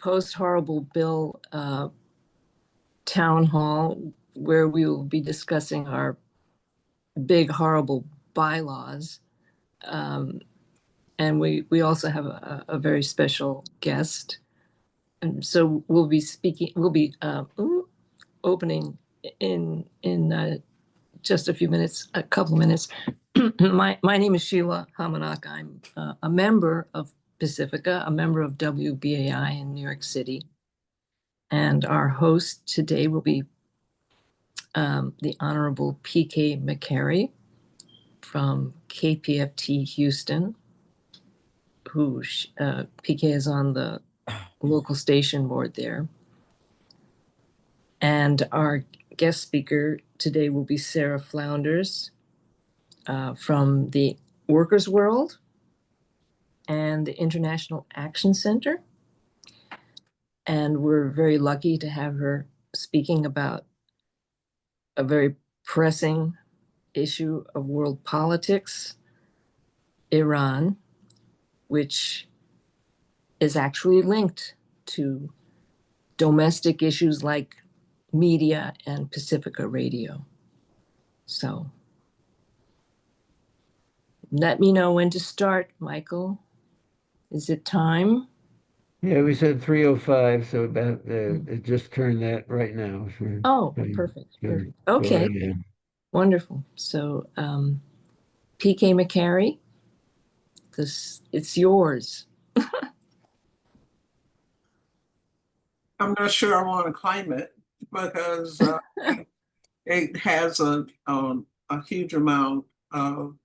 post-horrible bill town hall where we will be discussing our big, horrible bylaws. And we also have a very special guest. And so we'll be opening in just a few minutes, a couple minutes. My name is Sheila Hamanaka. I'm a member of Pacifica, a member of WBAI in New York City. And our host today will be the Honorable P.K. McCary from KPFT Houston, who PK is on the local station board there. And our guest speaker today will be Sarah Flounders from the Workers' World and the International Action Center. And we're very lucky to have her speaking about a very pressing issue of world politics, Iran, which is actually linked to domestic issues like media and Pacifica Radio. So let me know when to start, Michael. Is it time? Yeah, we said 3:05, so about it just turned that right now. Oh, perfect. Okay, wonderful. So PK McCary, it's yours. I'm not sure I want to claim it because it has a huge amount of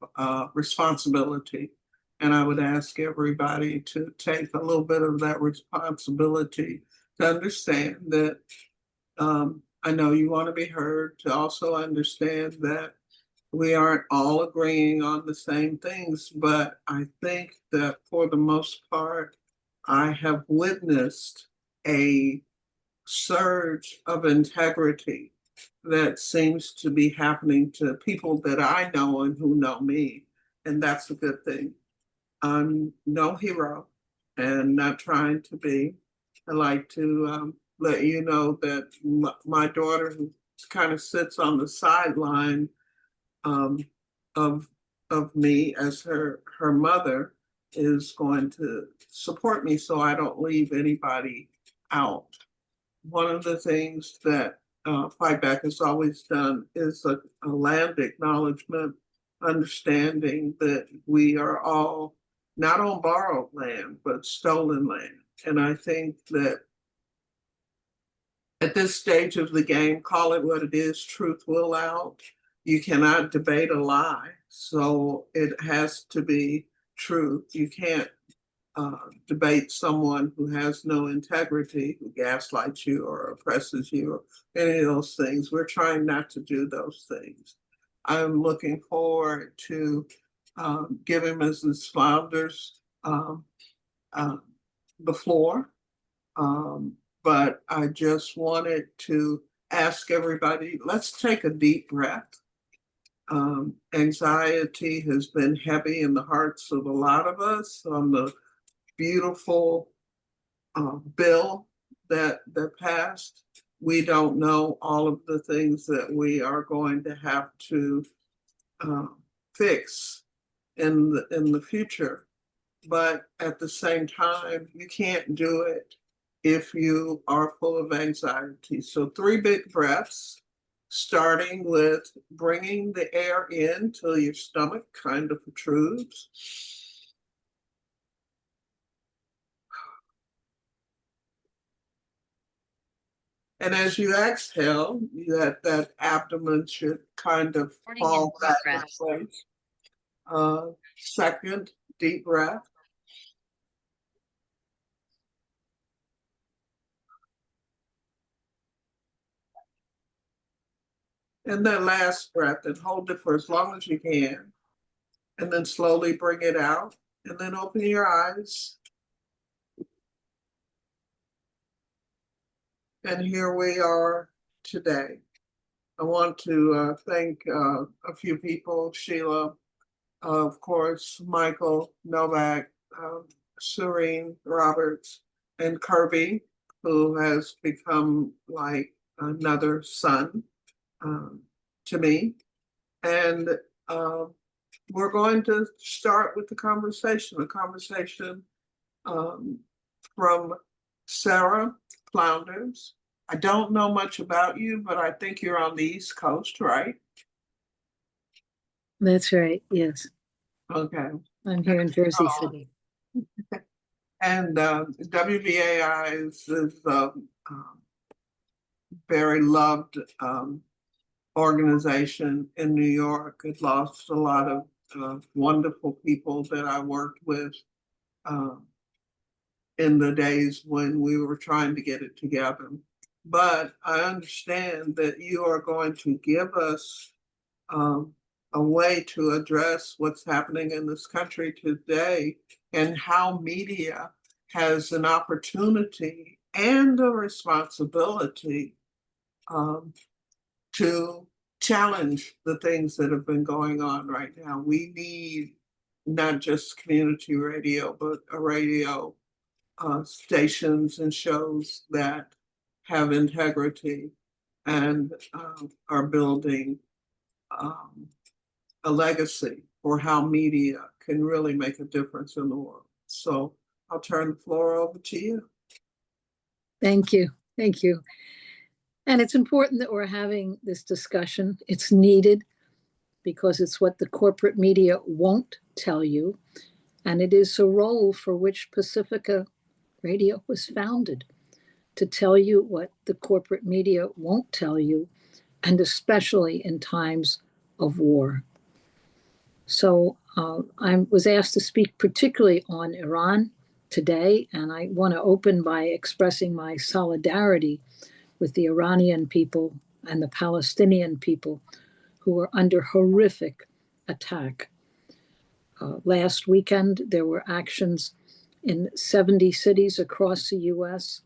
responsibility. And I would ask everybody to take a little bit of that responsibility to understand that I know you want to be heard, to also understand that we aren't all agreeing on the same things, but I think that for the most part, I have witnessed a surge of integrity that seems to be happening to people that I know and who know me, and that's a good thing. I'm no hero and not trying to be. I like to let you know that my daughter, who kind of sits on the sideline of me as her mother, is going to support me so I don't leave anybody out. One of the things that Fightback has always done is a land acknowledgement, understanding that we are all not on borrowed land, but stolen land. And I think that at this stage of the game, call it what it is, truth will out. You cannot debate a lie, so it has to be truth. You can't debate someone who has no integrity, who gaslights you or oppresses you, or any of those things. We're trying not to do those things. I'm looking forward to giving Mrs. Flounders the floor, but I just wanted to ask everybody, let's take a deep breath. Anxiety has been heavy in the hearts of a lot of us on the beautiful bill that passed. We don't know all of the things that we are going to have to fix in the future, but at the same time, you can't do it if you are full of anxiety. So 3 big breaths, starting with bringing the air in till your stomach kind of protrudes. And as you exhale, that abdomen should kind of fall back in place. Second, deep breath. And that last breath, and hold it for as long as you can. And then slowly bring it out. And then open your eyes. And here we are today. I want to thank a few people, Sheila, of course, Michael Novak, Serene Roberts, and Kirby, who has become like another son to me. And we're going to start with the conversation from Sarah Flounders. I don't know much about you, but I think you're on the East Coast, right? That's right. Yes. Okay. I'm here in Jersey City. And WBAI is very loved organization in New York. It lost a lot of wonderful people that I worked with in the days when we were trying to get it together. But I understand that you are going to give us a way to address what's happening in this country today and how media has an opportunity and a responsibility to challenge the things that have been going on right now. We need not just community radio, but a radio stations and shows that have integrity and are building a legacy for how media can really make a difference in the world. So I'll turn the floor over to you. Thank you. Thank you. And it's important that we're having this discussion. It's needed because it's what the corporate media won't tell you. And it is a role for which Pacifica Radio was founded, to tell you what the corporate media won't tell you, and especially in times of war. So I was asked to speak particularly on Iran today, and I want to open by expressing my solidarity with the Iranian people and the Palestinian people who are under horrific attack. Last weekend, there were actions in 70 cities across the US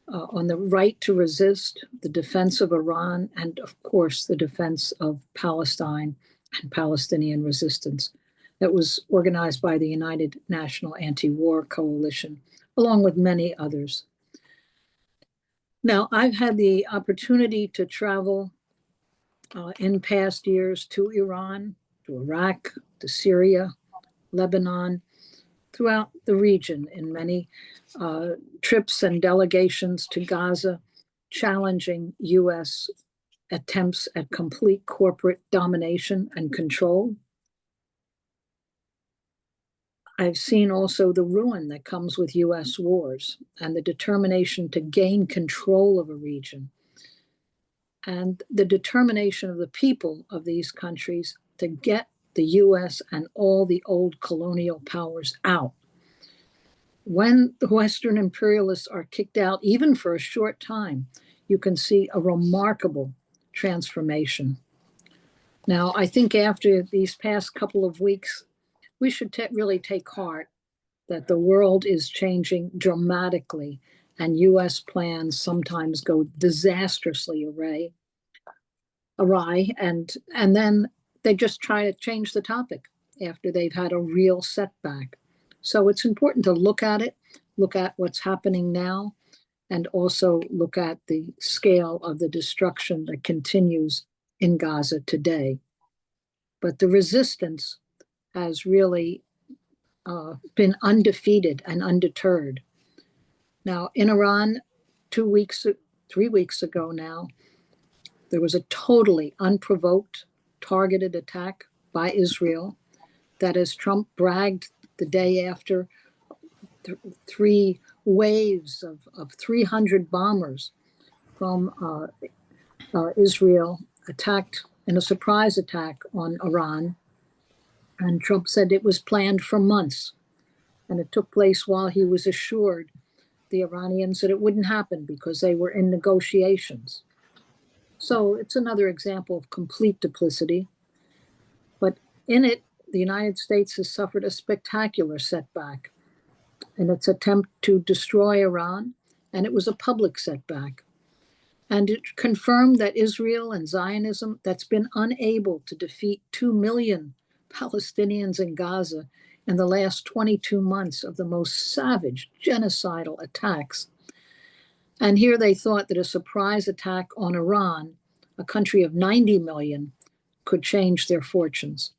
on the right to resist, the defense of Iran, and of course, the defense of Palestine and Palestinian resistance that was organized by the United National Anti-War Coalition, along with many others. Now, I've had the opportunity to travel in past years to Iran, to Iraq, to Syria, Lebanon, throughout the region in many trips and delegations to Gaza, challenging US attempts at complete corporate domination and control. I've seen also the ruin that comes with US wars and the determination to gain control of a region, and the determination of the people of these countries to get the US and all the old colonial powers out. When the Western imperialists are kicked out, even for a short time, you can see a remarkable transformation. Now, I think after these past couple of weeks, we should really take heart that the world is changing dramatically, and US plans sometimes go disastrously awry, and then they just try to change the topic after they've had a real setback. So it's important to look at it, look at what's happening now, and also look at the scale of the destruction that continues in Gaza today. But the resistance has really been undefeated and undeterred. Now, in Iran, 3 weeks ago now, there was a totally unprovoked, targeted attack by Israel that, as Trump bragged the day after, 3 waves of 300 bombers from Israel attacked in a surprise attack on Iran. And Trump said it was planned for months. And it took place while he was assured the Iranians that it wouldn't happen because they were in negotiations. So it's another example of complete duplicity. But in it, the United States has suffered a spectacular setback in its attempt to destroy Iran, and it was a public setback. And it confirmed that Israel and Zionism, that's been unable to defeat 2 million Palestinians in Gaza, in the last 22 months of the most savage genocidal attacks. And here they thought that a surprise attack on Iran, a country of 90 million, could change their fortunes.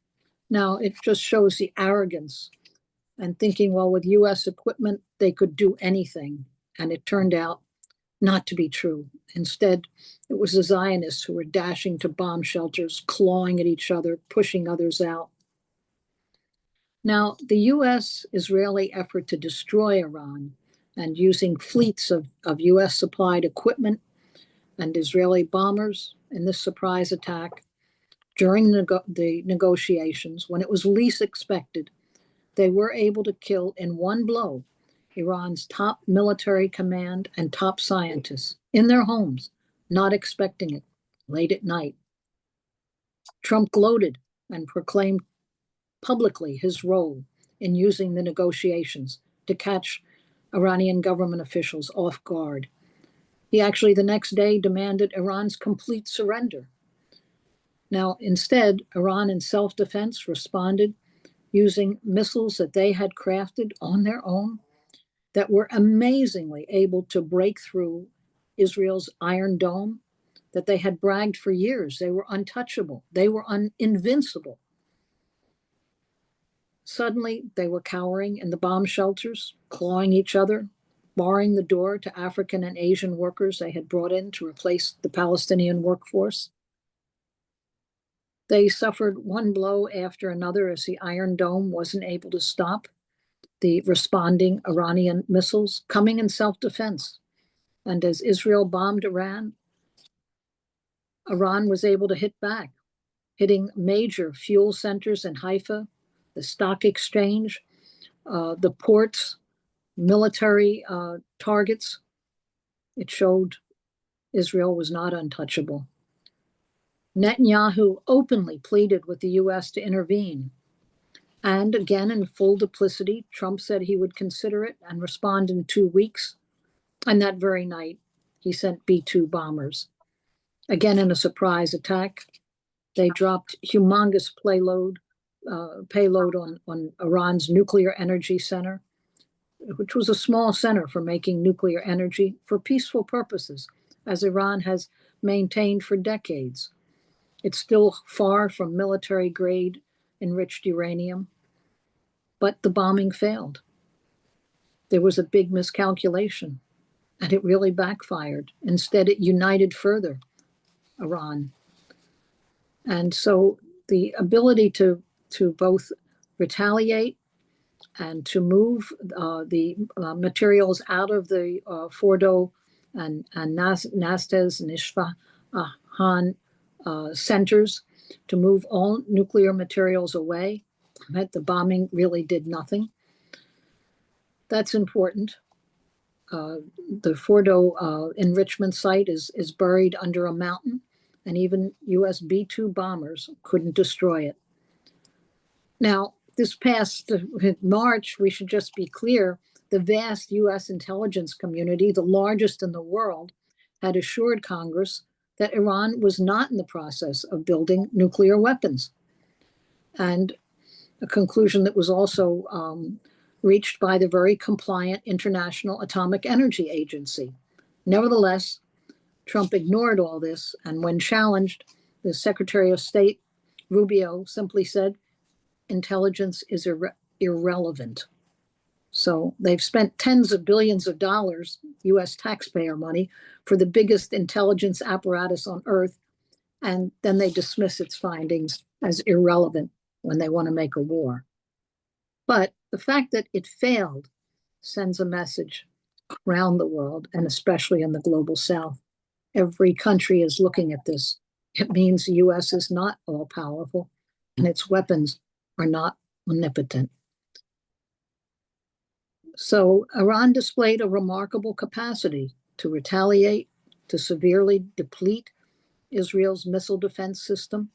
Now, it just shows the arrogance and thinking, well, with US equipment, they could do anything. And it turned out not to be true. Instead, it was the Zionists who were dashing to bomb shelters, clawing at each other, pushing others out. Now, the US-Israeli effort to destroy Iran and using fleets of US supplied equipment and Israeli bombers in this surprise attack during the negotiations, when it was least expected, they were able to kill in one blow Iran's top military command and top scientists in their homes, not expecting it, late at night. Trump gloated and proclaimed publicly his role in using the negotiations to catch Iranian government officials off guard. He actually the next day demanded Iran's complete surrender. Now, instead, Iran in self-defense responded using missiles that they had crafted on their own that were amazingly able to break through Israel's Iron Dome, that they had bragged for years. They were untouchable. They were invincible. Suddenly, they were cowering in the bomb shelters, clawing each other, barring the door to African and Asian workers they had brought in to replace the Palestinian workforce. They suffered one blow after another as the Iron Dome wasn't able to stop the responding Iranian missiles coming in self-defense. And as Israel bombed Iran, Iran was able to hit back, hitting major fuel centers in Haifa, the stock exchange, the ports, military targets. It showed Israel was not untouchable. Netanyahu openly pleaded with the US to intervene. And again, in full duplicity, Trump said he would consider it and respond in 2 weeks. And that very night, he sent B-2 bombers. Again, in a surprise attack, they dropped humongous payload on Iran's nuclear energy center, which was a small center for making nuclear energy for peaceful purposes, as Iran has maintained for decades. It's still far from military-grade enriched uranium, but the bombing failed. There was a big miscalculation, and it really backfired. Instead, it united further Iran. And so the ability to both retaliate and to move the materials out of the Fordo and Nastes and Isfahan centers, to move all nuclear materials away, meant the bombing really did nothing. That's important. The Fordo enrichment site is buried under a mountain, and even US B-2 bombers couldn't destroy it. Now, this past March, we should just be clear, the vast US intelligence community, the largest in the world, had assured Congress that Iran was not in the process of building nuclear weapons. And a conclusion that was also reached by the very compliant International Atomic Energy Agency. Nevertheless, Trump ignored all this, and when challenged, the Secretary of State, Rubio, simply said, intelligence is irrelevant. So they've spent tens of billions of dollars, US taxpayer money, for the biggest intelligence apparatus on earth, and then they dismiss its findings as irrelevant when they want to make a war. But the fact that it failed sends a message around the world, and especially in the global South. Every country is looking at this. It means the US is not all-powerful, and its weapons are not omnipotent. So Iran displayed a remarkable capacity to retaliate, to severely deplete Israel's missile defense system.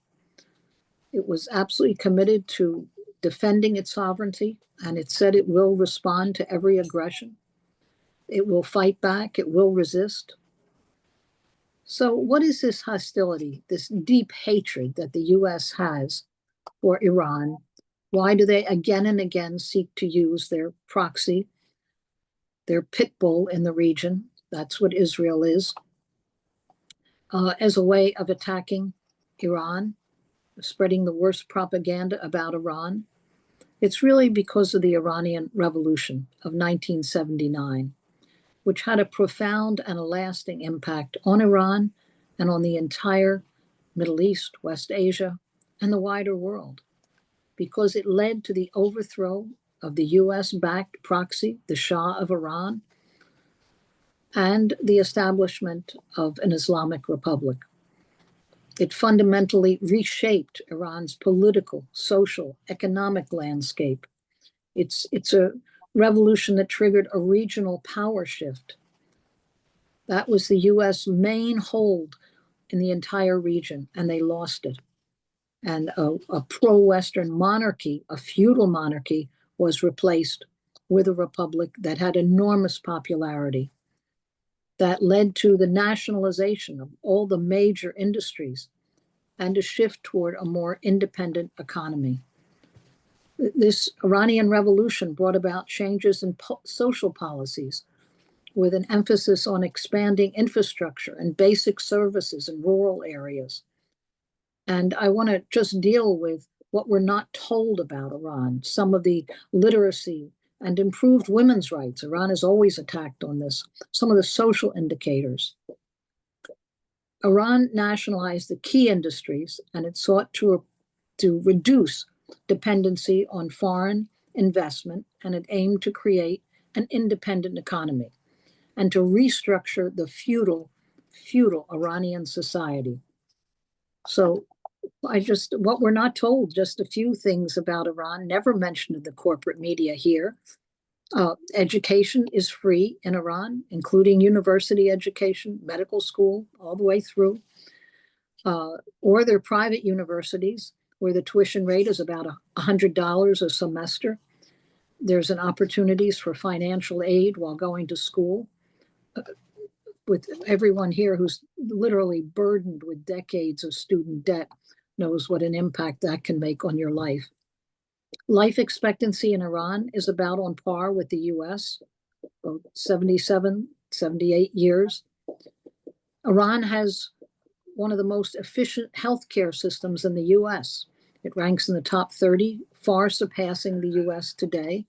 It was absolutely committed to defending its sovereignty, and it said it will respond to every aggression. It will fight back, it will resist. So what is this hostility, this deep hatred that the US has for Iran Why do they again and again seek to use their proxy, their pit bull in the region? That's what Israel is, as a way of attacking Iran, spreading the worst propaganda about Iran. It's really because of the Iranian Revolution of 1979, which had a profound and a lasting impact on Iran and on the entire Middle East, West Asia, and the wider world, because it led to the overthrow of the US-backed proxy, the Shah of Iran, and the establishment of an Islamic Republic. It fundamentally reshaped Iran's political, social, economic landscape. It's a revolution that triggered a regional power shift. That was the US main hold in the entire region, and they lost it. And a pro-Western monarchy, a feudal monarchy, was replaced with a republic that had enormous popularity. That led to the nationalization of all the major industries and a shift toward a more independent economy. This Iranian Revolution brought about changes in social policies with an emphasis on expanding infrastructure and basic services in rural areas. And I want to just deal with what we're not told about Iran, some of the literacy and improved women's rights. Iran is always attacked on this. Some of the social indicators. Iran nationalized the key industries, and it sought to reduce dependency on foreign investment, and it aimed to create an independent economy and to restructure the feudal Iranian society. So what we're not told, just a few things about Iran, never mentioned in the corporate media here. Education is free in Iran, including university education, medical school, all the way through. Or their private universities, where the tuition rate is about $100 a semester. There's an opportunities for financial aid while going to school. With everyone here who's literally burdened with decades of student debt knows what an impact that can make on your life. Life expectancy in Iran is about on par with the US, about 77, 78 years. Iran has one of the most efficient healthcare systems in the US. It ranks in the top 30, far surpassing the US today.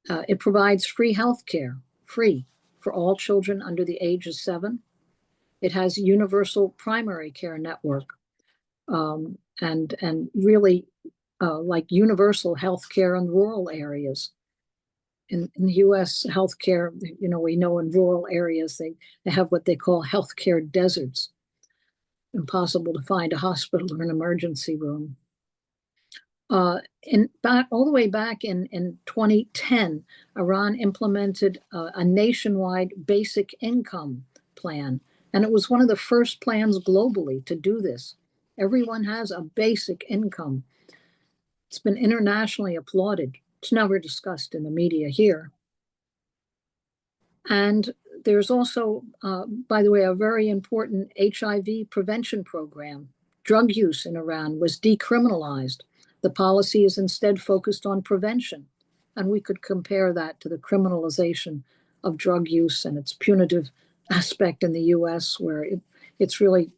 It provides free healthcare, free for all children under the age of 7. It has a universal primary care network, and really like universal health care in rural areas. In the US, healthcare, we know in rural areas, they have what they call healthcare deserts. Impossible to find a hospital or an emergency room. All the way back in 2010, Iran implemented a nationwide basic income plan. And it was one of the first plans globally to do this. Everyone has a basic income. It's been internationally applauded. It's never discussed in the media here. And there's also, by the way, a very important HIV prevention program. Drug use in Iran was decriminalized. The policy is instead focused on prevention. And we could compare that to the criminalization of drug use and its punitive aspect in the US, where it's really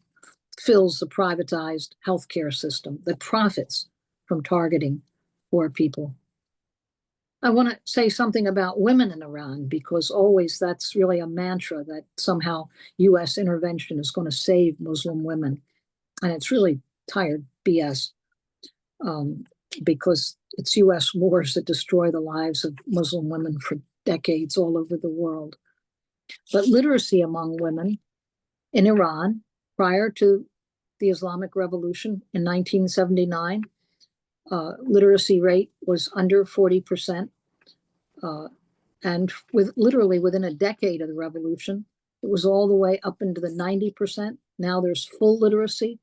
fills the privatized healthcare system that profits from targeting poor people. I want to say something about women in Iran, because always that's really a mantra that somehow US intervention is going to save Muslim women. And it's really tired BS, because it's US wars that destroy the lives of Muslim women for decades all over the world. But literacy among women in Iran prior to the Islamic Revolution in 1979, literacy rate was under 40%. And literally within a decade of the revolution, it was all the way up into the 90%. Now there's full literacy.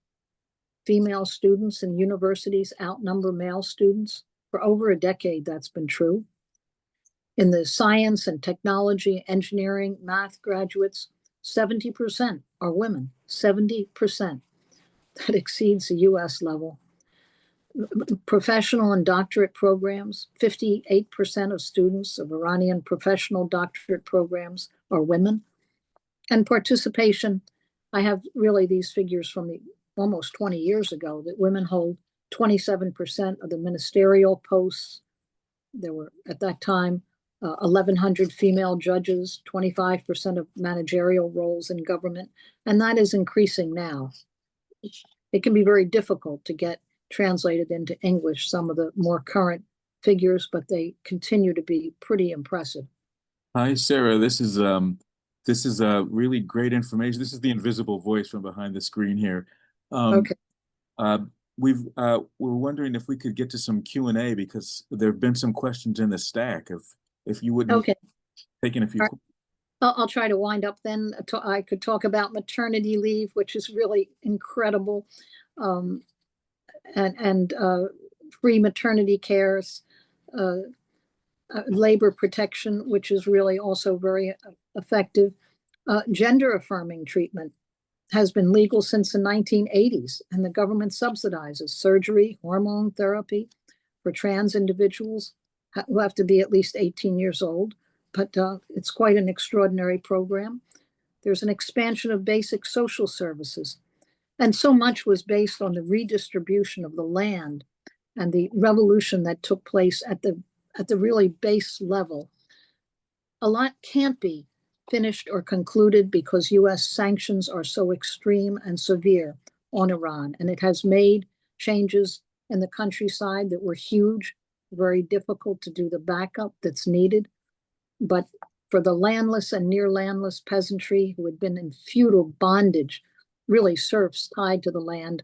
Female students in universities outnumber male students. For over a decade, that's been true. In the science and technology, engineering, math graduates, 70% are women, 70%. That exceeds the US level. professional and doctorate programs. 58% of students of Iranian professional doctorate programs are women. And participation, I have really these figures from almost 20 years ago, that women hold 27% of the ministerial posts. There were, at that time, 1,100 female judges, 25% of managerial roles in government, and that is increasing now. It can be very difficult to get translated into English, some of the more current figures, but they continue to be pretty impressive. Hi, Sarah. This is really great information. This is the invisible voice from behind the screen here. Okay. We're wondering if we could get to some Q&A, because there have been some questions in the stack. If you wouldn't Okay. taking a few. All right. I'll try to wind up then. I could talk about maternity leave, which is really incredible, and free maternity cares, labor protection, which is really also very effective. Gender affirming treatment has been legal since the 1980s, and the government subsidizes surgery, hormone therapy for trans individuals who have to be at least 18 years old. But it's quite an extraordinary program. There's an expansion of basic social services. And so much was based on the redistribution of the land and the revolution that took place at the really base level. A lot can't be finished or concluded because US sanctions are so extreme and severe on Iran. And it has made changes in the countryside that were huge, very difficult to do the backup that's needed. But for the landless and near landless peasantry who had been in feudal bondage, really serfs tied to the land,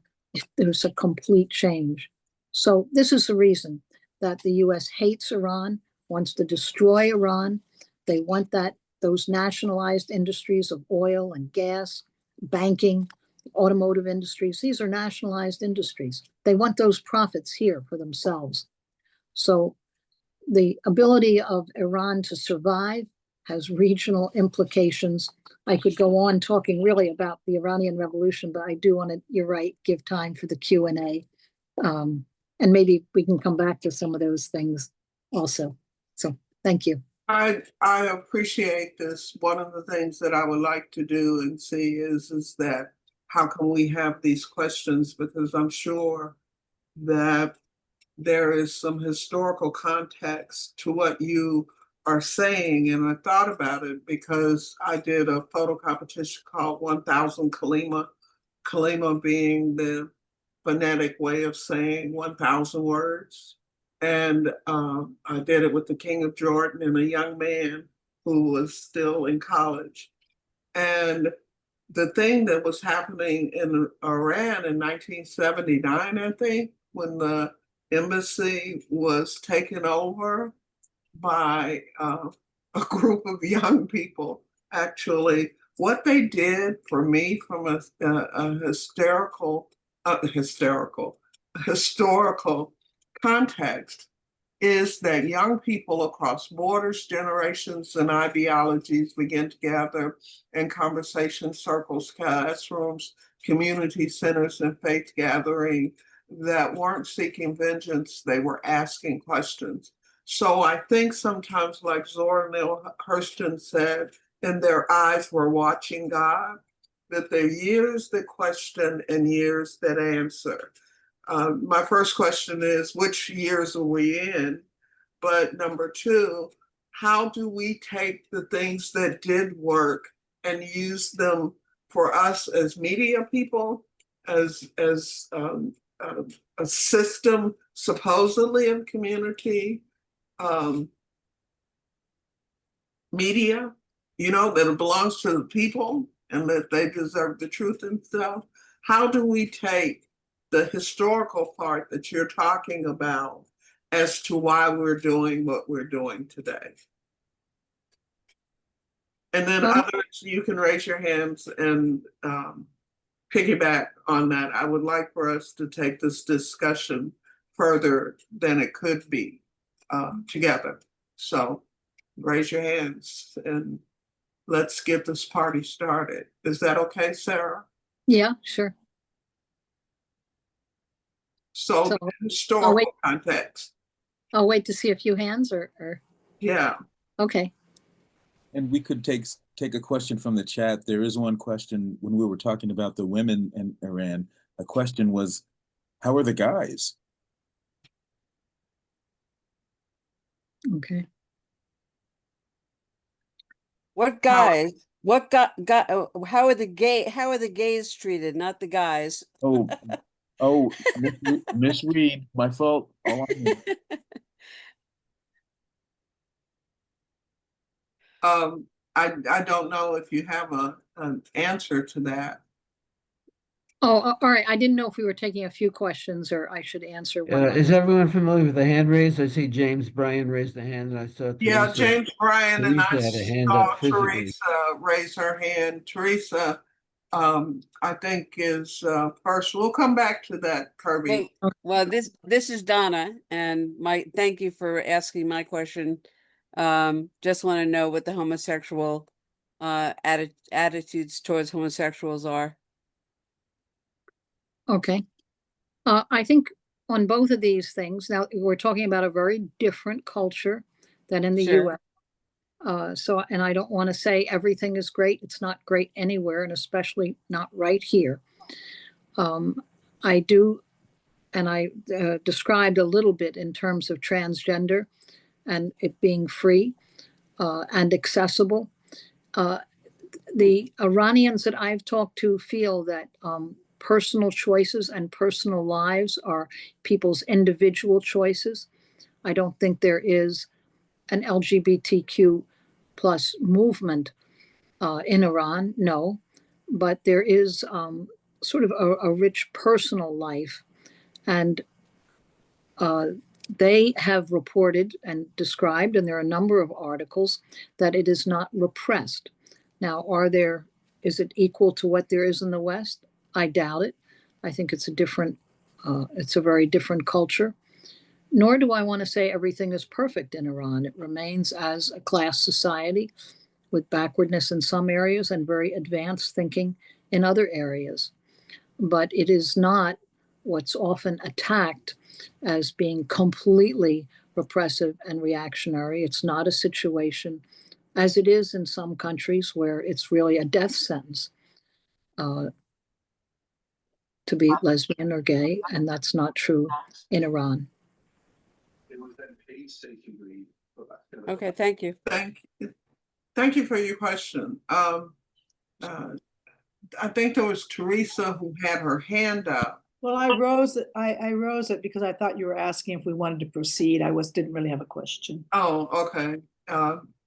there's a complete change. So this is the reason that the US hates Iran, wants to destroy Iran. They want those nationalized industries of oil and gas, banking, automotive industries. These are nationalized industries. They want those profits here for themselves. So the ability of Iran to survive has regional implications. I could go on talking really about the Iranian Revolution, but I do want to, you're right, give time for the Q&A. And maybe we can come back to some of those things also. So thank you. I appreciate this. One of the things that I would like to do and see is that how can we have these questions, because I'm sure that there is some historical context to what you are saying. And I thought about it because I did a photo competition called 1000 Kalima, Kalima being the phonetic way of saying 1,000 words. And I did it with the King of Jordan and a young man who was still in college. And the thing that was happening in Iran in 1979, I think, when the embassy was taken over by a group of young people, actually, what they did for me from a historical context is that young people across borders, generations, and ideologies begin to gather in conversation circles, classrooms, community centers, and faith gathering that weren't seeking vengeance, they were asking questions. So I think sometimes, like Zora Neale Hurston said, in their eyes were watching God, that they're years that question and years that answer. My first question is, which years are we in? But number two, how do we take the things that did work and use them for us as media people, as a system supposedly of community media, that it belongs to the people and that they deserve the truth themselves? How do we take the historical part that you're talking about as to why we're doing what we're doing today? And then others, you can raise your hands and piggyback on that. I would like for us to take this discussion further than it could be together. So raise your hands and let's get this party started. Is that okay, Sarah? Yeah, sure. So So, historical context, I'll wait to see a few hands or, yeah. okay. And we could take a question from the chat. There is one question when we were talking about the women in Iran. A question was, how are the guys? Okay. What guys? What how are the gays treated, not the guys? Oh, Miss Reed, my fault. All I know. I don't know if you have an answer to that. Oh, all right. I didn't know if we were taking a few questions or I should answer one. Is everyone familiar with the hand raise? I see James Bryan raised a hand, and I saw Yeah, Teresa. James Bryan and I Teresa had a hand saw up physically. Teresa raise her hand. Teresa, I think is first. We'll come back to that, Kirby. Well, this is Donna, and thank you for asking my question. Just want to know what the homosexual attitudes towards homosexuals are. Okay. I think on both of these things, now we're talking about a very different culture than in the Sure. US. And I don't want to say everything is great. It's not great anywhere, and especially not right here. I do, and I described a little bit in terms of transgender and it being free and accessible. The Iranians that I've talked to feel that personal choices and personal lives are people's individual choices. I don't think there is an LGBTQ plus movement in Iran, no, but there is sort of a rich personal life. And they have reported and described, and there are a number of articles, that it is not repressed. Now, is it equal to what there is in the West? I doubt it. I think it's a very different culture. Nor do I want to say everything is perfect in Iran. It remains as a class society with backwardness in some areas and very advanced thinking in other areas. But it is not what's often attacked as being completely repressive and reactionary. It's not a situation, as it is in some countries, where it's really a death sentence to be lesbian or gay, and that's not true in Iran. Okay, thank you. Thank you for your question. I think there was Teresa who had her hand up. Well, I rose it because I thought you were asking if we wanted to proceed. Didn't really have a question. Oh, okay.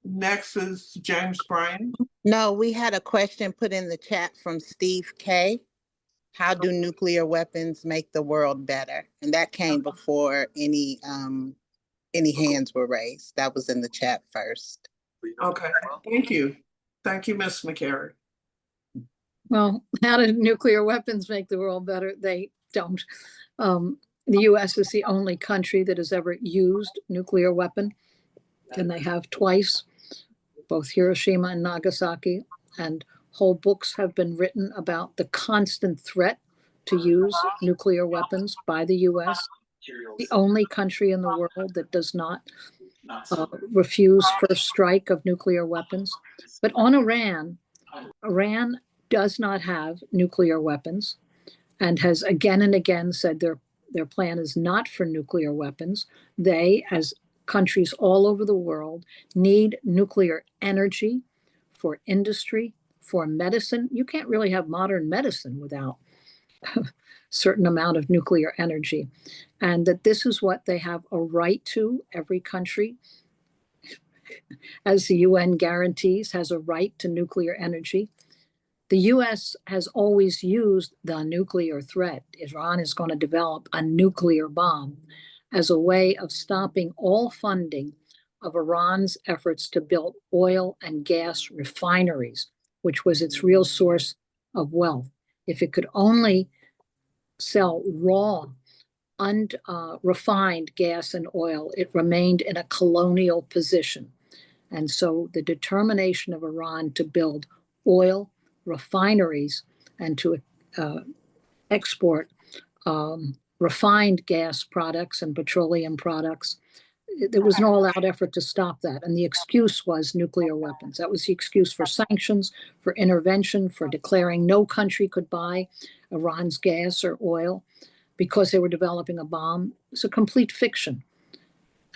Next is James Bryan. No, we had a question put in the chat from Steve K. How do nuclear weapons make the world better? And that came before any hands were raised. That was in the chat first. Okay, thank you. Thank you, Ms. McCary. Well, how do nuclear weapons make the world better? They don't. The US is the only country that has ever used nuclear weapon, and they have twice, both Hiroshima and Nagasaki, and whole books have been written about the constant threat to use nuclear weapons by the US. The only country in the world that does not refuse first strike of nuclear weapons. But on Iran does not have nuclear weapons and has again and again said their plan is not for nuclear weapons. They, as countries all over the world, need nuclear energy for industry, for medicine. You can't really have modern medicine without a certain amount of nuclear energy. And that this is what they have a right to. Every country, as the UN guarantees, has a right to nuclear energy. The US has always used the nuclear threat. Iran is going to develop a nuclear bomb as a way of stopping all funding of Iran's efforts to build oil and gas refineries, which was its real source of wealth. If it could only sell raw, unrefined gas and oil, it remained in a colonial position. And so the determination of Iran to build oil refineries and to export refined gas products and petroleum products. There was an all-out effort to stop that. And the excuse was nuclear weapons. That was the excuse for sanctions, for intervention, for declaring no country could buy Iran's gas or oil because they were developing a bomb. It's a complete fiction.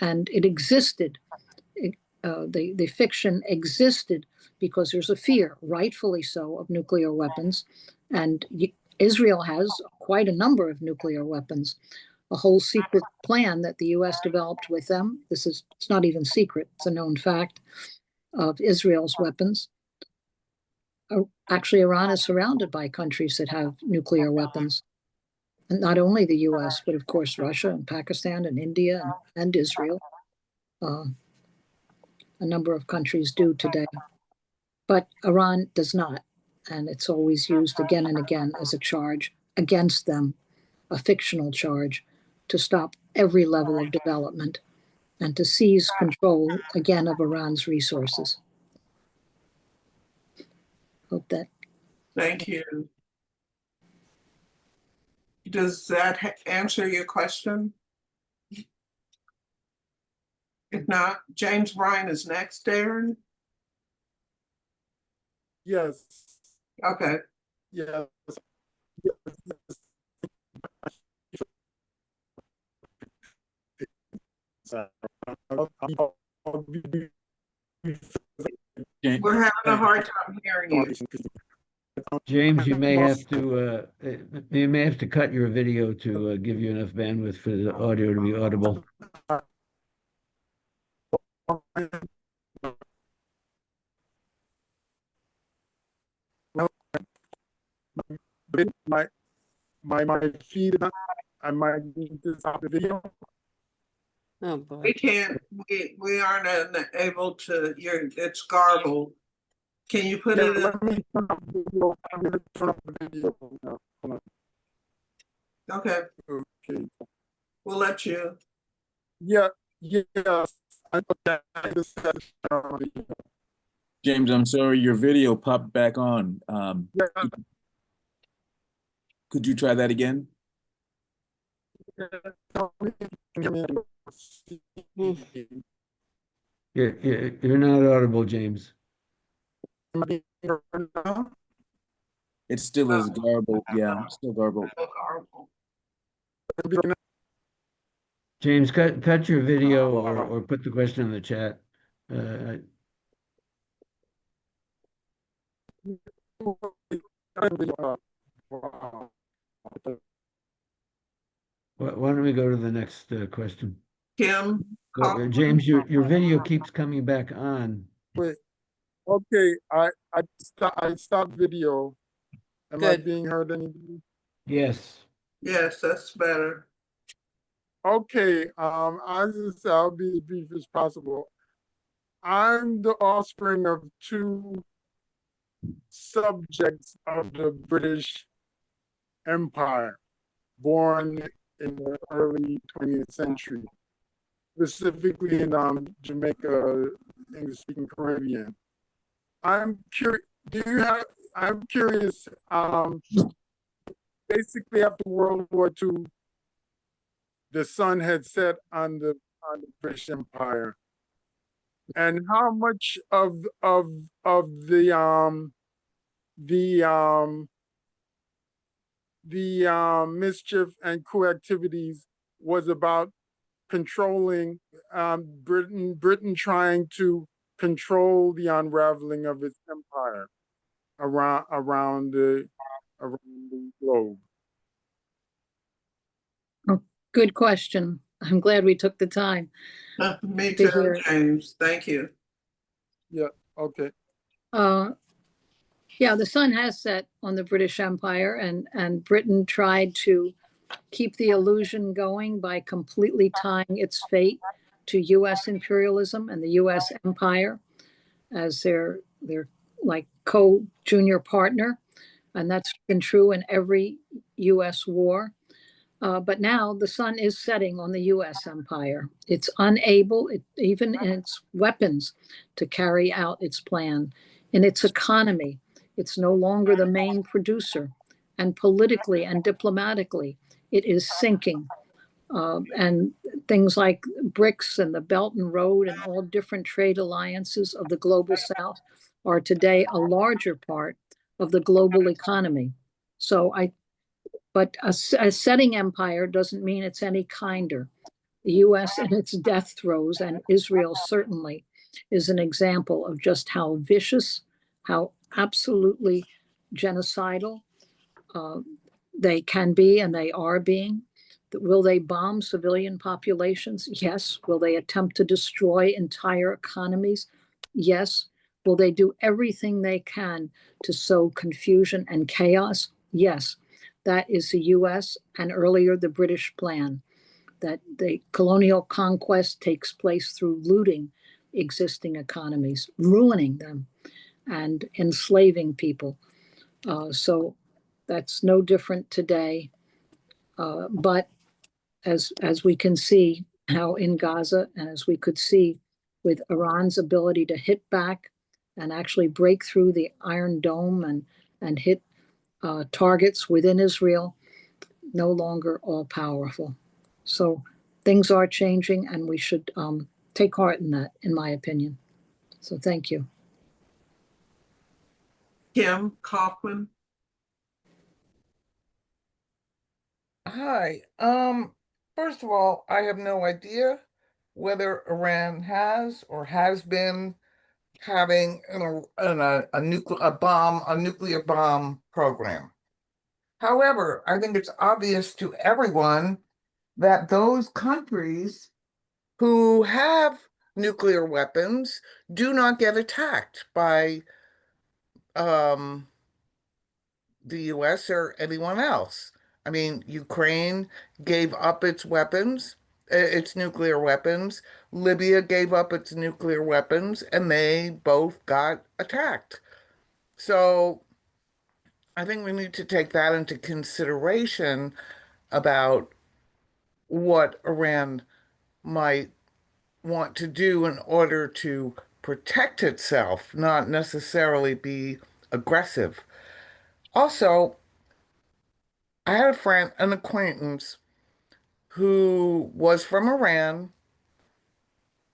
And it existed. The fiction existed because there's a fear, rightfully so, of nuclear weapons. And Israel has quite a number of nuclear weapons. A whole secret plan that the US developed with them. It's not even secret, it's a known fact of Israel's weapons. Actually, Iran is surrounded by countries that have nuclear weapons. And not only the US, but of course, Russia and Pakistan and India and Israel. A number of countries do today. But Iran does not. And it's always used again and again as a charge against them, a fictional charge, to stop every level of development and to seize control again of Iran's resources. Hope that. Thank you. Does that answer your question? If not, James Bryan is next, Darren. Yes. Okay. Yes. We're having a hard time hearing you. James, you may have to cut your video to give you enough bandwidth for the audio to be audible. My feed, I might need to stop the video. Oh, boy. We can't, we aren't able to, it's garbled. Can you put Yeah, it in? let me turn off the video. I'm gonna turn off the video now. Hold on. Okay, Okay. we'll let you. Yeah, yes. I just had to turn on the video. James, I'm sorry, your video popped back on. Yeah, Could you try that again? You're not audible, James. It still is garbled. Yeah, still garbled. Garbled. James, cut your video or put the question in the chat. Why don't we go to the next question? Kim? James, your video keeps coming back on. Wait. Okay, I stopped video. Am I Good. being heard anymore? Yes. Yes, that's better. Okay, I'll be as brief as possible. I'm the offspring of two subjects of the British Empire, born in the early 20th century, specifically in Jamaica, English-speaking Caribbean. I'm curious. I'm curious. Basically, after World War II, the sun had set on the British Empire, and how much of the mischief and coup activities was about controlling Britain trying to control the unraveling of its empire around the globe. Good question. I'm glad we took the time. Me To too, hear it. James. Thank you. Yeah. Okay. Yeah, the sun has set on the British Empire, and Britain tried to keep the illusion going by completely tying its fate to US imperialism and the US empire as their like co-junior partner. And that's been true in every US war. But now the sun is setting on the US empire. It's unable, even in its weapons, to carry out its plan. In its economy, it's no longer the main producer. And politically and diplomatically, it is sinking. And things like BRICS and the Belt and Road and all different trade alliances of the global South are today a larger part of the global economy. But a setting empire doesn't mean it's any kinder. The US in its death throes, and Israel certainly, is an example of just how vicious, how absolutely genocidal they can be, and they are being. Will they bomb civilian populations? Yes. Will they attempt to destroy entire economies? Yes. Will they do everything they can to sow confusion and chaos? Yes. That is the US and earlier the British plan, that the colonial conquest takes place through looting existing economies, ruining them, and enslaving people. So that's no different today. But as we can see how in Gaza, and as we could see with Iran's ability to hit back and actually break through the Iron Dome and hit targets within Israel, no longer all powerful. So things are changing, and we should take heart in that, in my opinion. So thank you. Kim Kaufman. Hi. First of all, I have no idea whether Iran has or has been having a nuclear bomb program. However, I think it's obvious to everyone that those countries who have nuclear weapons do not get attacked by the US or anyone else. I mean, Ukraine gave up its weapons, its nuclear weapons. Libya gave up its nuclear weapons, and they both got attacked. So I think we need to take that into consideration about what Iran might want to do in order to protect itself, not necessarily be aggressive. Also, I had a friend, an acquaintance, who was from Iran.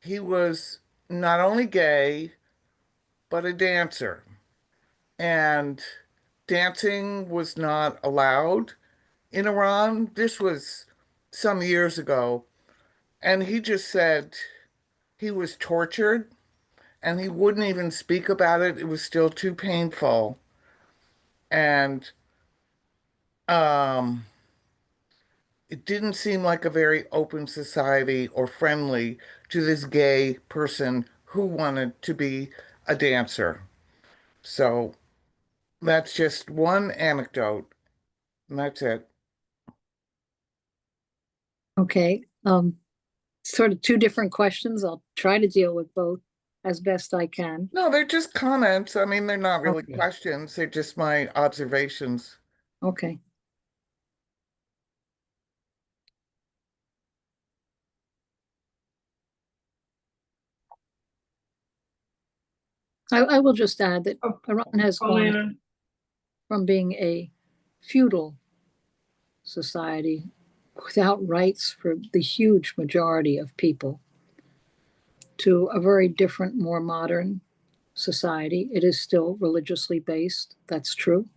He was not only gay, but a dancer. And dancing was not allowed in Iran. This was some years ago. And he just said he was tortured and he wouldn't even speak about it. It was still too painful. And it didn't seem like a very open society or friendly to this gay person who wanted to be a dancer. So that's just one anecdote, and that's it. Okay. Sort of two different questions. I'll try to deal with both as best I can. No, they're just comments. I mean, they're not really Okay. questions. They're just my observations. Okay. I will just add that Iran has gone Paulina. from being a feudal society without rights for the huge majority of people to a very different, more modern society. It is still religiously based. That's true.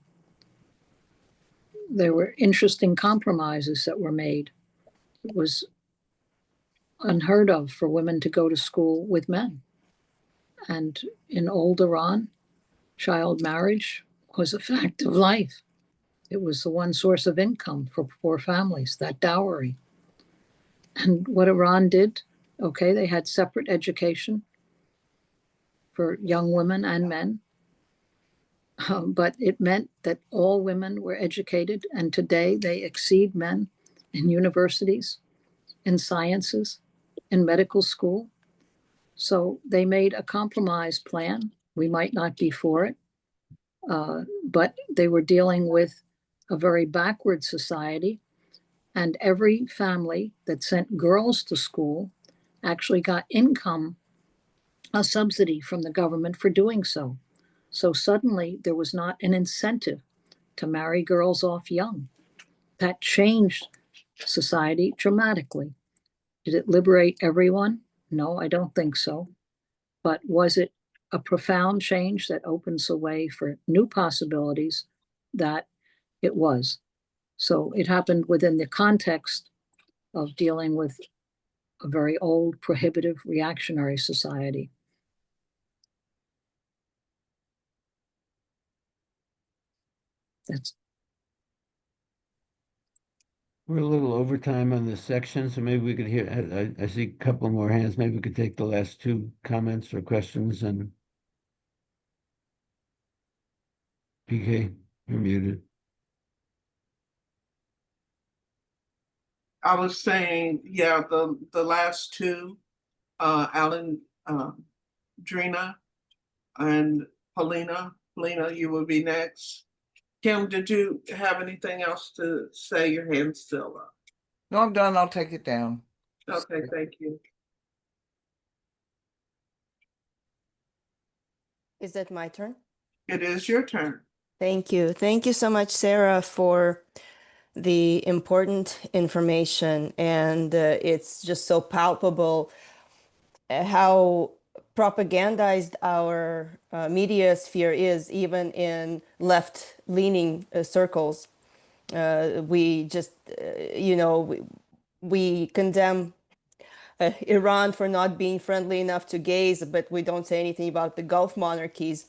There were interesting compromises that were made. It was unheard of for women to go to school with men. And in old Iran, child marriage was a fact of life. It was the one source of income for poor families, that dowry. And what Iran did, okay, they had separate education for young women and men, but it meant that all women were educated, and today they exceed men in universities, in sciences, in medical school. So they made a compromise plan. We might not be for it, but they were dealing with a very backward society, and every family that sent girls to school actually got income, a subsidy from the government for doing so. So suddenly there was not an incentive to marry girls off young. That changed society dramatically. Did it liberate everyone? No, I don't think so. But was it a profound change that opens the way for new possibilities? That it was. So it happened within the context of dealing with a very old, prohibitive, reactionary society. That's We're a little over time on this section, so maybe we could hear, I see a couple more hands. Maybe we could take the last two comments or questions and PK, you're muted. I was saying, yeah, the last two, Alan, Drina and Polina. Polina, you will be next. Kim, did you have anything else to say? Your hand's still up. No, I'm done. I'll take it down. Okay, thank you. Is it my turn? It is your turn. Thank you. Thank you so much, Sarah, for the important information. And it's just so palpable how propagandized our media sphere is, even in left-leaning circles. We just, we condemn Iran for not being friendly enough to gays, but we don't say anything about the Gulf monarchies.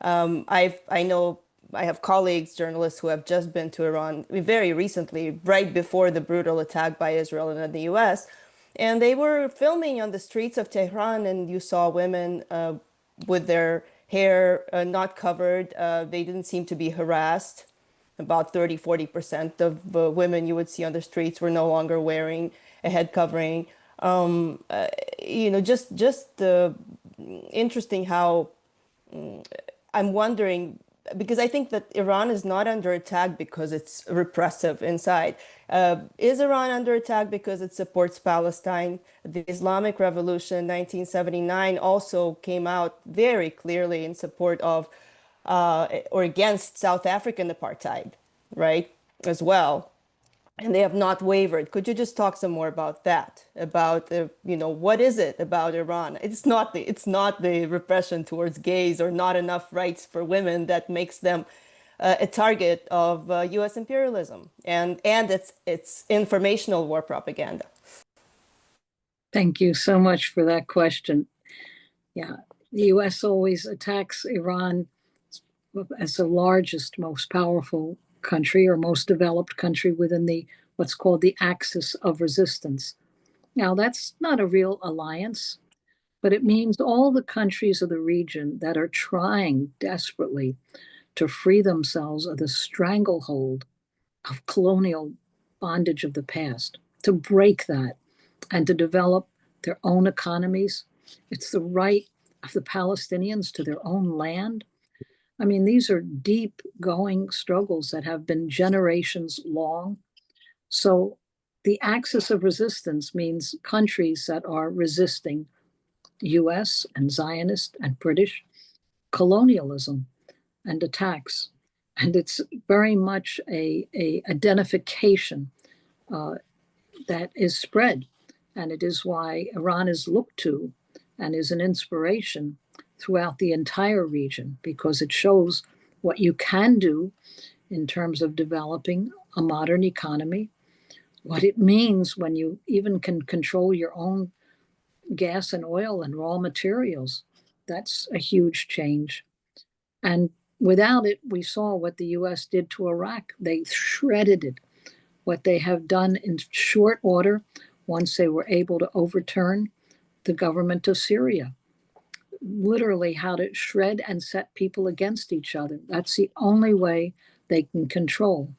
I know I have colleagues, journalists who have just been to Iran very recently, right before the brutal attack by Israel and the US. And they were filming on the streets of Tehran, and you saw women with their hair not covered. They didn't seem to be harassed. About 30–40% of women you would see on the streets were no longer wearing a head covering. Just interesting how I'm wondering, because I think that Iran is not under attack because it's repressive inside. Is Iran under attack because it supports Palestine? The Islamic Revolution 1979 also came out very clearly in support of or against South African apartheid, right, as well. And they have not wavered. Could you just talk some more about that? About what is it about Iran? It's not the repression towards gays or not enough rights for women that makes them a target of U.S. imperialism and its informational war propaganda. Thank you so much for that question. Yeah, the U.S. always attacks Iran as the largest, most powerful country or most developed country within the what's called the axis of resistance. Now, that's not a real alliance, but it means all the countries of the region that are trying desperately to free themselves of the stranglehold of colonial bondage of the past, to break that and to develop their own economies. It's the right of the Palestinians to their own land. I mean, these are deep going struggles that have been generations long. So the axis of resistance means countries that are resisting US and Zionist and British colonialism and attacks. And it's very much a identification that is spread. And it is why Iran is looked to and is an inspiration throughout the entire region, because it shows what you can do in terms of developing a modern economy, what it means when you even can control your own gas and oil and raw materials. That's a huge change. And without it, we saw what the US did to Iraq. They shredded it. What they have done in short order, once they were able to overturn the government of Syria, literally how to shred and set people against each other. That's the only way they can control.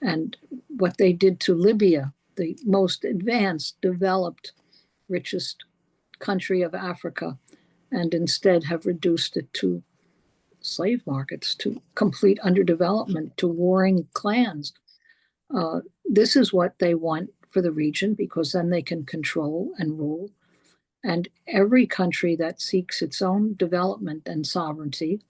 And what they did to Libya, the most advanced, developed, richest country of Africa, and instead have reduced it to slave markets, to complete underdevelopment, to warring clans. This is what they want for the region, because then they can control and rule. And every country that seeks its own development and sovereignty.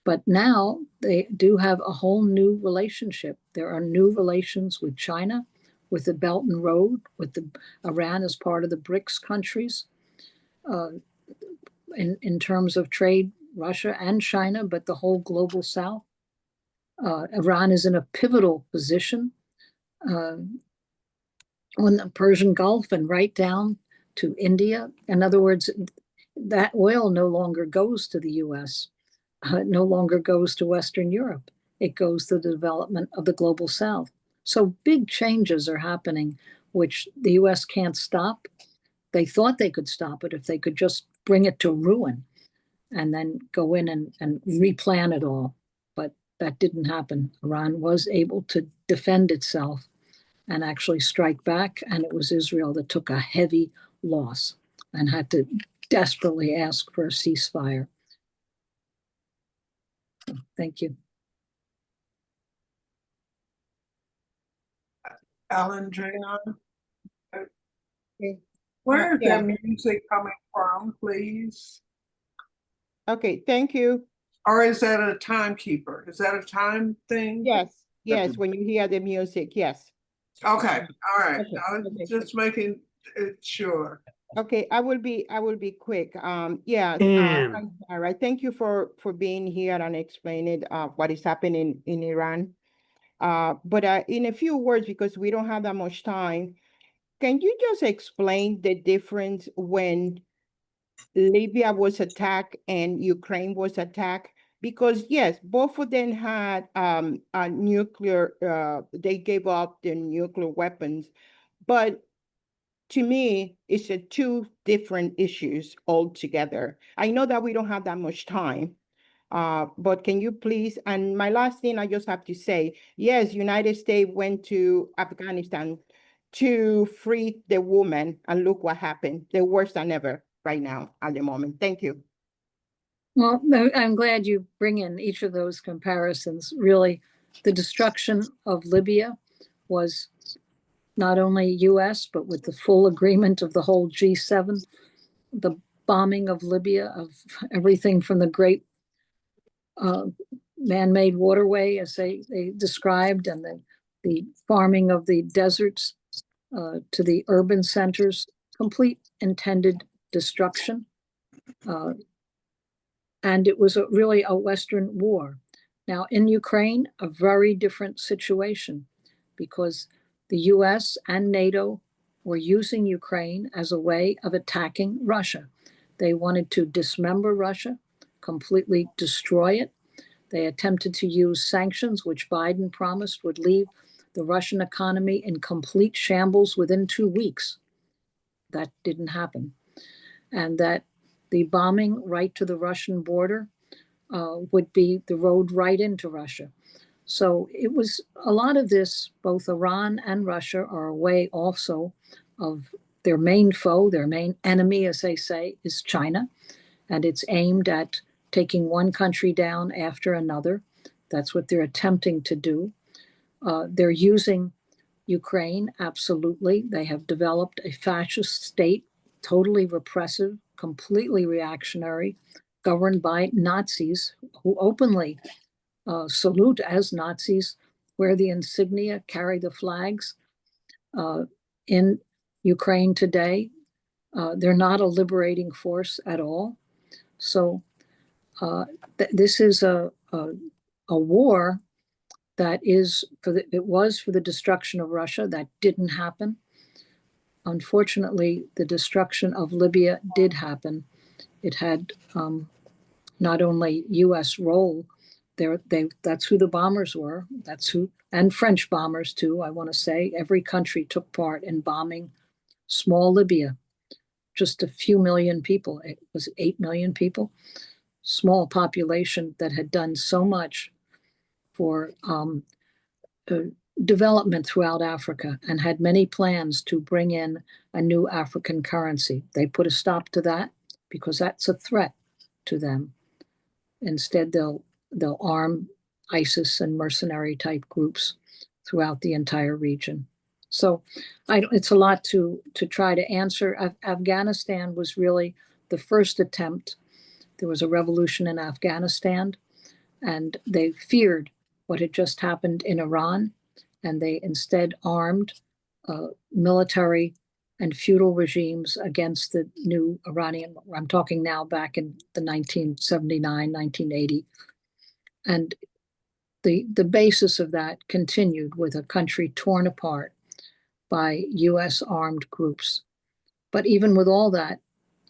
But now they do have a whole new relationship. There are new relations with China, with the Belt and Road, with Iran as part of the BRICS countries. In terms of trade, Russia and China, but the whole global South. Iran is in a pivotal position on the Persian Gulf and right down to India. In other words, that oil no longer goes to the US, no longer goes to Western Europe. It goes to the development of the global South. So big changes are happening, which the US can't stop. They thought they could stop it if they could just bring it to ruin and then go in and replan it all. But that didn't happen. Iran was able to defend itself and actually strike back. And it was Israel that took a heavy loss and had to desperately ask for a ceasefire. Thank you. Alan Draynon, Okay. where is Yeah. that music coming from, please? Okay, thank you. Or is that a timekeeper? Is that a time thing? Yes, yes, when you hear the music, yes. Okay, all right. Okay, I was okay. just making it sure. Okay, I will be quick. Yeah, Ann. all right. Thank you for being here and explaining what is happening in Iran. But in a few words, because we don't have that much time, can you just explain the difference when Libya was attacked and Ukraine was attacked? Because yes, both of them had a nuclear, they gave up their nuclear weapons, but to me, it's two different issues altogether. I know that we don't have that much time, but can you please, and my last thing I just have to say, yes, United States went to Afghanistan to free the woman, and look what happened. They're worse than ever right now at the moment. Thank you. Well, I'm glad you bring in each of those comparisons. Really, the destruction of Libya was not only US, but with the full agreement of the whole G7, the bombing of Libya, of everything from the great man-made waterway, as they described, and the farming of the deserts to the urban centers, complete intended destruction. And it was really a Western war. Now in Ukraine, a very different situation, because the US and NATO were using Ukraine as a way of attacking Russia. They wanted to dismember Russia, completely destroy it. They attempted to use sanctions, which Biden promised would leave the Russian economy in complete shambles within 2 weeks. That didn't happen. And that the bombing right to the Russian border would be the road right into Russia. So it was a lot of this, both Iran and Russia are a way also of their main foe, their main enemy, as they say, is China. And it's aimed at taking one country down after another. That's what they're attempting to do. They're using Ukraine, absolutely. They have developed a fascist state, totally repressive, completely reactionary, governed by Nazis who openly salute as Nazis, wear the insignia, carry the flags. In Ukraine today, they're not a liberating force at all. So this is a war that is it was for the destruction of Russia. That didn't happen. Unfortunately, the destruction of Libya did happen. It had not only U.S. role there. That's who the bombers were. That's who, and French bombers too. I want to say every country took part in bombing small Libya. Just a few million people. It was 8 million people. Small population that had done so much for development throughout Africa and had many plans to bring in a new African currency. They put a stop to that because that's a threat to them. Instead, they'll arm ISIS and mercenary type groups throughout the entire region. So it's a lot to try to answer. Afghanistan was really the first attempt. There was a revolution in Afghanistan, and they feared what had just happened in Iran, and they instead armed military and feudal regimes against the new Iranian. I'm talking now back in the 1979, 1980. And the basis of that continued with a country torn apart by US armed groups. But even with all that,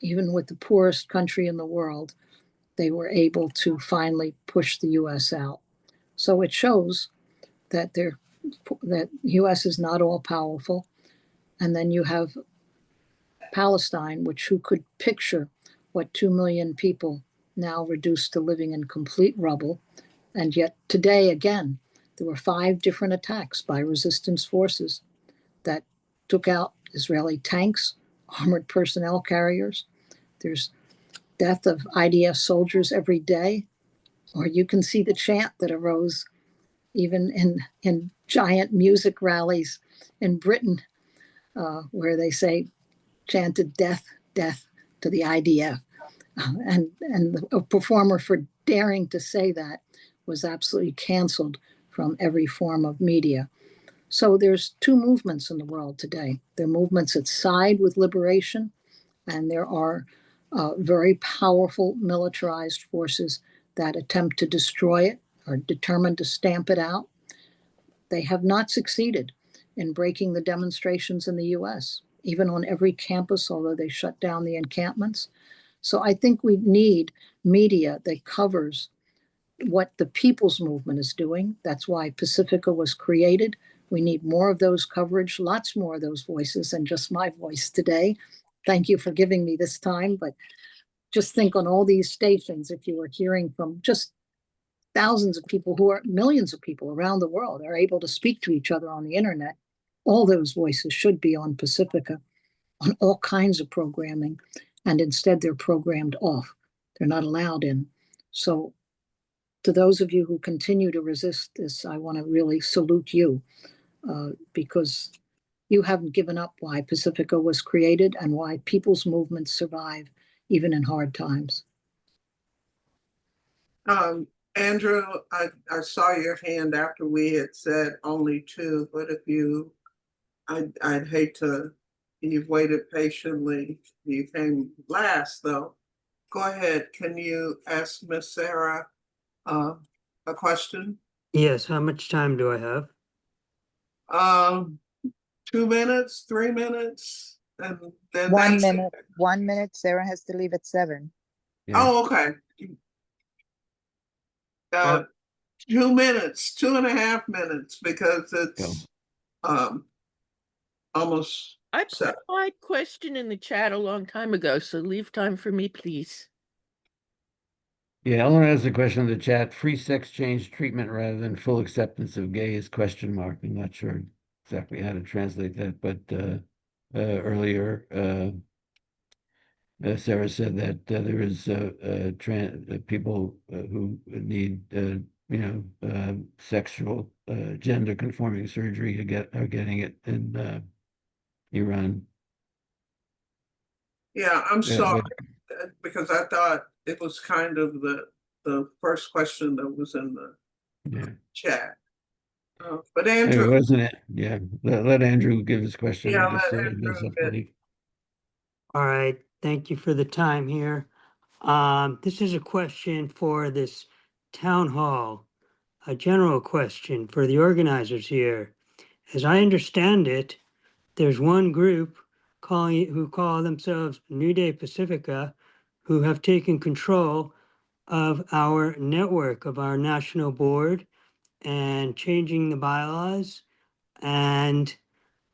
even with the poorest country in the world, they were able to finally push the US out. So it shows that that US is not all powerful. And then you have Palestine, which who could picture what 2 million people now reduced to living in complete rubble. And yet today, again, there were 5 different attacks by resistance forces that took out Israeli tanks, armored personnel carriers. There's death of IDF soldiers every day. Or you can see the chant that arose even in giant music rallies in Britain, where they say, chanted death, death to the IDF. And a performer for daring to say that was absolutely canceled from every form of media. So there's 2 movements in the world today. There are movements that side with liberation, and there are very powerful militarized forces that attempt to destroy it or determined to stamp it out. They have not succeeded in breaking the demonstrations in the US, even on every campus, although they shut down the encampments. So I think we need media that covers what the people's movement is doing. That's why Pacifica was created. We need more of those coverage, lots more of those voices than just my voice today. Thank you for giving me this time, but just think on all these stations, if you were hearing from just thousands of people who are millions of people around the world are able to speak to each other on the internet, all those voices should be on Pacifica, on all kinds of programming, and instead they're programmed off. They're not allowed in. So to those of you who continue to resist this, I want to really salute you because you haven't given up why Pacifica was created and why people's movements survive even in hard times. Andrew, I saw your hand after we had said only 2, but if I'd hate to, you've waited patiently. You came last though. Go ahead. Can you ask Miss Sarah a question? Yes, how much time do I have? 2 minutes, 3 minutes, and then 1 minute. 1 minute. Sarah has to leave at 7. Yeah. Oh, okay. 2 minutes, 2.5 minutes, because it's almost. I put my question in the chat a long time ago, so leave time for me, please. Yeah, Eleanor has a question in the chat. Free sex change treatment rather than full acceptance of gays, question mark. I'm not sure exactly how to translate that, but earlier Sarah said that there is people who need sexual gender conforming surgery are getting it in Iran. Yeah, I'm sorry, but because I thought it was kind of the first question that was in the chat. But Andrew, anyway, wasn't it? Yeah, let Andrew give his question. Yeah, I guess let he Andrew does have to leave. All right, thank you for the time here. This is a question for this town hall, a general question for the organizers here. As I understand it, there's one group who call themselves New Day Pacifica, who have taken control of our network, of our national board, and changing the bylaws. And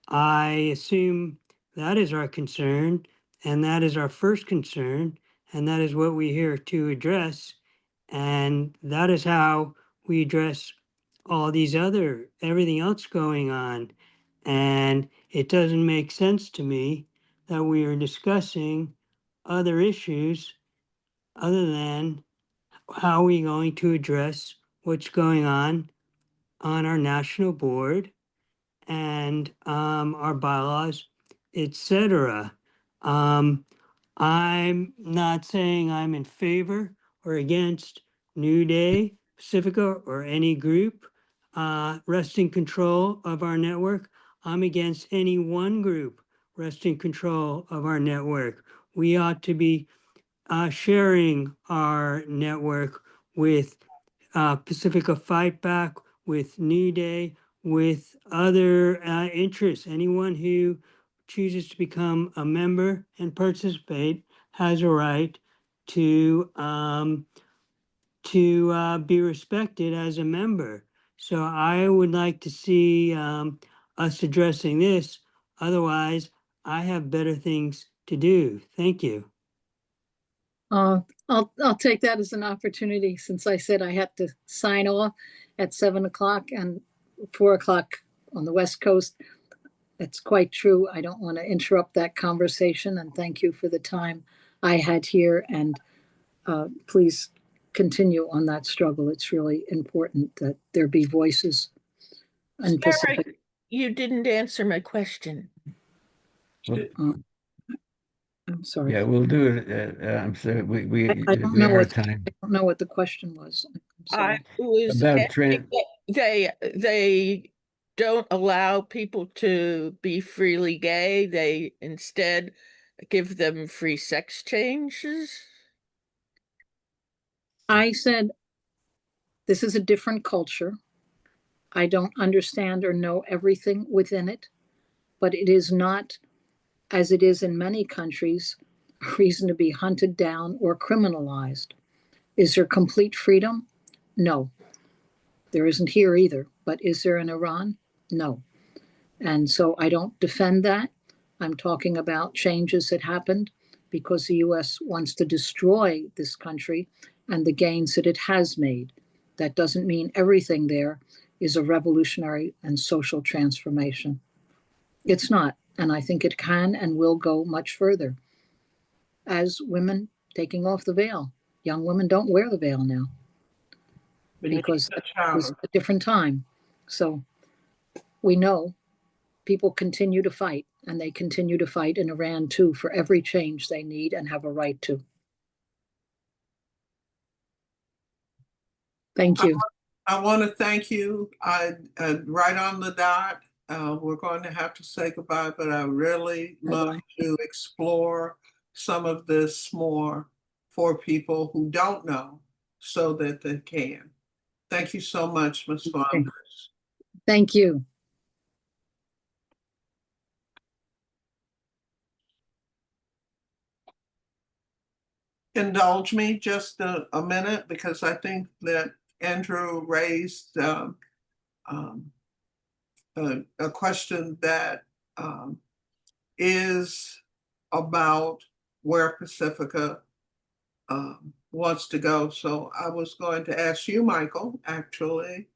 I assume that is our concern, and that is our first concern, and that is what we're here to address. And that is how we address all these everything else going on. And it doesn't make sense to me that we are discussing other issues other than how are we going to address what's going on our national board and our bylaws, etc. I'm not saying I'm in favor or against New Day, Pacifica, or any group wresting control of our network. I'm against any one group wresting control of our network. We ought to be sharing our network with Pacifica Fightback, with New Day, with other interests. Anyone who chooses to become a member and participate has a right to be respected as a member. So I would like to see us addressing this. Otherwise, I have better things to do. Thank you. I'll take that as an opportunity, since I said I had to sign off at 7 o'clock and 4 o'clock on the West Coast. It's quite true. I don't want to interrupt that conversation, and thank you for the time I had here. And please continue on that struggle. It's really important that there be voices in Sarah, Pacific. you didn't answer my question. I'm sorry. Yeah, we'll do it. I'm sorry, we I don't we know are what time. I don't know what the question was. I'm I sorry. was About asking they don't allow people to be freely gay. They instead give them free sex changes. I said this is a different culture. I don't understand or know everything within it, but it is not, as it is in many countries, a reason to be hunted down or criminalized. Is there complete freedom? No. There isn't here either. But is there in Iran? No. And so I don't defend that. I'm talking about changes that happened because the US wants to destroy this country and the gains that it has made. That doesn't mean everything there is a revolutionary and social transformation. It's not. And I think it can and will go much further. As women taking off the veil, young women don't wear the veil now because it was a different time. So we know people continue to fight, and they continue to fight in Iran too for every change they need and have a right to. Thank you. I want to thank you. Right on the dot. We're going to have to say goodbye, but I really love to explore some of this more for people who don't know so that they can. Thank you so much, Ms. Flanders. Thank you. Indulge me just a minute, because I think that Andrew raised a question that is about where Pacifica wants to go. So I was going to ask you, Michael, actually,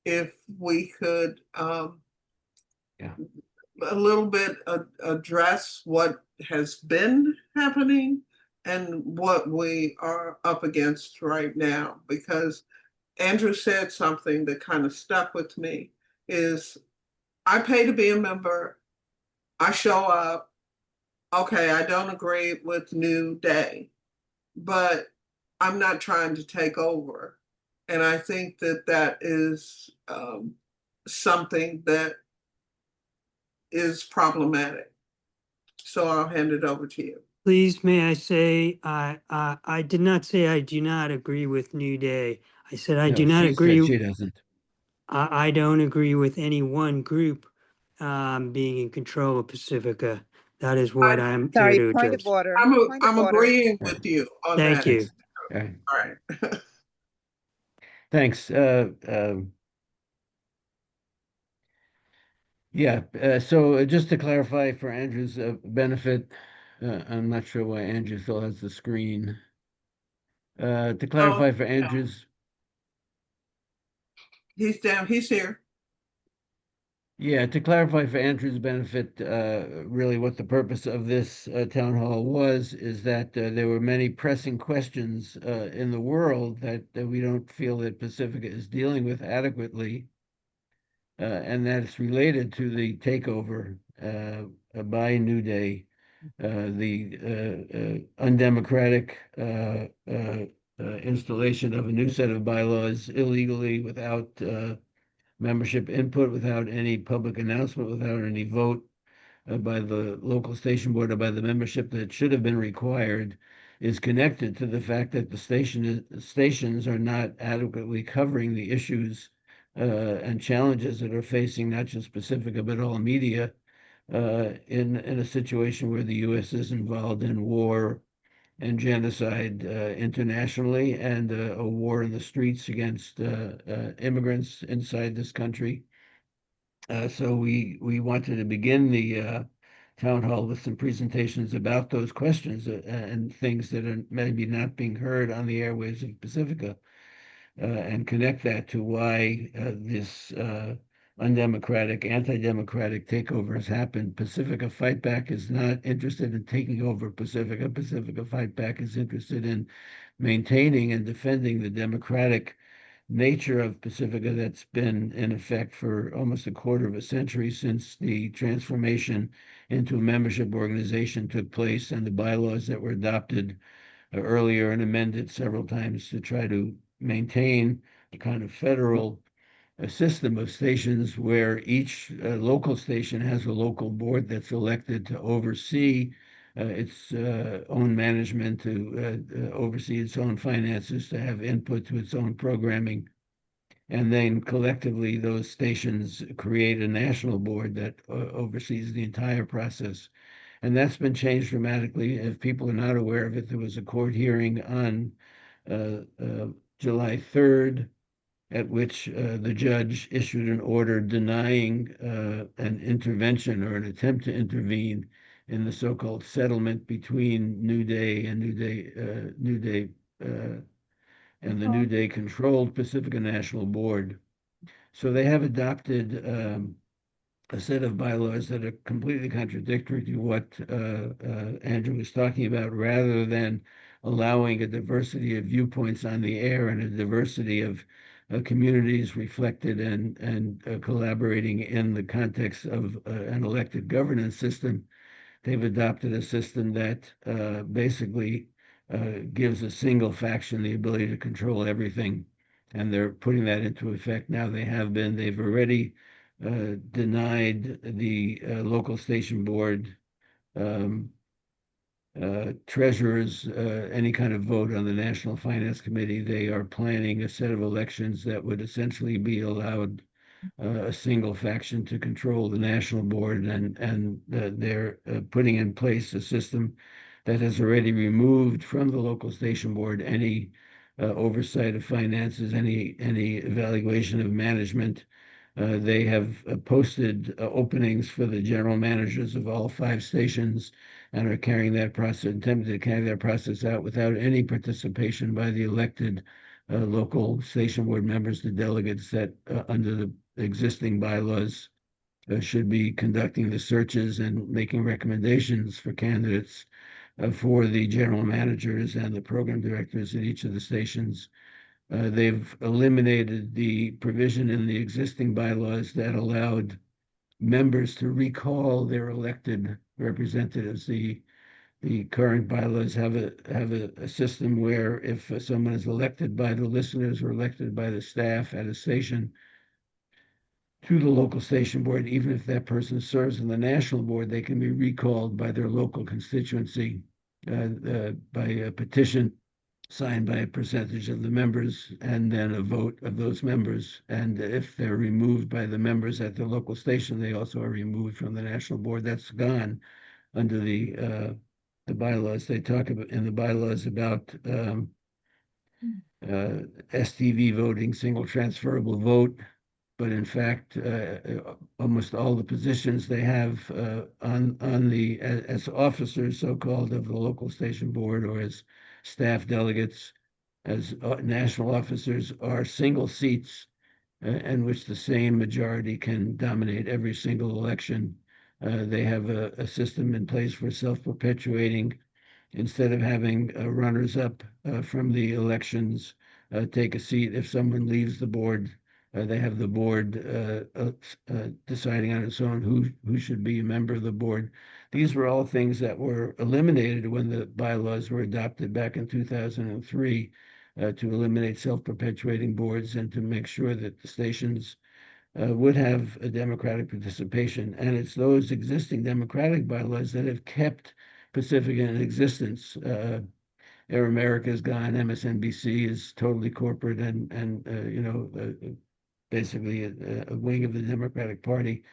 if we could a little bit address what has been happening and what we are up against right now. Because Andrew said something that kind of stuck with me, is I pay to be a member, I show up, okay, I don't agree with New Day, but I'm not trying to take over. And I think that that is something that is problematic. So I'll hand it over to you. Please, may I say, I did not say I do not agree with New Day. I said I do not She agree. said she doesn't. I don't agree with any one group being in control of Pacifica. That is what I'm here Sorry, to point address. of order. I'm agreeing with you on Thank that. you. All right. Thanks. Yeah, so just to clarify for Andrew's benefit, I'm not sure why Andrew still has the screen. To clarify for Andrew's, He's down, he's here. yeah, to clarify for Andrew's benefit, really what the purpose of this town hall was is that there were many pressing questions in the world that we don't feel that Pacifica is dealing with adequately. And that's related to the takeover by New Day, the undemocratic installation of a new set of bylaws illegally without membership input, without any public announcement, without any vote by the local station board or by the membership that should have been required, is connected to the fact that the stations are not adequately covering the issues and challenges that are facing not just Pacifica but all media in a situation where the U.S. is involved in war and genocide internationally, and a war in the streets against immigrants inside this country. So we wanted to begin the town hall with some presentations about those questions and things that are maybe not being heard on the airwaves of Pacifica, and connect that to why this undemocratic, anti-democratic takeover has happened. Pacifica Fight Back is not interested in taking over Pacifica. Pacifica Fight Back is interested in maintaining and defending the democratic nature of Pacifica that's been in effect for almost a quarter of a century, since the transformation into a membership organization took place and the bylaws that were adopted earlier and amended several times to try to maintain a kind of federal system of stations where each local station has a local board that's elected to oversee its own management, to oversee its own finances, to have input to its own programming. And then collectively, those stations create a national board that oversees the entire process. And that's been changed dramatically. If people are not aware of it, there was a court hearing on July 3rd, at which the judge issued an order denying an intervention or an attempt to intervene in the so-called settlement between New Day and the New Day controlled Pacifica National Board. So they have adopted a set of bylaws that are completely contradictory to what Andrew was talking about, rather than allowing a diversity of viewpoints on the air and a diversity of communities reflected and collaborating in the context of an elected governance system. They've adopted a system that basically gives a single faction the ability to control everything. And they're putting that into effect now. They've already denied the local station board treasurers any kind of vote on the National Finance Committee. They are planning a set of elections that would essentially be allowed a single faction to control the national board, and they're putting in place a system that has already removed from the local station board any oversight of finances, any evaluation of management. They have posted openings for the general managers of all 5 stations, and are attempting to carry that process out without any participation by the elected local station board members, the delegates that under the existing bylaws should be conducting the searches and making recommendations for candidates for the general managers and the program directors at each of the stations. They've eliminated the provision in the existing bylaws that allowed members to recall their elected representatives. The current bylaws have a system where if someone is elected by the listeners or elected by the staff at a station to the local station board, even if that person serves on the national board, they can be recalled by their local constituency by a petition signed by a percentage of the members, and then a vote of those members. And if they're removed by the members at the local station, they also are removed from the national board. That's gone under the bylaws. They talk about in the bylaws about STV voting, single transferable vote. But in fact, almost all the positions they have as officers, so-called, of the local station board, or as staff delegates, as national officers, are single seats in which the same majority can dominate every single election. They have a system in place for self-perpetuating. Instead of having runners-up from the elections take a seat, if someone leaves the board, they have the board deciding on its own who should be a member of the board. These were all things that were eliminated when the bylaws were adopted back in 2003 to eliminate self-perpetuating boards and to make sure that the stations would have a democratic participation. And it's those existing democratic bylaws that have kept Pacifica in existence. Air America is gone. MSNBC is totally corporate and basically a wing of the Democratic Party.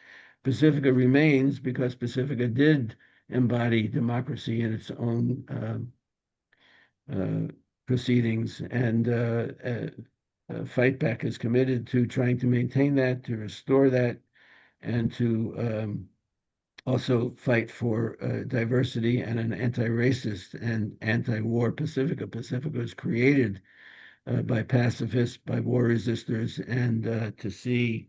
Pacifica remains because Pacifica did embody democracy in its own proceedings, and Fightback is committed to trying to maintain that, to restore that, and to also fight for diversity and an anti-racist and anti-war Pacifica. Pacifica was created by pacifists, by war resistors, and to see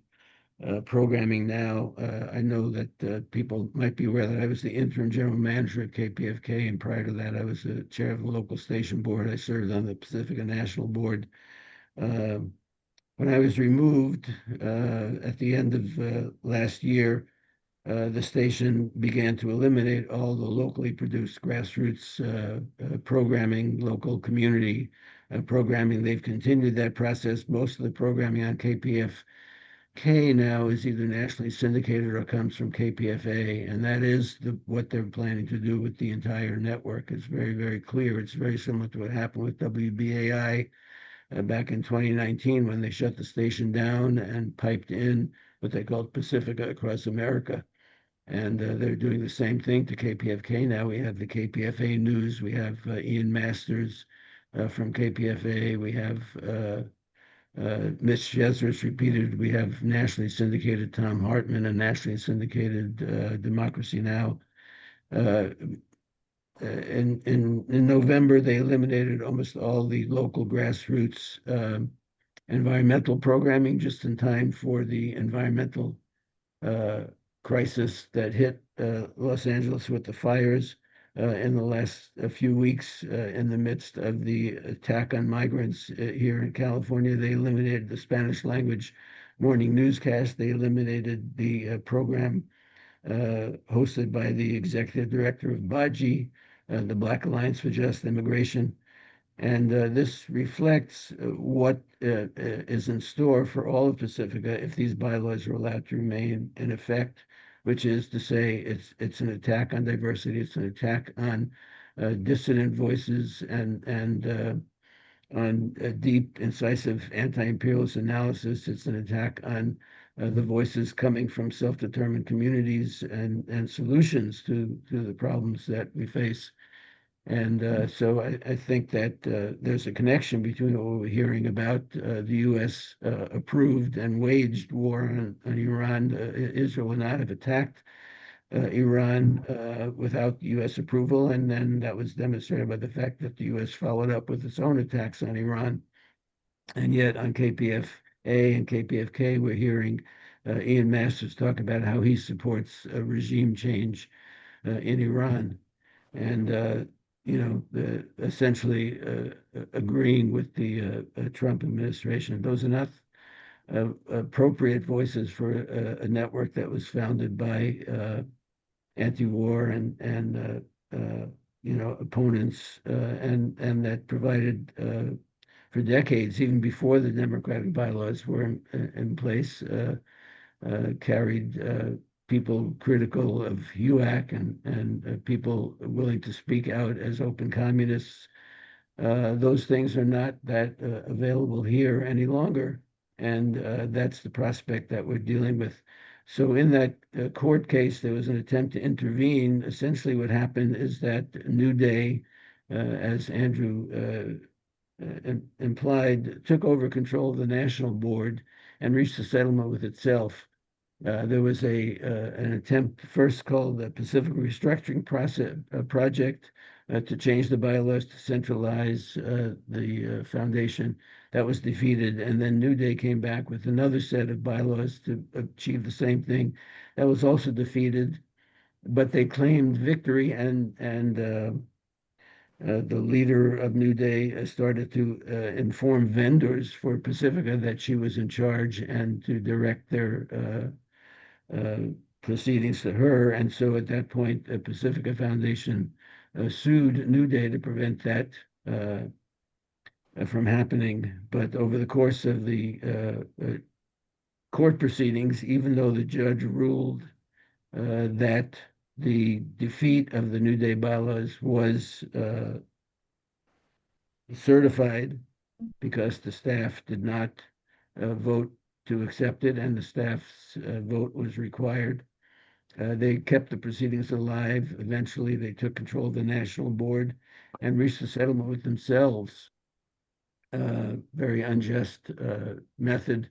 programming now. I know that people might be aware that I was the interim general manager at KPFK, and prior to that, I was the chair of the local station board. I served on the Pacifica National Board. When I was removed at the end of last year, the station began to eliminate all the locally produced grassroots programming, local community programming. They've continued that process. Most of the programming on KPFK now is either nationally syndicated or comes from KPFA, and that is what they're planning to do with the entire network. It's very, very clear. It's very similar to what happened with WBAI back in 2019 when they shut the station down and piped in what they called Pacifica across America. And they're doing the same thing to KPFK now. We have the KPFA News. We have Ian Masters from KPFA. We have Mitch Jeser's repeated. We have nationally syndicated Tom Hartman and nationally syndicated Democracy Now! In November, they eliminated almost all the local grassroots environmental programming just in time for the environmental crisis that hit Los Angeles with the fires in the last few weeks in the midst of the attack on migrants here in California. They eliminated the Spanish language morning newscast. They eliminated the program hosted by the executive director of BAJI, the Black Alliance for Just Immigration. And this reflects what is in store for all of Pacifica if these bylaws are allowed to remain in effect, which is to say it's an attack on diversity, it's an attack on dissident voices and on deep, incisive anti-imperialist analysis. It's an attack on the voices coming from self-determined communities and solutions to the problems that we face. And so I think that there's a connection between what we're hearing about the U.S. Approved and waged war on Iran. Israel would not have attacked Iran without U.S. approval, and then that was demonstrated by the fact that the U.S. followed up with its own attacks on Iran. And yet on KPFA and KPFK, we're hearing Ian Masters talk about how he supports a regime change in Iran. And essentially agreeing with the Trump administration. Those are not appropriate voices for a network that was founded by anti-war and opponents, and that provided for decades, even before the democratic bylaws were in place, carried people critical of HUAC and people willing to speak out as open communists. Those things are not that available here any longer. And that's the prospect that we're dealing with. So in that court case, there was an attempt to intervene. Essentially what happened is that New Day, as Andrew implied, took over control of the national board and reached a settlement with itself. There was an attempt first called the Pacific Restructuring Project to change the bylaws to centralize the foundation. That was defeated. And then New Day came back with another set of bylaws to achieve the same thing. That was also defeated, but they claimed victory, and the leader of New Day started to inform vendors for Pacifica that she was in charge and to direct their proceedings to her. And so at that point, the Pacifica Foundation sued New Day to prevent that from happening. But over the course of the court proceedings, even though the judge ruled that the defeat of the New Day bylaws was certified because the staff did not vote to accept it and the staff's vote was required. They kept the proceedings alive. Eventually, they took control of the national board and reached a settlement with themselves. Very unjust method.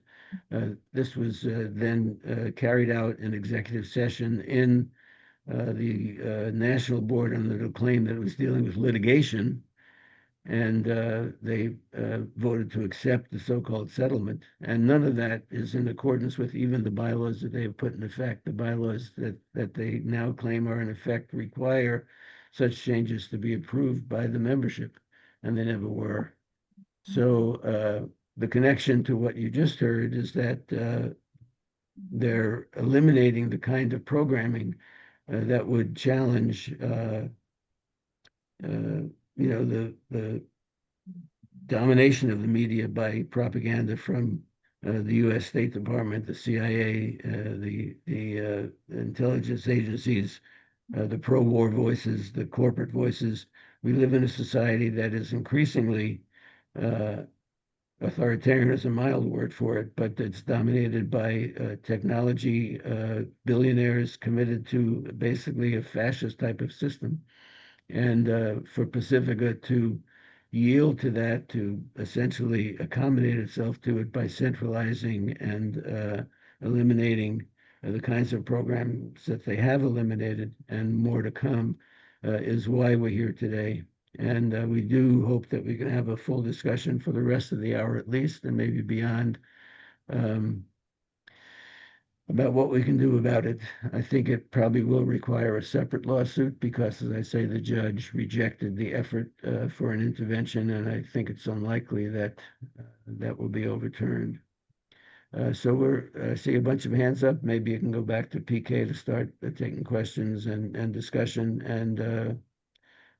This was then carried out in executive session in the national board under the claim that it was dealing with litigation, and they voted to accept the so-called settlement. And none of that is in accordance with even the bylaws that they have put in effect. The bylaws that they now claim are in effect require such changes to be approved by the membership, and they never were. So the connection to what you just heard is that they're eliminating the kind of programming that would challenge the domination of the media by propaganda from the U.S. State Department, the CIA, the intelligence agencies, the pro-war voices, the corporate voices. We live in a society that is increasingly authoritarian is a mild word for it, but it's dominated by technology billionaires committed to basically a fascist type of system. And for Pacifica to yield to that, to essentially accommodate itself to it by centralizing and eliminating the kinds of programs that they have eliminated and more to come, is why we're here today. And we do hope that we can have a full discussion for the rest of the hour at least, and maybe beyond, about what we can do about it. I think it probably will require a separate lawsuit because, as I say, the judge rejected the effort for an intervention, and I think it's unlikely that that will be overturned. So I see a bunch of hands up. Maybe you can go back to PK to start taking questions and discussion, and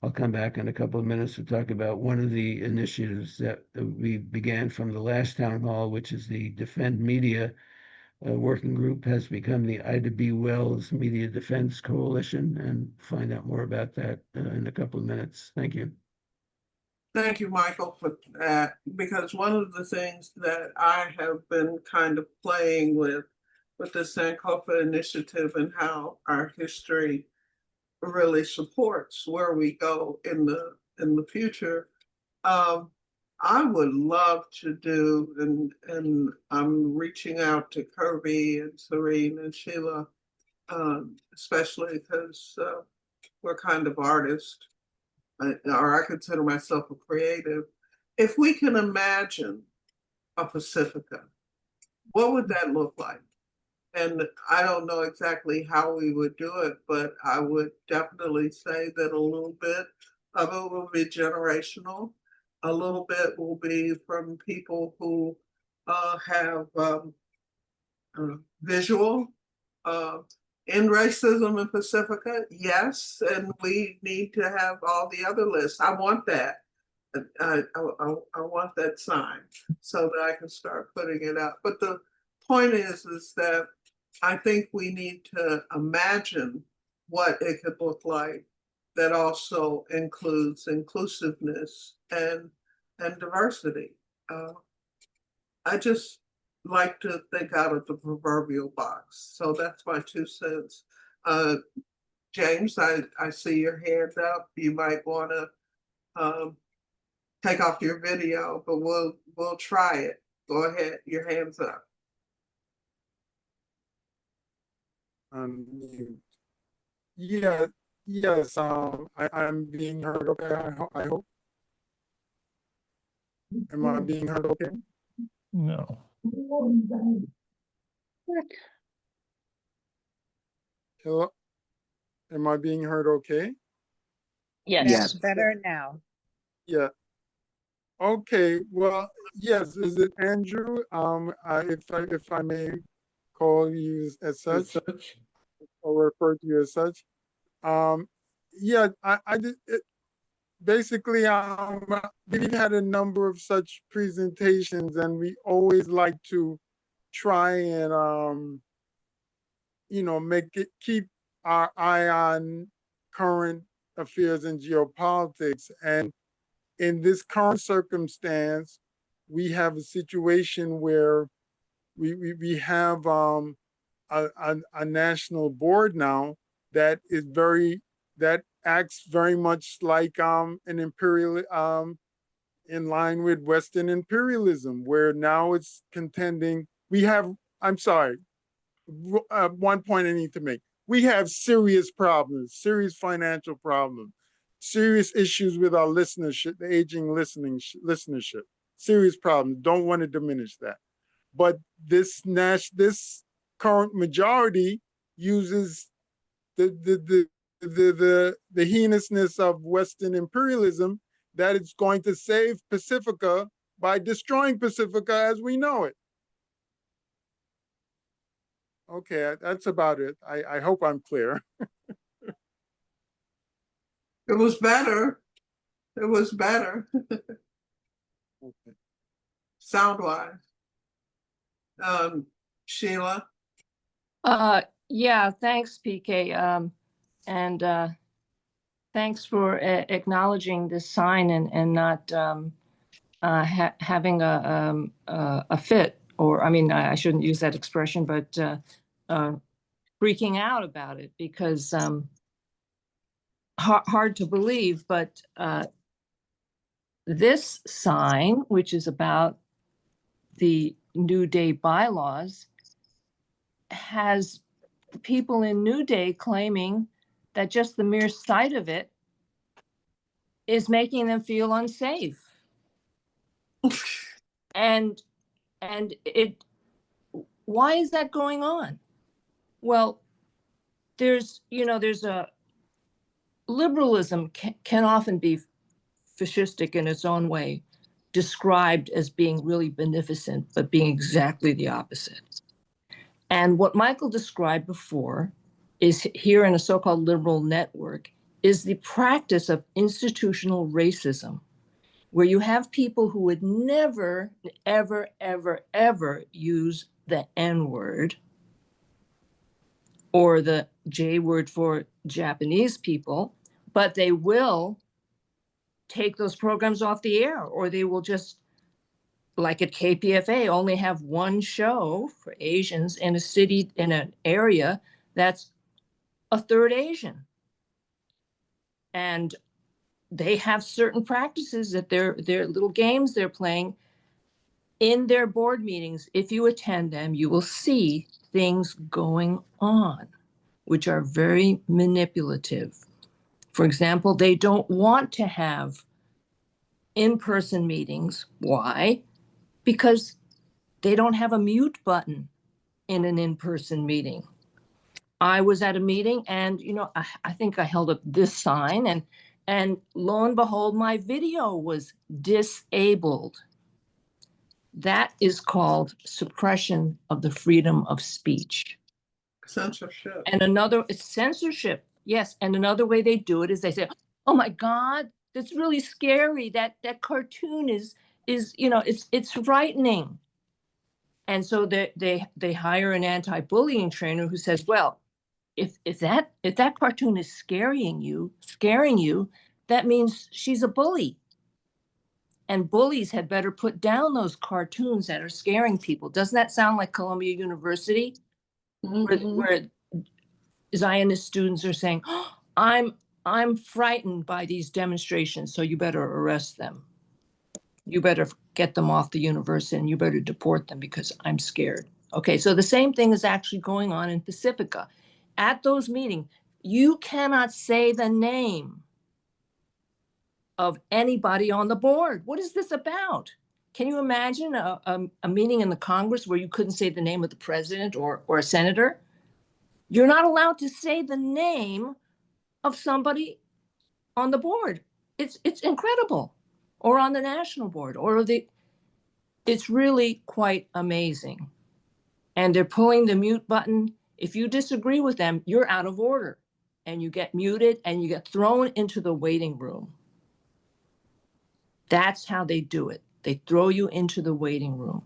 I'll come back in a couple of minutes to talk about one of the initiatives that we began from the last town hall, which is the Defend Media working group has become the Ida B. Wells Media Defense Coalition, and find out more about that in a couple of minutes. Thank you. Thank you, Michael, for that, because one of the things that I have been kind of playing with the Sankofa initiative and how our history really supports where we go in the future. I would love to do, and I'm reaching out to Kirby and Serene and Sheila, especially because we're kind of artists, or I consider myself a creative. If we can imagine a Pacifica, what would that look like? And I don't know exactly how we would do it, but I would definitely say that a little bit of it will be generational. A little bit will be from people who have visual. In racism in Pacifica, yes, and we need to have all the other lists. I want that. I want that sign so that I can start putting it up. But the point is that I think we need to imagine what it could look like that also includes inclusiveness and diversity. I just like to think out of the proverbial box. So that's my 2 cents. James, I see your hand up. You might want to take off your video, but we'll try it. Go ahead, your hand's up. Yeah, yes, I'm being heard okay, I hope. Am I being heard okay? No. Hello? Am I being heard okay? Yes, better now. Yeah. Okay, well, yes, is it Andrew? If I may call you as such or refer to you as such. Yeah, basically, we've had a number of such presentations, and we always like to try and keep our eye on current affairs and geopolitics. And in this current circumstance, we have a situation where we have a national board now that acts very much like an imperial in line with Western imperialism, where now it's contending. I'm sorry, one point I need to make. We have serious problems, serious financial problems, serious issues with our listenership, the aging listenership, serious problems. Don't want to diminish that. But this current majority uses the heinousness of Western imperialism, that it's going to save Pacifica by destroying Pacifica as we know it. Okay, that's about it. I hope I'm clear. It was better. It was better. Okay. Sound-wise. Sheila? Yeah, thanks, PK. And thanks for acknowledging this sign and not having a fit, or I mean, I shouldn't use that expression, but freaking out about it, because hard to believe, but this sign, which is about the New Day bylaws, has people in New Day claiming that just the mere sight of it is making them feel unsafe. And why is that going on? Well, there's a liberalism can often be fascistic in its own way, described as being really beneficent, but being exactly the opposite. And what Michael described before is here in a so-called liberal network is the practice of institutional racism, where you have people who would never, ever, ever, ever use the N-word or the J word for Japanese people, but they will take those programs off the air, or they will just, like at KPFA, only have one show for Asians in a city, in an area that's a third Asian. And they have certain practices that their little games they're playing in their board meetings. If you attend them, you will see things going on, which are very manipulative. For example, they don't want to have in-person meetings. Why? Because they don't have a mute button in an in-person meeting. I was at a meeting and, I think I held up this sign and lo and behold, my video was disabled. That is called suppression of the freedom of speech. Censorship. And it's censorship. Yes. And another way they do it is they say, oh my God, that's really scary. That cartoon is it's frightening. And so they hire an anti-bullying trainer who says, well, if that cartoon is scaring you, that means she's a bully. And bullies had better put down those cartoons that are scaring people. Doesn't that sound like Columbia University? Mm-hmm. Where Zionist students are saying, oh, I'm frightened by these demonstrations, so you better arrest them. You better get them off the university and you better deport them because I'm scared. Okay, so the same thing is actually going on in Pacifica. At those meetings, you cannot say the name of anybody on the board. What is this about? Can you imagine a meeting in the Congress where you couldn't say the name of the president or a senator? You're not allowed to say the name of somebody on the board. It's incredible. Or on the national board, it's really quite amazing. And they're pulling the mute button. If you disagree with them, you're out of order and you get muted and you get thrown into the waiting room. That's how they do it. They throw you into the waiting room.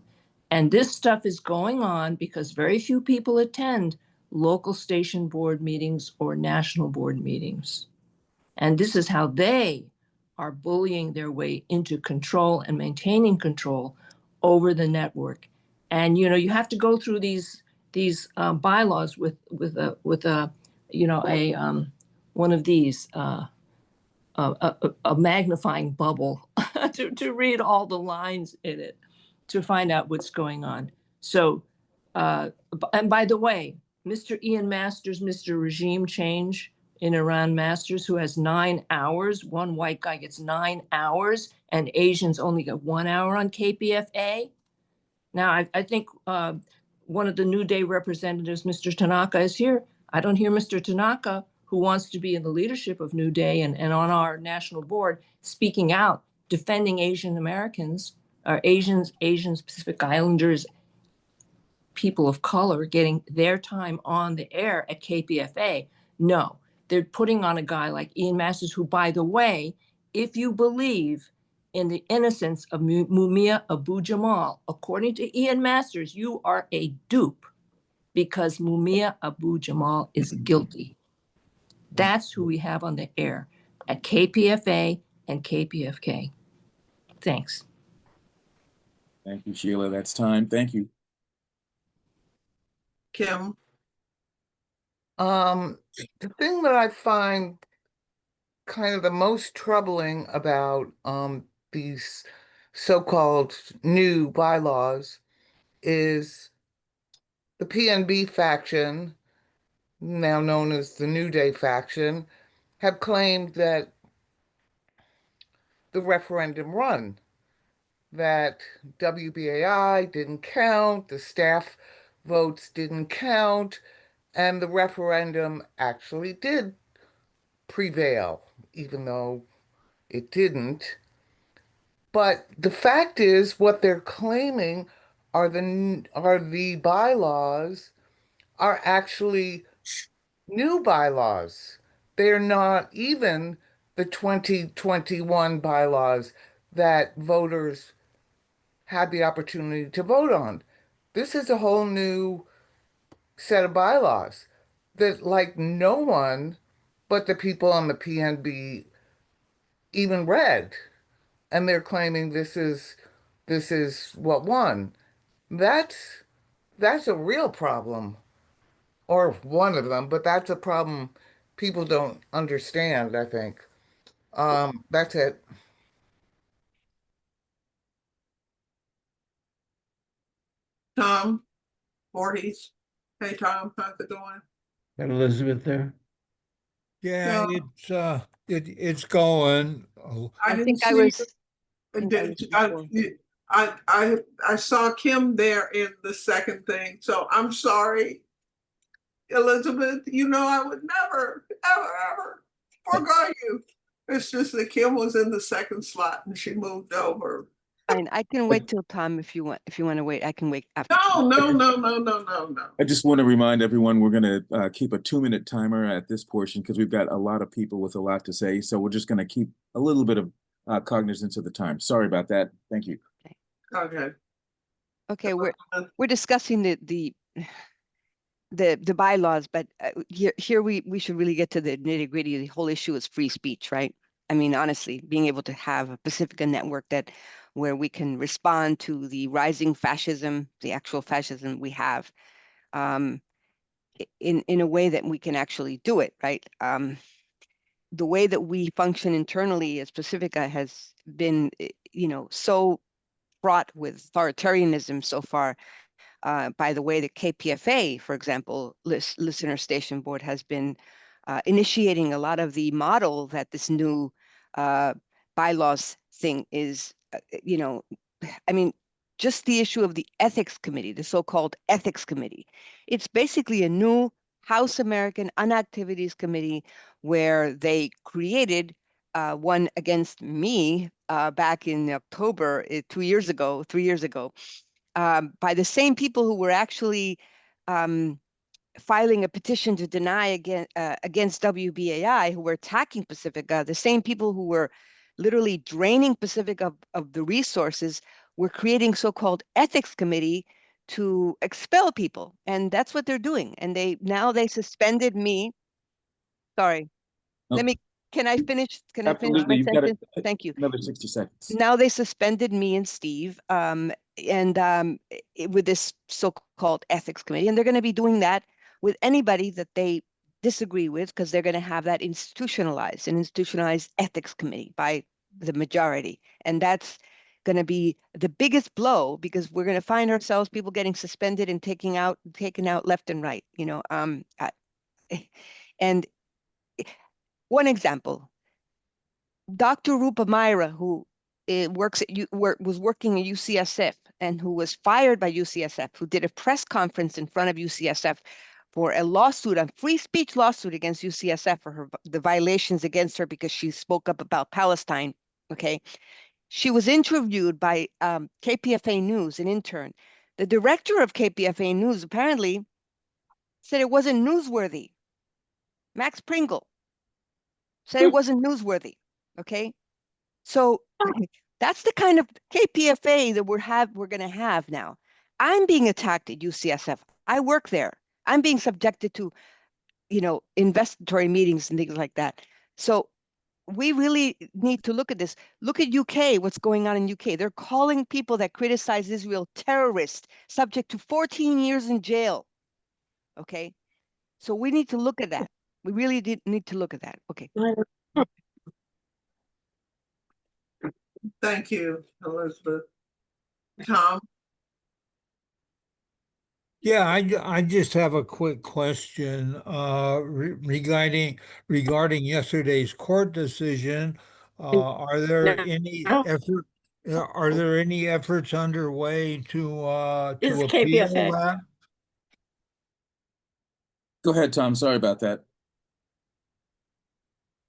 And this stuff is going on because very few people attend local station board meetings or national board meetings. And this is how they are bullying their way into control and maintaining control over the network. And you have to go through these bylaws with a one of these a magnifying bubble to read all the lines in it to find out what's going on. So, and by the way, Mr. Ian Masters, Mr. Regime Change in Iran Masters, who has 9 hours, one white guy gets 9 hours, and Asians only get 1 hour on KPFA. Now, I think one of the New Day representatives, Mr. Tanaka, is here. I don't hear Mr. Tanaka, who wants to be in the leadership of New Day and on our national board, speaking out, defending Asian Americans, or Asians, Pacific Islanders, people of color getting their time on the air at KPFA. No, they're putting on a guy like Ian Masters, who, by the way, if you believe in the innocence of Mumia Abu Jamal, according to Ian Masters, you are a dupe because Mumia Abu Jamal is guilty. That's who we have on the air at KPFA and KPFK. Thanks. Thank you, Sheila. That's time. Thank you. Kim, The thing that I find kind of the most troubling about these so-called new bylaws is the PNB faction, now known as the New Day faction, have claimed that the referendum run, that WBAI didn't count, the staff votes didn't count, and the referendum actually did prevail, even though it didn't. But the fact is, what they're claiming are the bylaws are actually new bylaws. They're not even the 2021 bylaws that voters had the opportunity to vote on. This is a whole new set of bylaws that, like, no one but the people on the PNB even read. And they're claiming this is what won. That's a real problem, or one of them, but that's a problem people don't understand, I think. That's it. Tom Voorhees. Hey, Tom, how's it going? Got Elizabeth there? Yeah, No. it's going. I didn't think I see was. I saw Kim there in the second thing, so I'm sorry, Elizabeth. I would never, ever forgo you. It's just that Kim was in the second slot and she moved over. Fine, I can wait till Tom if you want. If you want to wait, I can wait after. No. I just want to remind everyone we're going to keep a 2-minute timer at this portion because we've got a lot of people with a lot to say. So we're just going to keep a little bit of cognizance of the time. Sorry about that. Thank you. Okay. Okay, we're discussing the bylaws, but here we should really get to the nitty gritty. The whole issue is free speech, right? I mean, honestly, being able to have a Pacifica network where we can respond to the rising fascism, the actual fascism we have, in a way that we can actually do it, right? The way that we function internally as Pacifica has been, so fraught with authoritarianism so far. By the way, the KPFA, for example, listener station board has been initiating a lot of the model that this new bylaws thing is, I mean, just the issue of the ethics committee, the so-called ethics committee. It's basically a new House American Unactivities Committee where they created one against me back in October, 3 years ago, by the same people who were actually filing a petition to deny against WBAI, who were attacking Pacifica, the same people who were literally draining Pacifica of the resources, we're creating so-called ethics committee to expel people. And that's what they're doing. And they suspended me. Sorry. No. Can I finish my Absolutely, you've got sentence? Thank you. another 60 seconds. Now they suspended me and Steve with this so-called ethics committee, and they're going to be doing that with anybody that they disagree with, because they're going to have that institutionalized, an institutionalized ethics committee by the majority. And that's going to be the biggest blow, because we're going to find ourselves people getting suspended and taken out left and right, and one example, Dr. Rupa Myra, who was working at UCSF and who was fired by UCSF, who did a press conference in front of UCSF for a lawsuit, a free speech lawsuit against UCSF for the violations against her because she spoke up about Palestine. Okay, she was interviewed by KPFA News, an intern. The director of KPFA News apparently said it wasn't newsworthy. Max Pringle said it wasn't newsworthy. Okay, so that's the kind of KPFA that we're going to have now. I'm being attacked at UCSF. I work there. I'm being subjected to, investigatory meetings and things like that. So we really need to look at this. Look at UK, what's going on in UK. They're calling people that criticize Israel terrorists, subject to 14 years in jail. Okay, so we need to look at that. We really need to look at that. Okay. Thank you, Elizabeth. Tom? Yeah, I just have a quick question regarding yesterday's court decision. Are there any efforts underway to Is appeal KPFA. that? Go ahead, Tom. Sorry about that.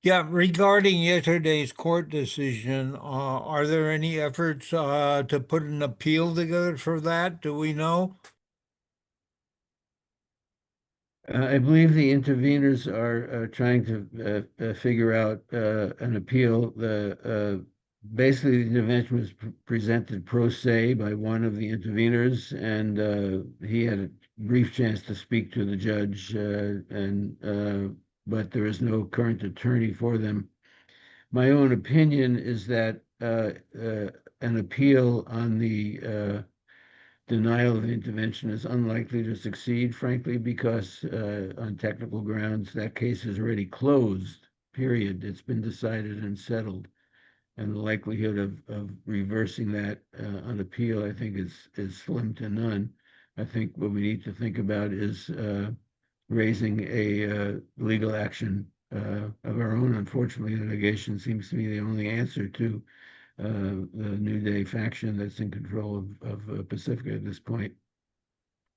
Yeah, regarding yesterday's court decision, are there any efforts to put an appeal together for that? Do we know? I believe the interveners are trying to figure out an appeal. Basically, the intervention was presented pro se by one of the interveners, and he had a brief chance to speak to the judge, but there is no current attorney for them. My own opinion is that an appeal on the denial of intervention is unlikely to succeed, frankly, because on technical grounds, that case is already closed, period. It's been decided and settled. And the likelihood of reversing that on appeal, I think, is slim to none. I think what we need to think about is raising a legal action of our own. Unfortunately, litigation seems to be the only answer to the New Day faction that's in control of Pacifica at this point.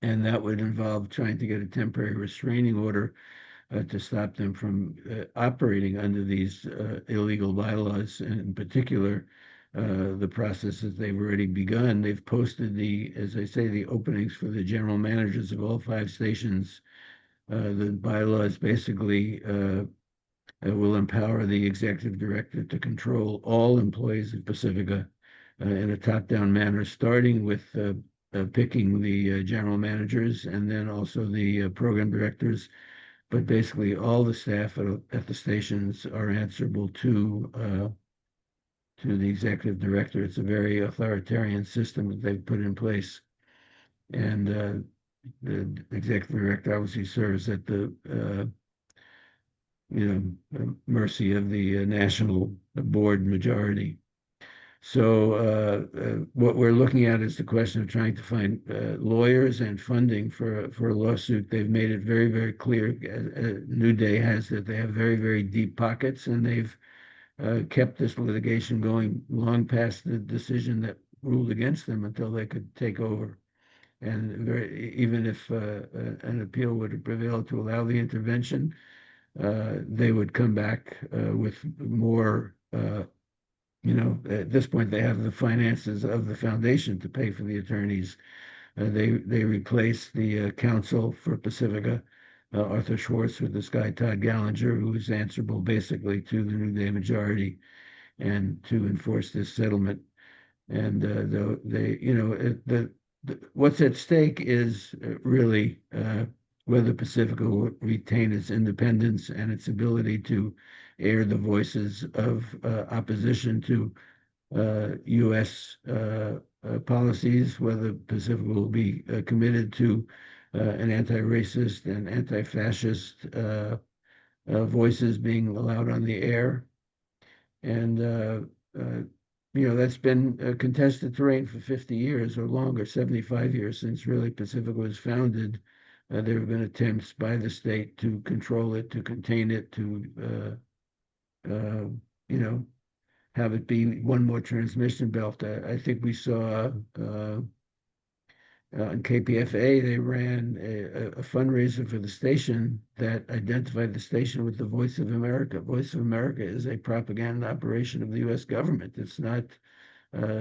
And that would involve trying to get a temporary restraining order to stop them from operating under these illegal bylaws, and in particular, the processes they've already begun. They've posted as I say, the openings for the general managers of all 5 stations. The bylaws basically will empower the executive director to control all employees of Pacifica in a top-down manner, starting with picking the general managers and then also the program directors. But basically, all the staff at the stations are answerable to the executive director. It's a very authoritarian system that they've put in place, and the executive director obviously serves at the mercy of the national board majority. So what we're looking at is the question of trying to find lawyers and funding for a lawsuit. They've made it very, very clear, New Day has, that they have very, very deep pockets, and they've kept this litigation going long past the decision that ruled against them until they could take over. And even if an appeal would prevail to allow the intervention, they would come back with more. At this point, they have the finances of the foundation to pay for the attorneys. They replaced the counsel for Pacifica, Arthur Schwartz, with this guy Todd Gallinger, who is answerable basically to the New Day majority and to enforce this settlement. And what's at stake is really whether Pacifica will retain its independence and its ability to air the voices of opposition to U.S. Policies, whether Pacifica will be committed to an anti-racist and anti-fascist voices being allowed on the air. And that's been a contested terrain for 50 years or longer, 75 years since really Pacifica was founded. There have been attempts by the state to control it, to contain it, to have it be one more transmission belt. I think we saw on KPFA, they ran a fundraiser for the station that identified the station with the Voice of America. Voice of America is a propaganda operation of the U.S. government. It's not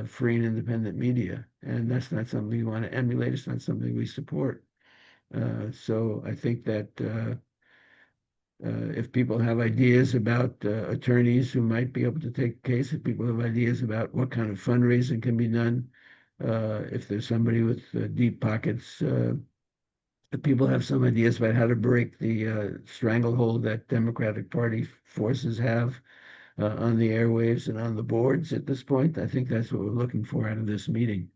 free and independent media. And that's not something we want to emulate. It's not something we support. So I think that if people have ideas about attorneys who might be able to take a case, if people have ideas about what kind of fundraising can be done, if there's somebody with deep pockets, if people have some ideas about how to break the stranglehold that Democratic Party forces have on the airwaves and on the boards at this point, I think that's what we're looking for out of this meeting.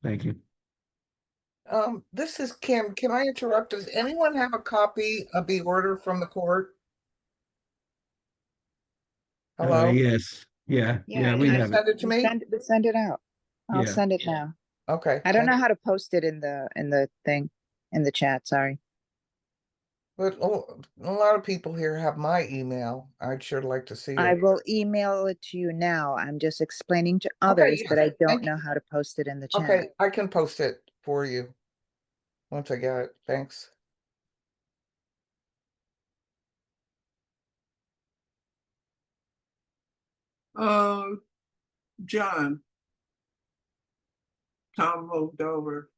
Thank you. This is Kim. Can I interrupt? Does anyone have a copy of the order from the court? Hello? Yes. Yeah. Yeah, We Can you have it. send it to me? Send it out. I'll Yeah. send it now. Okay. I don't know how to post it in the thing, in the chat, sorry. But a lot of people here have my email. I'd sure like to see I it. will email it to you now. I'm just explaining to others that I don't thank know how to post it in the chat. Okay, I can post it for you once I get it. Thanks. John. Tom moved over.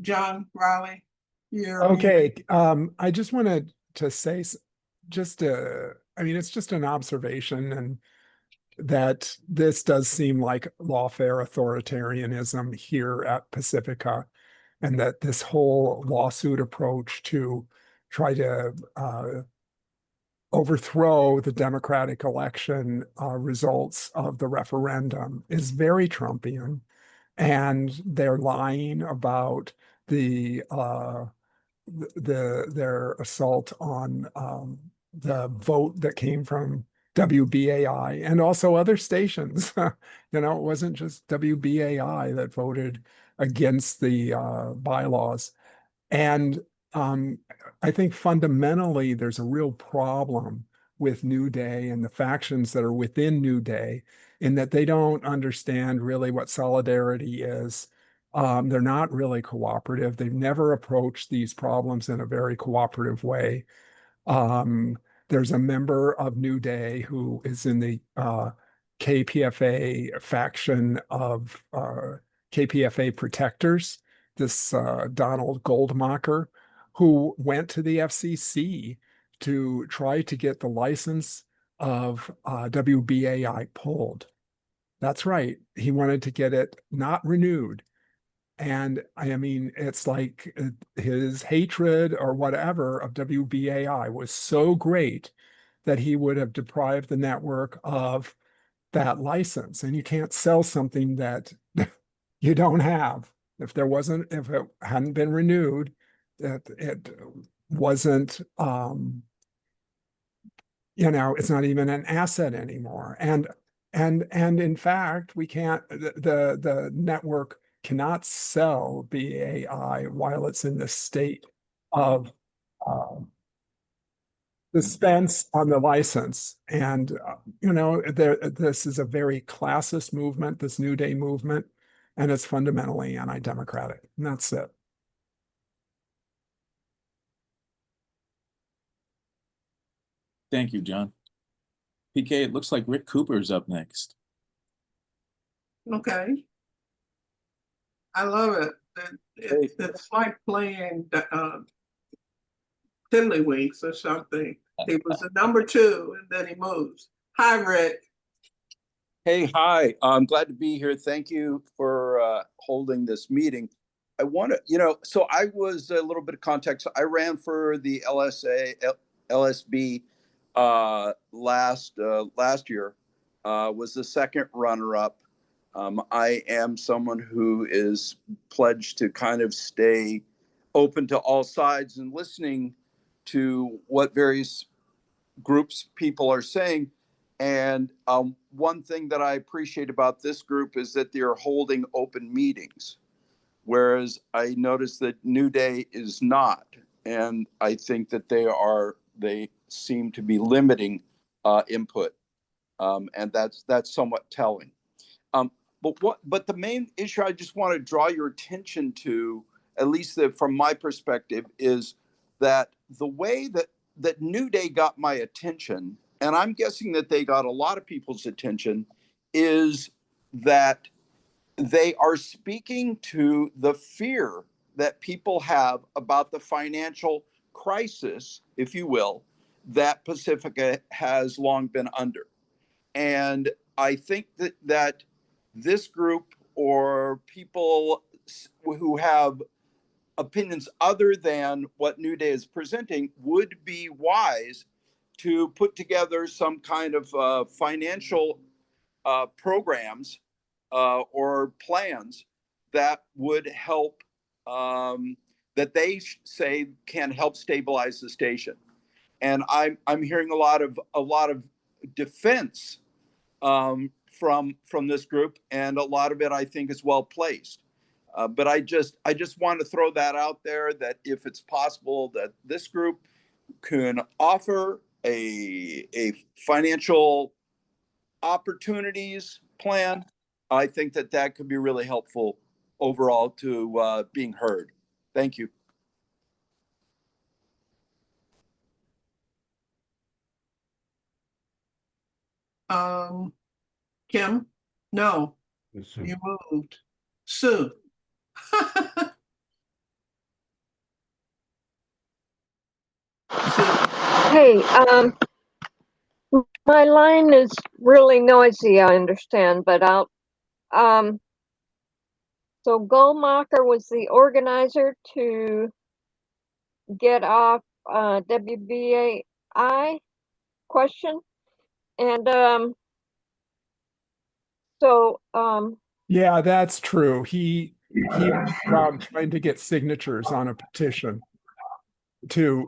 John Raleigh, you're Okay, I just wanted to say I mean, it's just an observation, and that this does seem like lawfare authoritarianism here at Pacifica, and that this whole lawsuit approach to try to overthrow the democratic election results of the referendum is very Trumpian, and they're lying about their assault on the vote that came from WBAI and also other stations. It wasn't just WBAI that voted against the bylaws. And I think fundamentally there's a real problem with New Day and the factions that are within New Day, in that they don't understand really what solidarity is. They're not really cooperative. They've never approached these problems in a very cooperative way. There's a member of New Day who is in the KPFA faction of KPFA protectors, this Donald Goldmacher, who went to the FCC to try to get the license of WBAI pulled. That's right. He wanted to get it not renewed. And I mean, it's like his hatred or whatever of WBAI was so great that he would have deprived the network of that license. And you can't sell something that you don't have. If it hadn't been renewed, that it wasn't, it's not even an asset anymore. And in fact, we can't, the network cannot sell BAI while it's in the state of suspense on the license. And, this is a very classist movement, this New Day movement, and it's fundamentally anti-democratic. And that's it. Thank you, John. PK, it looks like Rick Cooper's up next. okay. I love it. It's like playing Tiddlywinks or something. He was a number 2 and then he moves. Hi, Rick. Hey, hi. I'm glad to be here. Thank you for holding this meeting. I want to, so I was a little bit of context. I ran for the LSB last year. Was the second runner-up. I am someone who is pledged to kind of stay open to all sides and listening to what various groups people are saying. And one thing that I appreciate about this group is that they are holding open meetings, whereas I noticed that New Day is not. And I think that they seem to be limiting input. And that's somewhat telling. But the main issue I just want to draw your attention to, at least from my perspective, is that the way that New Day got my attention, and I'm guessing that they got a lot of people's attention, is that they are speaking to the fear that people have about the financial crisis, if you will, that Pacifica has long been under. And I think that this group or people who have opinions other than what New Day is presenting would be wise to put together some kind of financial programs or plans that would help, that they say can help stabilize the station. And I'm hearing a lot of defense from this group, and a lot of it I think is well placed. But I just want to throw that out there, that if it's possible that this group can offer a financial opportunities plan, I think that could be really helpful overall to being heard. Thank you. Kim? No, you moved. Sue? Hey, my line is really noisy, I understand, but so Goldmacher was the organizer to get off WBAI question, and yeah, that's true. He went around trying to get signatures on a petition to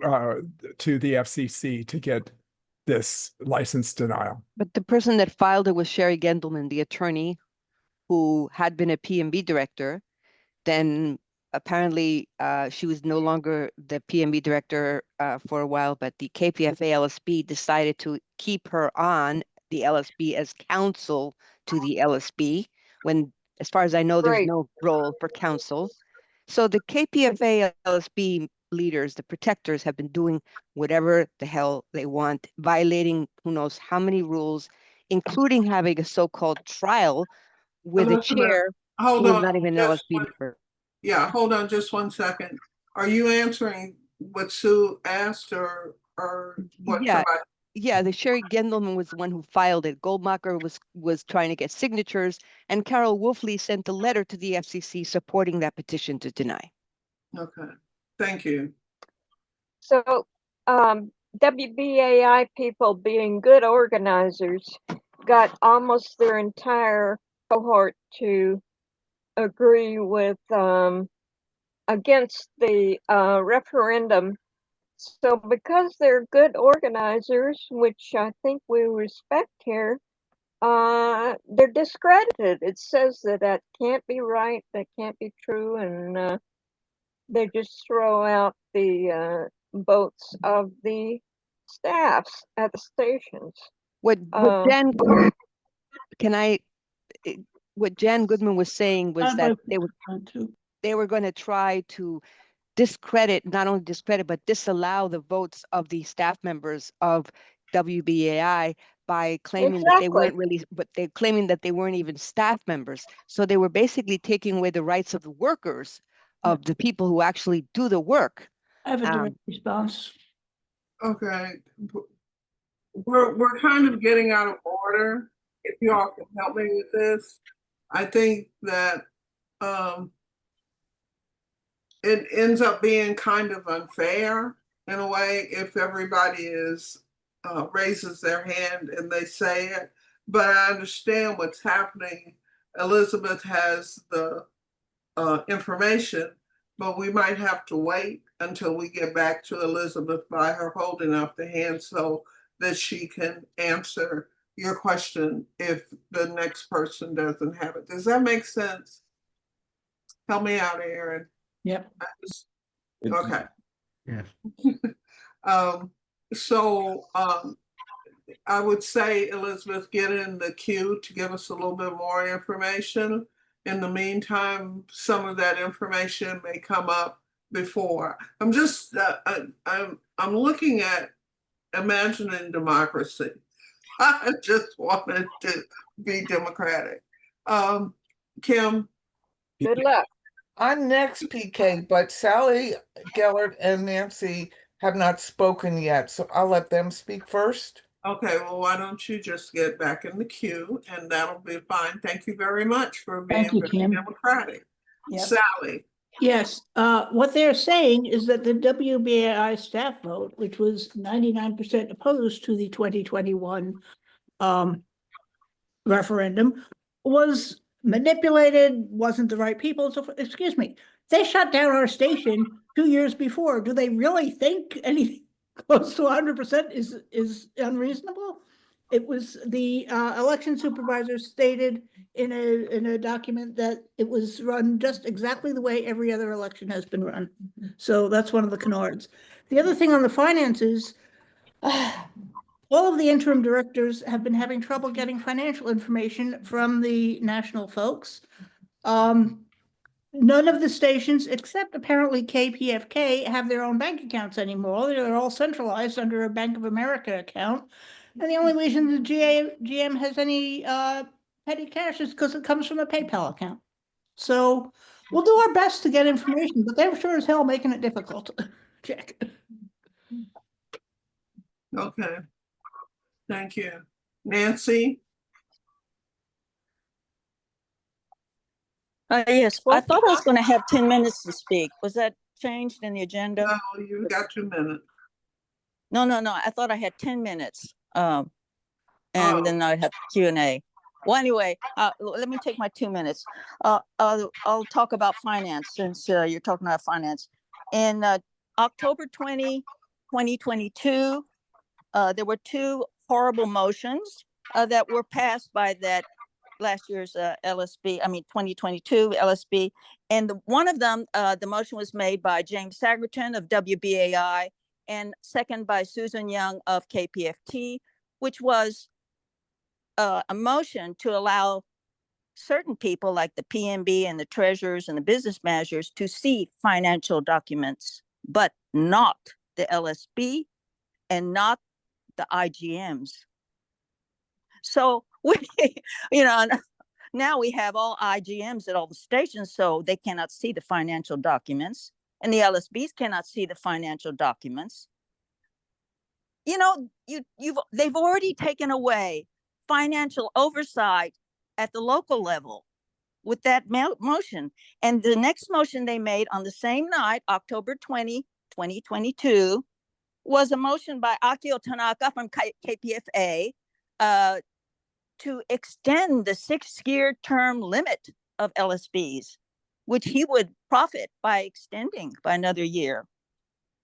the FCC to get this license denial. But the person that filed it was Sherry Gendelman, the attorney who had been a PMB director. Then apparently she was no longer the PMB director for a while, but the KPFA LSB decided to keep her on the LSB as counsel to the LSB, when, as far as I know, there's no role for counsel. So the KPFA LSB leaders, the protectors, have been doing whatever the hell they want, violating who knows how many rules, including having a so-called trial with a chair who was not even an LSB member. Yeah, hold on just 1 second. Are you answering what Sue asked, or what? Yeah, the Sherry Gendelman was the one who filed it. Goldmacher was trying to get signatures, and Carol Wolfley sent a letter to the FCC supporting that petition to deny. Okay, thank you. So WBAI people, being good organizers, got almost their entire cohort to agree with against the referendum. So because they're good organizers, which I think we respect here, they're discredited. It says that can't be right, that can't be true, and they just throw out the votes of the staffs at the stations. What Jan Goodman was saying was that they were going to try to not only discredit, but disallow the votes of the staff members of WBAI by claiming that they weren't really, but they're claiming that they weren't even staff members. So they were basically taking away the rights of the workers, of the people who actually do the work. I have a direct response. Okay, we're kind of getting out of order. if you all can help me with this, I think that it ends up being kind of unfair in a way if everybody raises their hand and they say it. But I understand what's happening. Elizabeth has the information, but we might have to wait until we get back to Elizabeth by her holding up the hand so that she can answer your question if the next person doesn't have it. Does that make sense? Help me out, Aaron. Yep. Okay. Yes. So I would say, Elizabeth, get in the queue to give us a little bit more information. In the meantime, some of that information may come up before. I'm just, I'm looking at imagining democracy. I just wanted to be democratic. Kim? Good luck. I'm next, PK, but Sally, Gellert, and Nancy have not spoken yet, so I'll let them speak first. Okay, well, why don't you just get back in the queue and that'll be fine. Thank you very much for being Thank you, very Kim. democratic. Yep. Sally? Yes, what they're saying is that the WBAI staff vote, which was 99% opposed to the 2021 referendum, was manipulated, wasn't the right people, so excuse me. They shut down our station 2 years before. Do they really think anything close to 100% is unreasonable? It was the election supervisor stated in a document that it was run just exactly the way every other election has been run. So that's one of the canards. The other thing on the finances, all of the interim directors have been having trouble getting financial information from the national folks. None of the stations, except apparently KPFK, have their own bank accounts anymore. They're all centralized under a Bank of America account. And the only reason the GM has any petty cash is because it comes from a PayPal account. So we'll do our best to get information, but they're sure as hell making it difficult. Check. Okay. Thank you. Nancy? Yes, I thought I was going to have 10 minutes to speak. Was that changed in the agenda? No, you got 2 minutes. No. I thought I had 10 minutes. And then I'd have Q&A. Well, anyway, let me take my 2 minutes. I'll talk about finance since you're talking about finance. In October 2022, there were 2 horrible motions that were passed by that last year's LSB, 2022 LSB. And one of them, the motion was made by James Sagerton of WBAI and second by Susan Young of KPFT, which was a motion to allow certain people like the PMB and the treasurers and the business managers to see financial documents, but not the LSB and not the IGMs. So we, now we have all IGMs at all the stations, so they cannot see the financial documents, and the LSBs cannot see the financial documents. They've already taken away financial oversight at the local level with that motion. And the next motion they made on the same night, October 20, 2022, was a motion by Akio Tanaka from KPFA to extend the 6-year term limit of LSBs, which he would profit by extending by another year.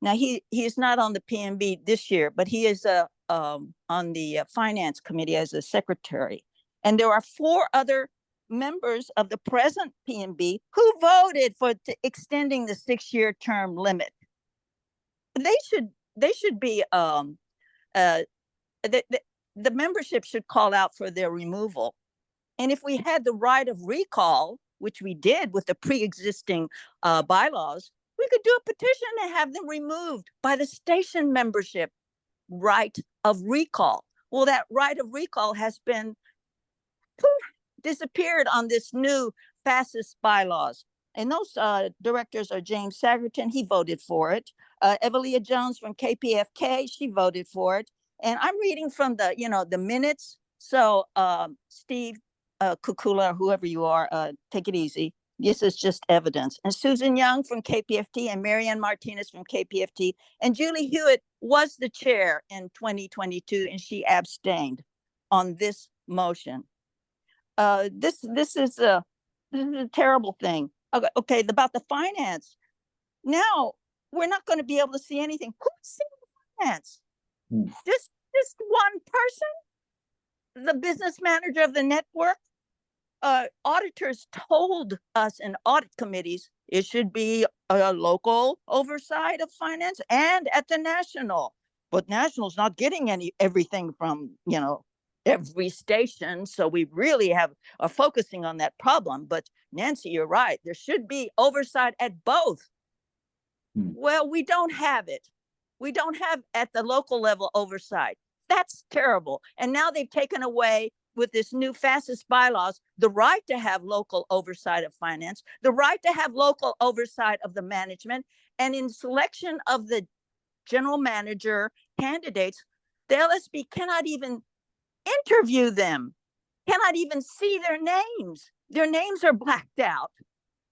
Now, he is not on the PMB this year, but he is on the finance committee as a secretary. And there are 4 other members of the present PMB who voted for extending the 6-year term limit. They should be, the membership should call out for their removal. And if we had the right of recall, which we did with the pre-existing bylaws, we could do a petition and have them removed by the station membership right of recall. Well, that right of recall has been disappeared on this new fascist bylaws. And those directors are James Sagerton, he voted for it. Evelia Jones from KPFK, she voted for it. And I'm reading from the minutes So, Steve Kukula, whoever you are, take it easy. This is just evidence. And Susan Young from KPFT and Marianne Martinez from KPFT and Julie Hewitt was the chair in 2022 and she abstained on this motion. This is a terrible thing. Okay, about the finance. Now we're not going to be able to see anything. Who's seeing the finance? Just one person, the business manager of the network. Auditors told us in audit committees it should be a local oversight of finance and at the national, but national's not getting everything from every station, so we really are focusing on that problem. But Nancy, you're right, there should be oversight at both. Well, we don't have it. We don't have at the local level oversight. That's terrible. And now they've taken away, with this new fastest bylaws, the right to have local oversight of finance, the right to have local oversight of the management, and in selection of the general manager candidates, the LSB cannot even interview them, cannot even see their names. Their names are blacked out,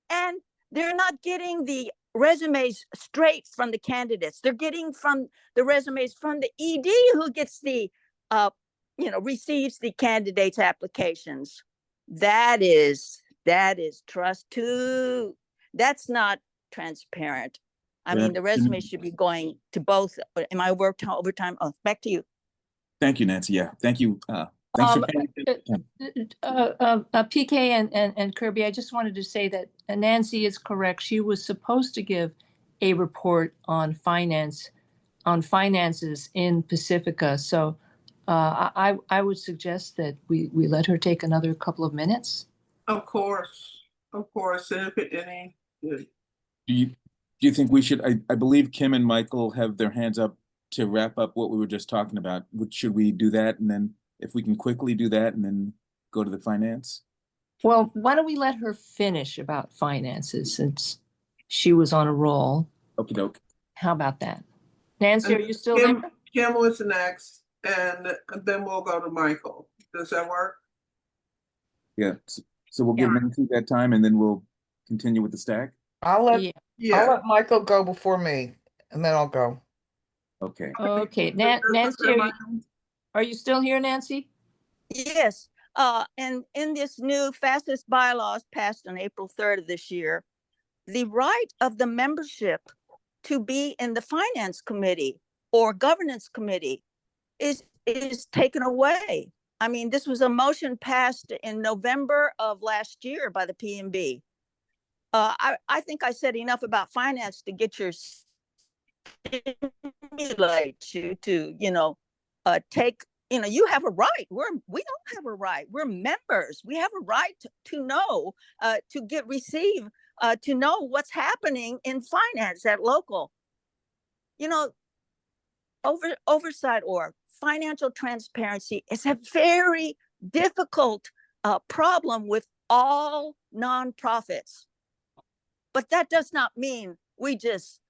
and they're not getting the resumes straight from the candidates. They're getting from the resumes from the ED, who gets the receives the candidates' applications. That is trust too. That's not transparent. I mean, the resume should be going to both. Am I worked overtime? Oh, back to you. Thank you, Nancy. Yeah, thank you. Thanks for PK and Kirby, I just wanted to say that Nancy is correct. She was supposed to give a report on finances in Pacifica. So I would suggest that we let her take another couple of minutes. Of course. If any. Do you think we should? I believe Kim and Michael have their hands up to wrap up what we were just talking about. Should we do that, and then if we can quickly do that, and then go to the finance? Well, why don't we let her finish about finances since she was on a roll? Okie doke. How about that? Nancy, are you still there? Kim was next, and then we'll go to Michael. Does that work? Yeah. So we'll give Nancy that time, and then we'll continue with the stack. I'll let Michael go before me, and then I'll go. Okay. Okay. Nancy, are you still here, Nancy? Yes. And in this new fastest bylaws passed on April 3rd of this year, the right of the membership to be in the finance committee or governance committee is taken away. I mean, this was a motion passed in November of last year by the PMB. I think I said enough about finance to get your stimulate you to, take, you have a right. We don't have a right. We're members. We have a right to know, to know what's happening in finance at local. Oversight or financial transparency is a very difficult problem with all nonprofits. But that does not mean we just,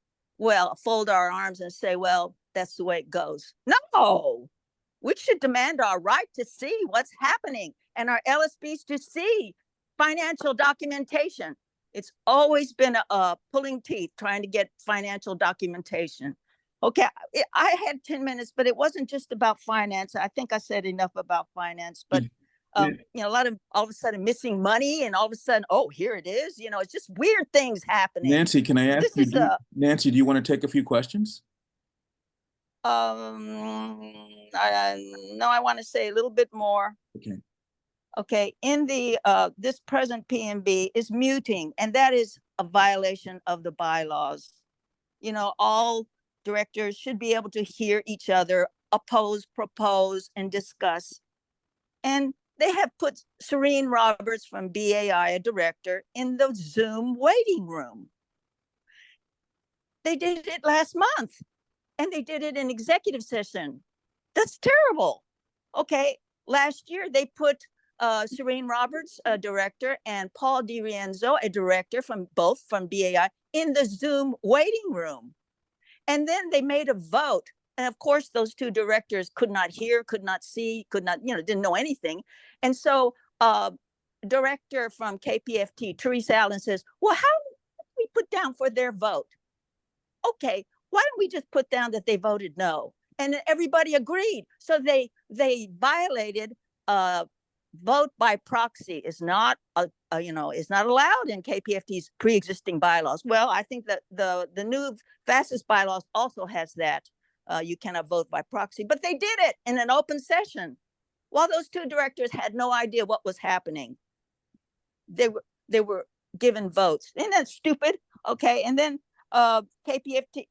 fold our arms and say, well, that's the way it goes. No, we should demand our right to see what's happening and our LSBs to see financial documentation. It's always been a pulling teeth trying to get financial documentation. Okay, I had 10 minutes, but it wasn't just about finance. I think I said enough about finance, but a lot of all of a sudden missing money, and all of a sudden, oh, here it is. It's just weird things happening. Nancy, can I ask you? Nancy, do you want to take a few questions? No, I want to say a little bit more. Okay. Okay, in the this present PMB is muting, and that is a violation of the bylaws. All directors should be able to hear each other, oppose, propose, and discuss. And they have put Serene Roberts from BAI, a director, in the Zoom waiting room. They did it last month, and they did it in executive session. That's terrible. Okay, last year they put Serene Roberts, a director, and Paul DiRienzo, a director from BAI, in the Zoom waiting room. And then they made a vote And of course, those two directors could not hear, could not see, could not, didn't know anything. And so director from KPFT, Teresa Allen, says, well, how do we put down for their vote? Okay, why don't we just put down that they voted no? And everybody agreed. So they violated vote by proxy is not is not allowed in KPFT's pre-existing bylaws. Well, I think that the new fastest bylaws also has that. You cannot vote by proxy, but they did it in an open session while those two directors had no idea what was happening. They were given votes. Isn't that stupid? Okay, and then KPFT,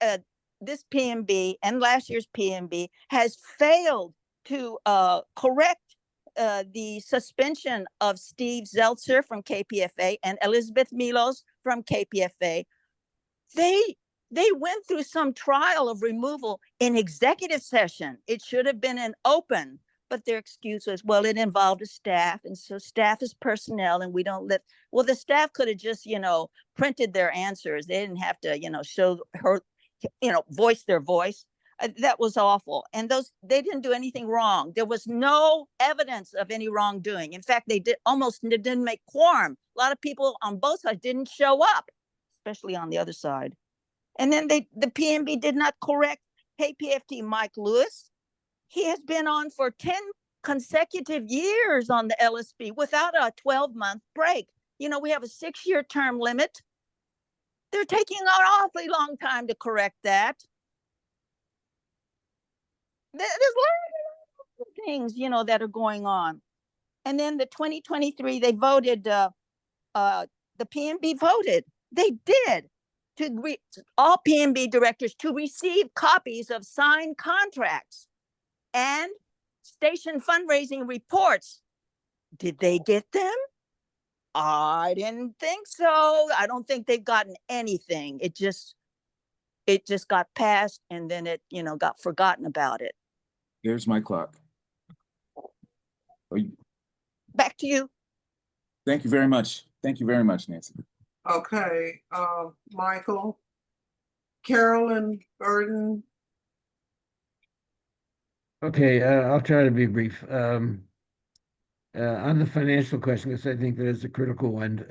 this PMB and last year's PMB has failed to correct the suspension of Steve Zeltzer from KPFA and Elizabeth Milos from KPFA. They went through some trial of removal in executive session. It should have been an open, but their excuse was, well, it involved a staff, and so staff is personnel, and we don't let. Well, the staff could have just, printed their answers. They didn't have to, show her, voice their voice. That was awful. And they didn't do anything wrong. There was no evidence of any wrongdoing. In fact, they didn't make quorum. A lot of people on both sides didn't show up, especially on the other side. And then the PMB did not correct KPFT Mike Lewis. He has been on for 10 consecutive years on the LSP without a 12-month break. We have a 6-year term limit. They're taking an awfully long time to correct that. There's a lot of things, that are going on. And then the 2023, they voted, the PMB voted. They did all PMB directors to receive copies of signed contracts and station fundraising reports. Did they get them? I didn't think so. I don't think they've gotten anything. It just got passed, and then it, got forgotten about it. There's my clock. Back to you. Thank you very much. Thank you very much, Nancy. Okay, Michael, Carolyn, Burden. Okay, I'll try to be brief. On the financial question, because I think that is a critical one,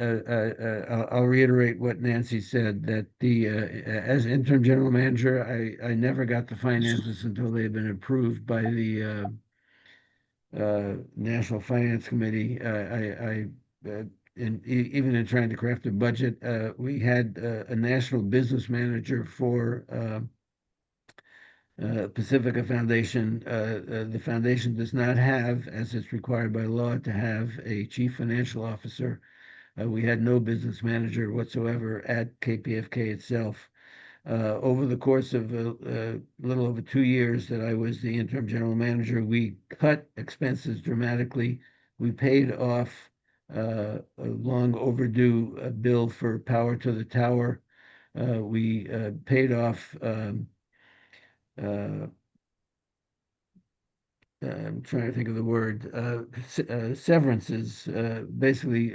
I'll reiterate what Nancy said, that as interim general manager, I never got the finances until they had been approved by the National Finance Committee. Even in trying to craft a budget, we had a national business manager for Pacifica Foundation. The foundation does not have, as it's required by law, to have a chief financial officer. We had no business manager whatsoever at KPFK itself. Over the course of a little over 2 years that I was the interim general manager, we cut expenses dramatically. We paid off a long overdue bill for power to the tower. We paid off I'm trying to think of the word, severances. Basically,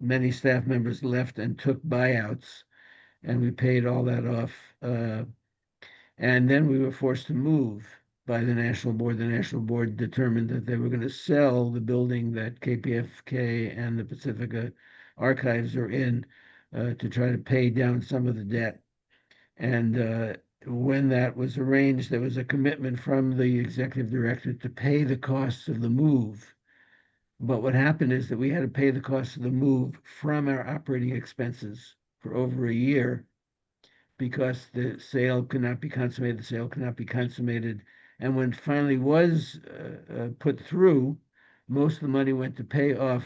many staff members left and took buyouts, and we paid all that off. And then we were forced to move by the National Board. The National Board determined that they were going to sell the building that KPFK and the Pacifica Archives are in to try to pay down some of the debt. And when that was arranged, there was a commitment from the executive director to pay the costs of the move. But what happened is that we had to pay the costs of the move from our operating expenses for over a year because the sale could not be consummated. The sale could not be consummated. And when it finally was put through, most of the money went to pay off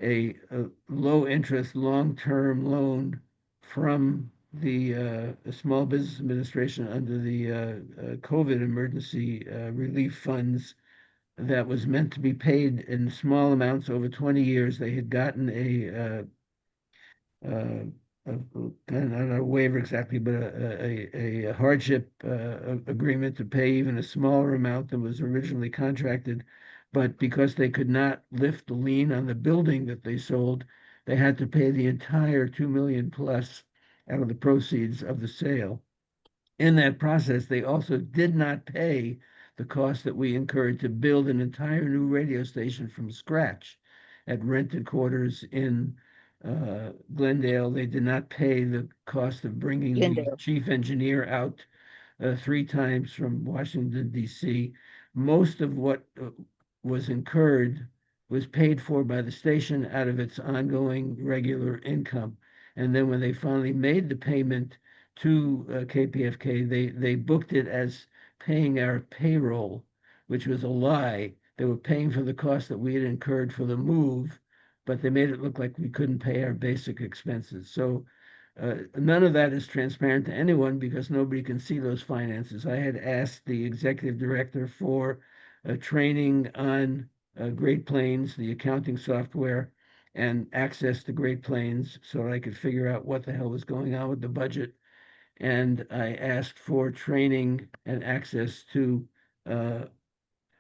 a low interest, long-term loan from the Small Business Administration under the COVID emergency relief funds that was meant to be paid in small amounts over 20 years. They had gotten not a waiver exactly, but a hardship agreement to pay even a smaller amount than was originally contracted. But because they could not lift the lien on the building that they sold, they had to pay the entire $2 million plus out of the proceeds of the sale. in that process, they also did not pay the cost that we incurred to build an entire new radio station from scratch at rented quarters in Glendale. They did not pay the cost of bringing the Glendale. chief engineer out 3 times from Washington, D.C. Most of what was incurred was paid for by the station out of its ongoing regular income. And then when they finally made the payment to KPFK, they booked it as paying our payroll, which was a lie. They were paying for the cost that we had incurred for the move, but they made it look like we couldn't pay our basic expenses. So none of that is transparent to anyone because nobody can see those finances. I had asked the executive director for training on Great Plains, the accounting software, and access to Great Plains so I could figure out what the hell was going on with the budget. And I asked for training and access to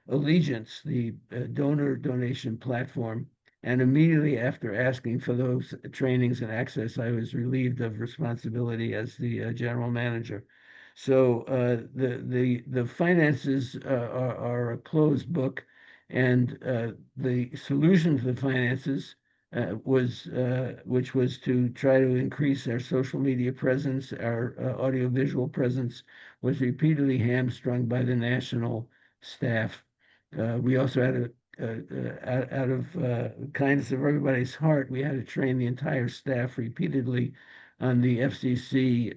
Allegiance, the donor donation platform. And immediately after asking for those trainings and access, I was relieved of responsibility as the general manager. So the finances are a closed book, and the solution to the finances which was to try to increase our social media presence, our audiovisual presence, was repeatedly hamstrung by the national staff. We also had out of kindness of everybody's heart, we had to train the entire staff repeatedly on the FCC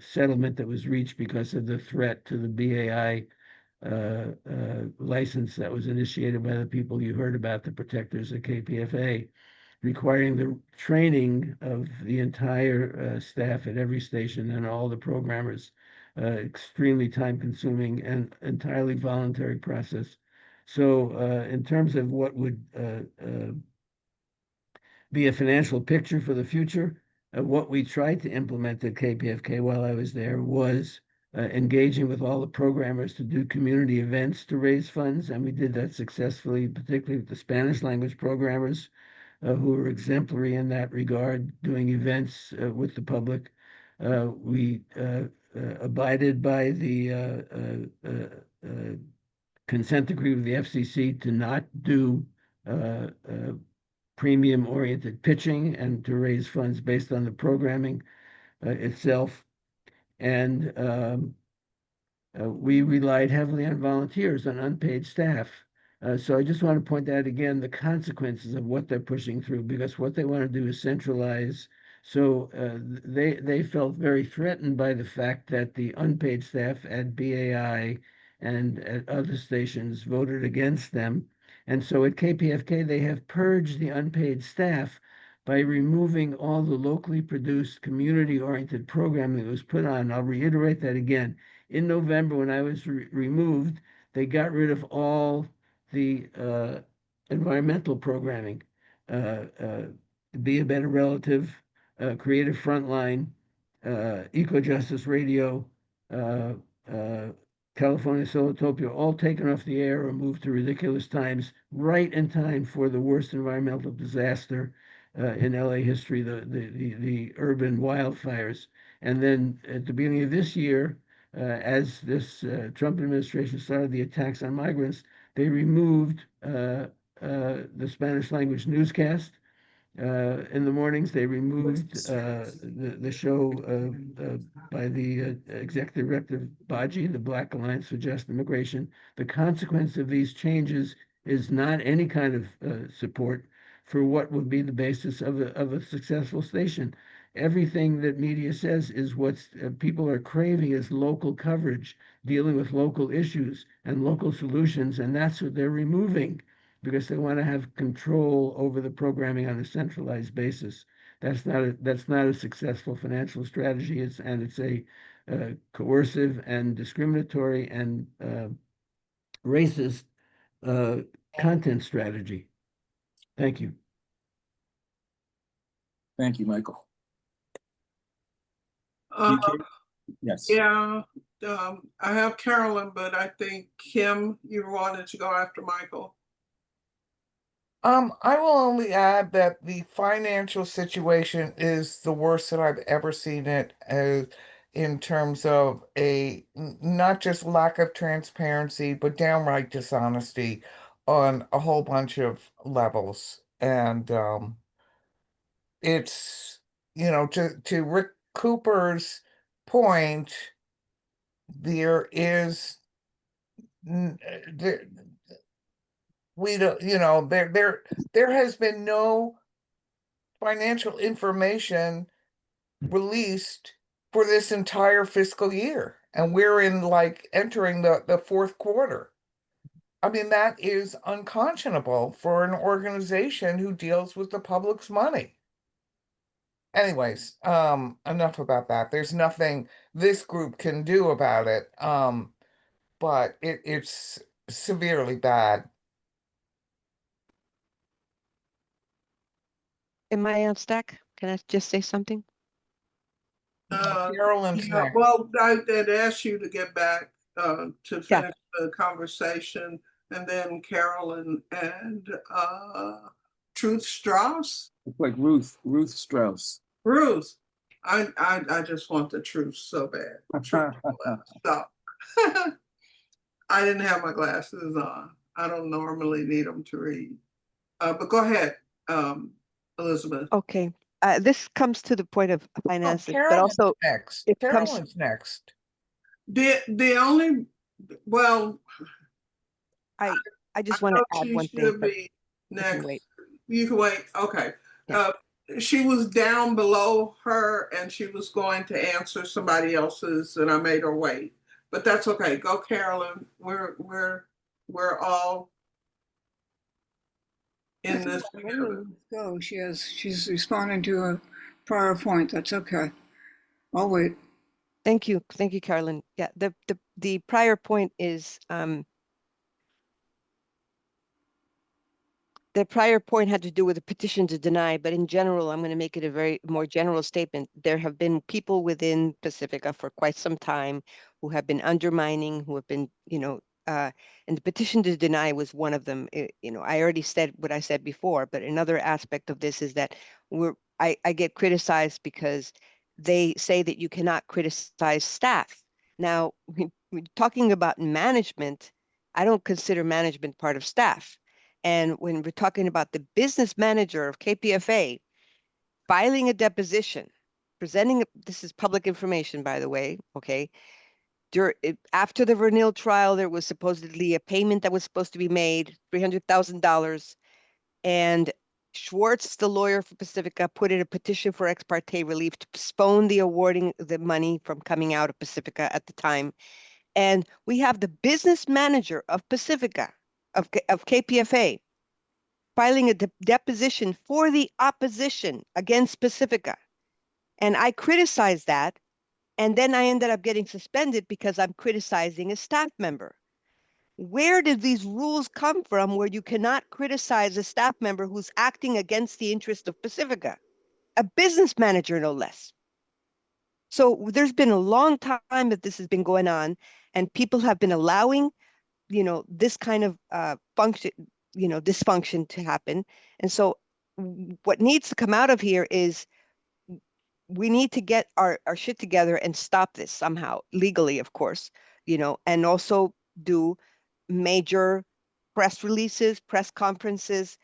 settlement that was reached because of the threat to the BAI license that was initiated by the people you heard about, the protectors at KPFA, requiring the training of the entire staff at every station and all the programmers. Extremely time consuming and entirely voluntary process. So in terms of what would be a financial picture for the future, what we tried to implement at KPFK while I was there was engaging with all the programmers to do community events to raise funds. And we did that successfully, particularly with the Spanish language programmers who were exemplary in that regard, doing events with the public. We abided by the consent decree of the FCC to not do premium-oriented pitching and to raise funds based on the programming itself. And we relied heavily on volunteers, on unpaid staff. So I just want to point out again the consequences of what they're pushing through, because what they want to do is centralize. So they felt very threatened by the fact that the unpaid staff at BAI and at other stations voted against them. And so at KPFK, they have purged the unpaid staff by removing all the locally produced, community-oriented programming that was put on. I'll reiterate that again. In November, when I was removed, they got rid of all the environmental programming, Be a Better Relative, Creative Frontline, Eco Justice Radio, California Solotopia, all taken off the air or moved to ridiculous times, right in time for the worst environmental disaster in LA history, the urban wildfires. And then at the beginning of this year, as this Trump administration started the attacks on migrants, they removed the Spanish language newscast. In the mornings, they removed the show by the executive director Baji, the Black Alliance for Just Immigration. The consequence of these changes is not any kind of support for what would be the basis of a successful station. Everything that media says is what people are craving is local coverage, dealing with local issues and local solutions, and that's what they're removing because they want to have control over the programming on a centralized basis. That's not a successful financial strategy. It's a coercive and discriminatory and racist content strategy. Thank you. Thank you, Michael. Yes. Yeah, I have Carolyn, but I think Kim, you wanted to go after Michael. I will only add that the financial situation is the worst that I've ever seen it. in terms of not just lack of transparency, but downright dishonesty on a whole bunch of levels. And it's, to Rick Cooper's point, there is we don't, there has been no financial information released for this entire fiscal year, and we're entering the fourth quarter. I mean, that is unconscionable for an organization who deals with the public's money. Anyways, enough about that. There's nothing this group can do about it. But it's severely bad. Am I on stack? Can I just say something? Carolyn's Yeah, next. well, I did ask you to get back to Yeah. finish the conversation, and then Carolyn and Truth Strauss. It's like Ruth Strauss. Ruth. I just want the truth so bad. Stop. I didn't have my glasses on. I don't normally need them to read. But go ahead, Elizabeth. Okay. This comes to the point of finances, but Carolyn's also next. it comes. Carolyn's next. The only, well, I just I want to know add she one thing. should but be you can next. wait. You can wait. Okay. Yeah. She was down below her and she was going to answer somebody else's, and I made her wait. But that's okay. Go, Carolyn. We're all in this together. Go. She's responding to a prior point. That's okay. I'll wait. Thank you, Carolyn. Yeah, the prior point is the prior point had to do with a petition to deny, but in general, I'm going to make it a very more general statement. There have been people within Pacifica for quite some time who have been undermining, who have been, and the petition to deny was one of them. I already said what I said before, but another aspect of this is that I get criticized because they say that you cannot criticize staff. Now, we're talking about management. I don't consider management part of staff. And when we're talking about the business manager of KPFA filing a deposition, this is public information, by the way, okay? After the Vernil trial, there was supposedly a payment that was supposed to be made, $300,000. And Schwartz, the lawyer for Pacifica, put in a petition for ex parte relief to postpone the awarding the money from coming out of Pacifica at the time. And we have the business manager of Pacifica, of KPFA, filing a deposition for the opposition against Pacifica. And I criticized that. And then I ended up getting suspended because I'm criticizing a staff member. Where did these rules come from where you cannot criticize a staff member who's acting against the interest of Pacifica? A business manager, no less. So there's been a long time that this has been going on, and people have been allowing, this kind of dysfunction to happen. And so what needs to come out of here is we need to get our shit together and stop this somehow, legally, of course, and also do major press releases, press conferences,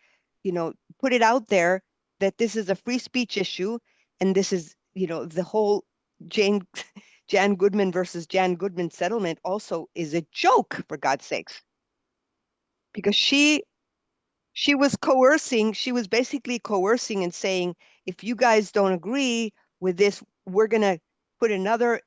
put it out there that this is a free speech issue. And this is, the whole Jan Goodman versus Jan Goodman settlement also is a joke, for God's sakes. Because she was coercing, she was basically coercing and saying, if you guys don't agree with this, we're going to put another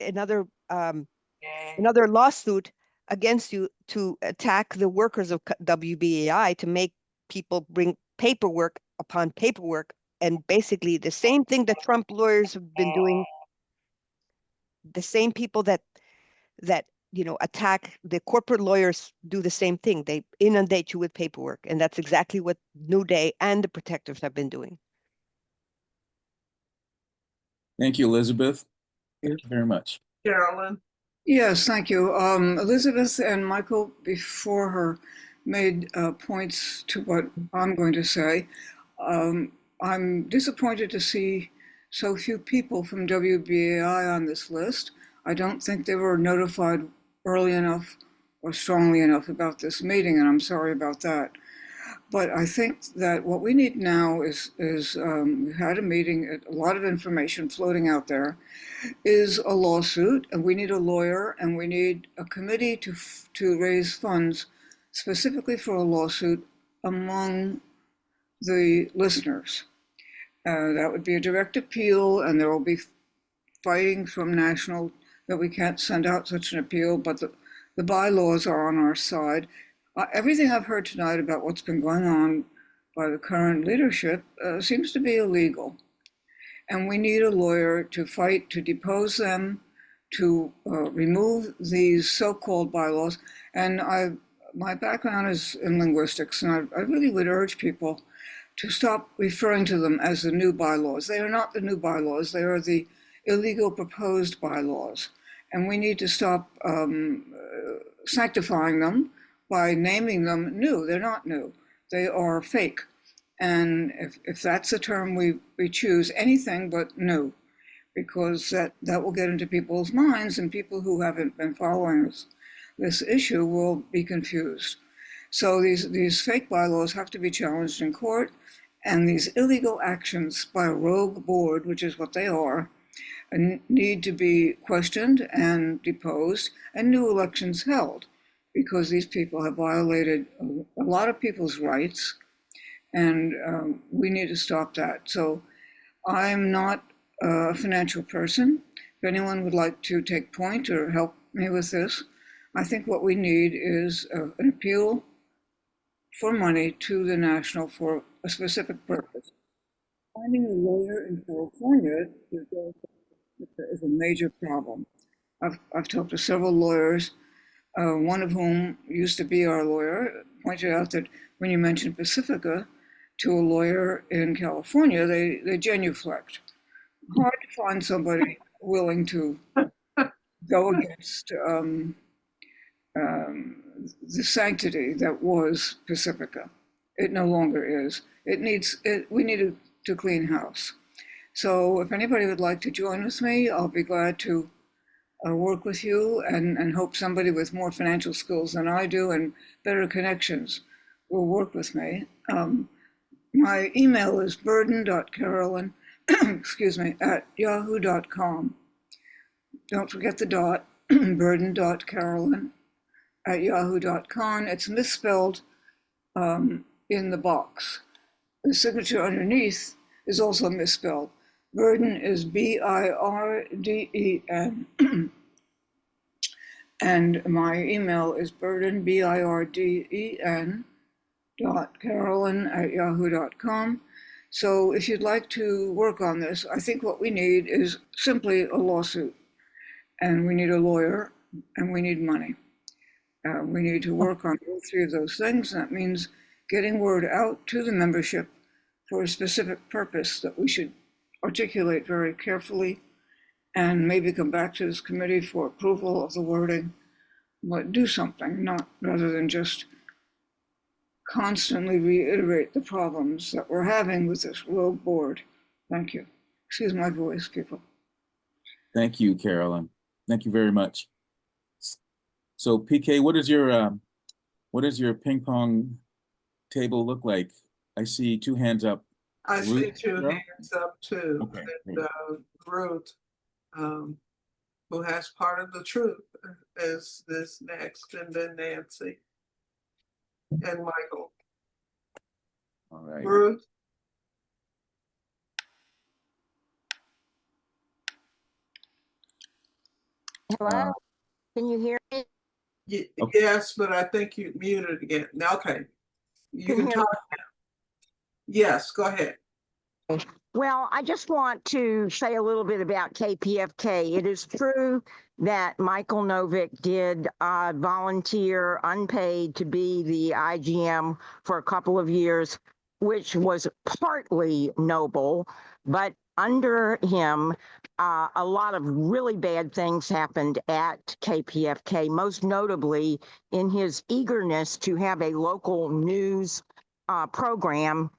lawsuit against you to attack the workers of WBAI, to make people bring paperwork upon paperwork. And basically the same thing that Trump lawyers have been doing, the same people that attack the corporate lawyers do the same thing. They inundate you with paperwork. And that's exactly what New Day and the protectors have been doing. Thank you, Elizabeth. Thank you very much. Carolyn. Yes, thank you. Elizabeth and Michael before her made points to what I'm going to say. I'm disappointed to see so few people from WBAI on this list. I don't think they were notified early enough or strongly enough about this meeting, and I'm sorry about that. But I think that what we need now is we had a meeting, a lot of information floating out there, is a lawsuit, and we need a lawyer, and we need a committee to raise funds specifically for a lawsuit among the listeners. That would be a direct appeal, and there will be fighting from national that we can't send out such an appeal, but the bylaws are on our side. Everything I've heard tonight about what's been going on by the current leadership seems to be illegal. And we need a lawyer to fight, to depose them, to remove these so-called bylaws. And my background is in linguistics, and I really would urge people to stop referring to them as the new bylaws. They are not the new bylaws, they are the illegal proposed bylaws. And we need to stop sanctifying them by naming them new. They're not new, they are fake. And if that's the term we choose, anything but new, because that will get into people's minds, and people who haven't been following this issue will be confused. So these fake bylaws have to be challenged in court, and these illegal actions by a rogue board, which is what they are, need to be questioned and deposed, and new elections held, because these people have violated a lot of people's rights, and we need to stop that. So I'm not a financial person. If anyone would like to take point or help me with this, I think what we need is an appeal for money to the national for a specific purpose. Finding a lawyer in California is a major problem. I've talked to several lawyers, one of whom used to be our lawyer, pointed out that when you mention Pacifica to a lawyer in California, they genuflect. Hard to find somebody willing to go against the sanctity that was Pacifica. It no longer is. We need to clean house. So if anybody would like to join with me, I'll be glad to work with you, and hope somebody with more financial skills than I do and better connections will work with me. My email is burden.carolyn, excuse me, @yahoo.com. Don't forget the dot, burden.carolyn@yahoo.com. It's misspelled in the box. The signature underneath is also misspelled. Burden is B-I-R-D-E-N. And my email is burden, B-I-R-D-E-N, .carolyn@yahoo.com. So if you'd like to work on this, I think what we need is simply a lawsuit. And we need a lawyer, and we need money. We need to work on all three of those things. That means getting word out to the membership for a specific purpose that we should articulate very carefully, and maybe come back to this committee for approval of the wording, but do something, not rather than just constantly reiterate the problems that we're having with this rogue board. Thank you. Excuse my voice, people. Thank you, Carolyn. Thank you very much. So PK, what does your ping pong table look like? I see two hands up. I see Ruth, two no? hands up too. Okay, And Ruth, who has part of the truth, is this next, and then Nancy and Michael. All right. Ruth? Hello? Can you hear me? Yes, but I think you muted again. Okay. You Can can you hear talk now. Yes, go ahead. Well, I just want to say a little bit about KPFK. It is true that Michael Novick did volunteer unpaid to be the IGM for a couple of years, which was partly noble, but under him, a lot of really bad things happened at KPFK, most notably in his eagerness to have a local news program.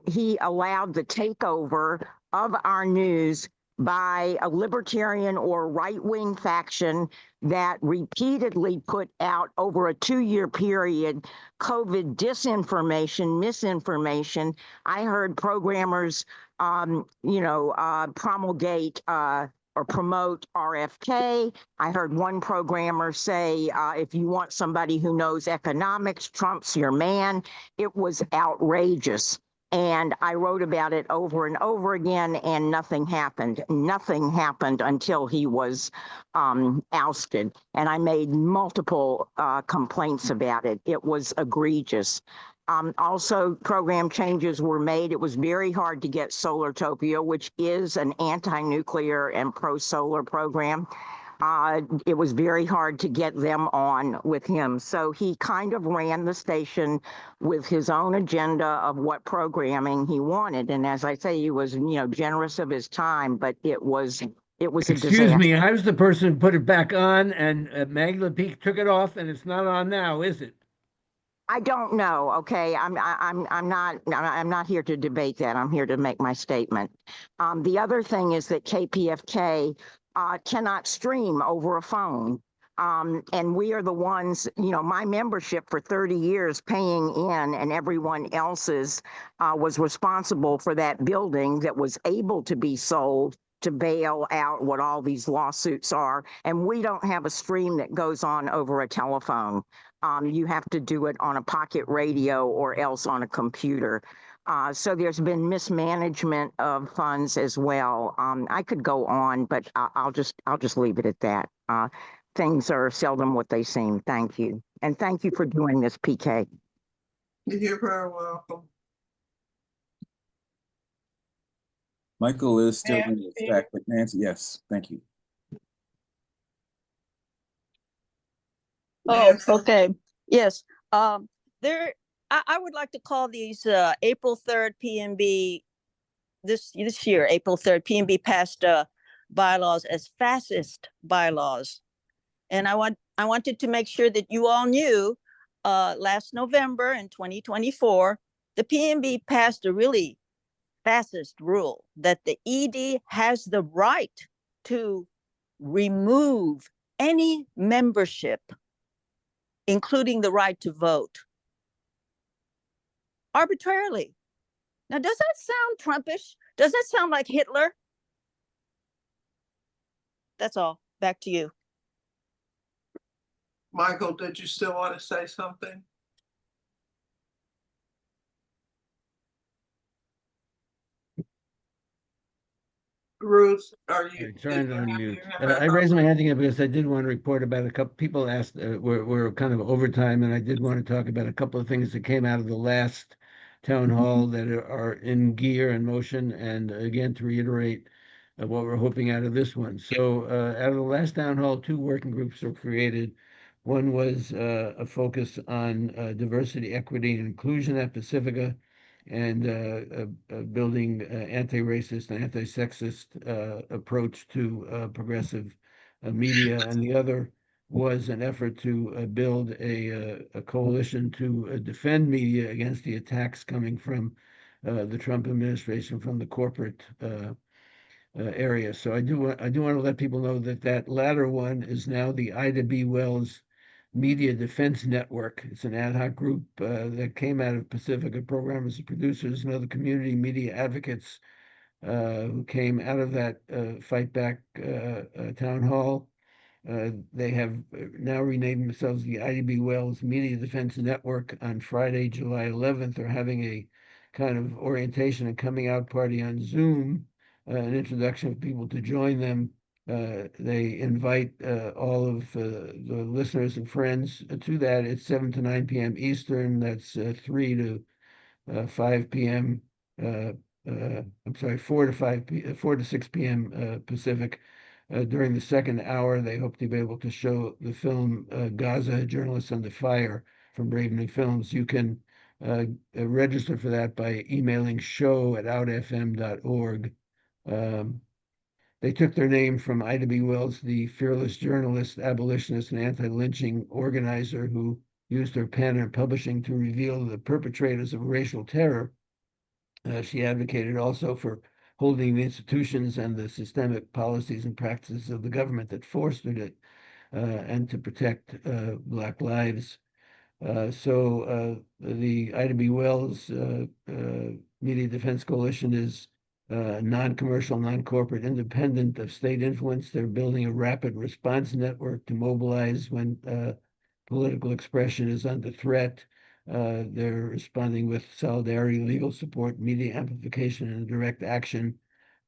He allowed the takeover of our news by a libertarian or right-wing faction that repeatedly put out over a 2-year period COVID disinformation, misinformation. I heard programmers, promulgate or promote RFK. I heard one programmer say, if you want somebody who knows economics, Trump's your man. It was outrageous. And I wrote about it over and over again, and nothing happened. Nothing happened until he was ousted. And I made multiple complaints about it. It was egregious. Also, program changes were made. It was very hard to get Solartopia, which is an anti-nuclear and pro-solar program. It was very hard to get them on with him. So he kind of ran the station with his own agenda of what programming he wanted. And as I say, he was, generous of his time, but it was a Excuse disaster. me, I was the person who put it back on, and Magla Peak took it off, and it's not on now, is it? I don't know. Okay, I'm not here to debate that. I'm here to make my statement. The other thing is that KPFK cannot stream over a phone. And we are the ones, my membership for 30 years paying in, and everyone else's was responsible for that building that was able to be sold to bail out what all these lawsuits are. And we don't have a stream that goes on over a telephone. You have to do it on a pocket radio or else on a computer. So there's been mismanagement of funds as well. I could go on, but I'll just leave it at that. Things are seldom what they seem. Thank you. And thank you for doing this, PK. You're very welcome. Michael is still in the stack, but Nancy, yes, thank you. Oh, okay. Yes. I would like to call these April 3rd PMB this year, April 3rd PMB passed bylaws as fascist bylaws. And I wanted to make sure that you all knew last November in 2024, the PMB passed a really fascist rule that the ED has the right to remove any membership, including the right to vote, arbitrarily. Now, does that sound Trumpish? Does that sound like Hitler? That's all. Back to you. Michael, did you still want to say something? Ruth, are you? Trying to unmute. I raised my hand again because I did want to report about a couple. People asked, we're kind of overtime, and I did want to talk about a couple of things that came out of the last town hall that are in gear and motion, and again to reiterate what we're hoping out of this one. So, out of the last town hall, 2 working groups were created. One was a focus on diversity, equity, and inclusion at Pacifica, and building anti-racist and anti-sexist approach to progressive media. And the other was an effort to build a coalition to defend media against the attacks coming from the Trump administration, from the corporate area. So I do want to let people know that that latter one is now the Ida B. Wells Media Defense Network. It's an ad hoc group that came out of Pacifica, programmers and producers and other community media advocates who came out of that Fight Back town hall. They have now renamed themselves the IDB Wells Media Defense Network. On Friday, July 11th, they're having a kind of orientation and coming out party on Zoom, an introduction of people to join them. They invite all of the listeners and friends to that. It's 7 to 9 p.m. Eastern. That's 3 to 5 p.m. I'm sorry, 4 to 6 p.m. Pacific. During the second hour, they hope to be able to show the film Gaza, Journalists Under Fire from Brave New Films. You can register for that by emailing show@outfm.org. They took their name from Ida B. Wells, the fearless journalist, abolitionist, and anti-lynching organizer who used her pen and publishing to reveal the perpetrators of racial terror. She advocated also for holding the institutions and the systemic policies and practices of the government that fostered it, and to protect Black lives. The Ida B. Wells Media Defense Coalition is non-commercial, non-corporate, independent of state influence. They're building a rapid response network to mobilize when political expression is under threat. They're responding with solidarity, legal support, media amplification, and direct action.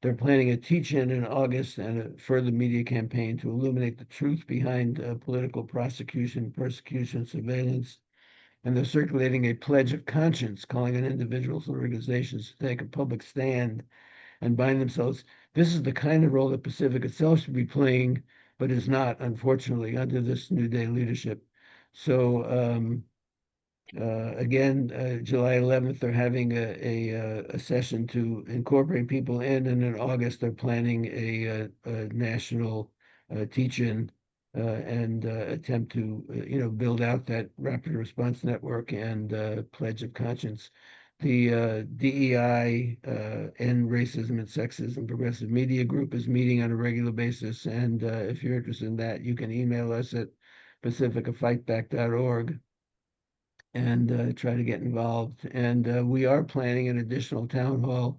They're planning a teach-in in August and a further media campaign to illuminate the truth behind political prosecution, persecution, surveillance. And they're circulating a pledge of conscience, calling on individuals and organizations to take a public stand and bind themselves. This is the kind of role that Pacific itself should be playing, but is not, unfortunately, under this New Day leadership. So again, July 11th, they're having a session to incorporate people in, and in August, they're planning a national teach-in and attempt to, build out that rapid response network and pledge of conscience. The DEI, End Racism and Sexism Progressive Media Group is meeting on a regular basis, and if you're interested in that, you can email us at PacificaFightBack.org and try to get involved. And we are planning an additional town hall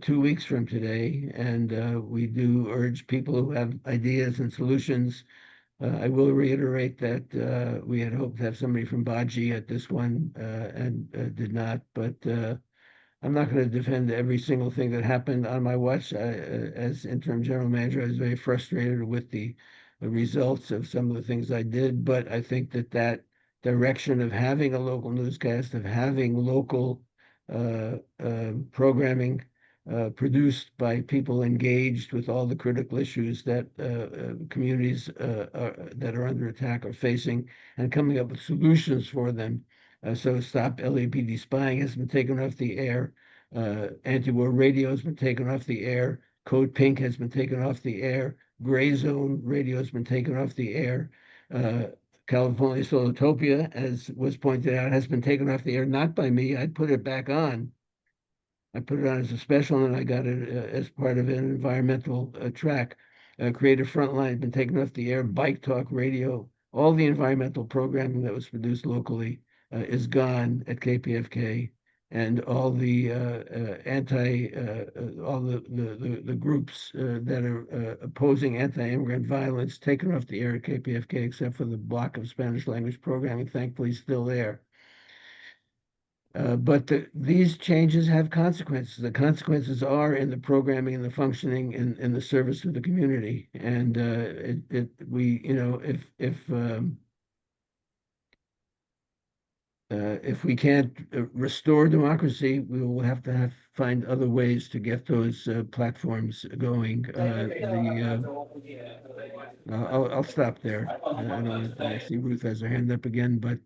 2 weeks from today, and we do urge people who have ideas and solutions. I will reiterate that we had hoped to have somebody from Baji at this one and did not, but I'm not going to defend every single thing that happened on my watch. As interim general manager, I was very frustrated with the results of some of the things I did, but I think that direction of having a local newscast, of having local programming produced by people engaged with all the critical issues that communities that are under attack are facing, and coming up with solutions for them. So Stop LAPD Spying has been taken off the air. Anti-war radio has been taken off the air. Code Pink has been taken off the air. Gray Zone radio has been taken off the air. California Solotopia, as was pointed out, has been taken off the air, not by me. I put it back on. I put it on as a special, and I got it as part of an environmental track. Creative Frontline has been taken off the air. Bike Talk Radio, all the environmental programming that was produced locally is gone at KPFK, and all the all the groups that are opposing anti-immigrant violence taken off the air at KPFK, except for the block of Spanish language programming, thankfully still there. But these changes have consequences. The consequences are in the programming and the functioning in the service to the community. And if we can't restore democracy, we will have to find other ways to get those platforms going. I'll stop there. I don't want to, I see Ruth has her hand up again, but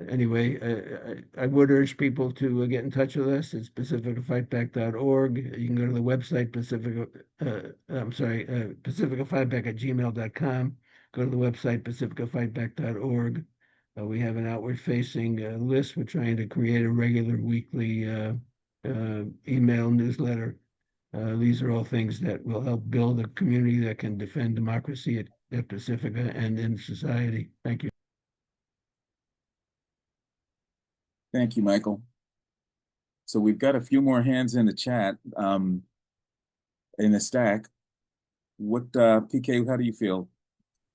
anyway, I would urge people to get in touch with us. It's PacificaFightBack.org. You can go to the website, PacificaFightBack@gmail.com. Go to the website, PacificaFightBack.org. We have an outward-facing list. We're trying to create a regular weekly email newsletter. These are all things that will help build a community that can defend democracy at Pacifica and in society. Thank you. Thank you, Michael. So we've got a few more hands in the chat, in the stack. What, PK, how do you feel?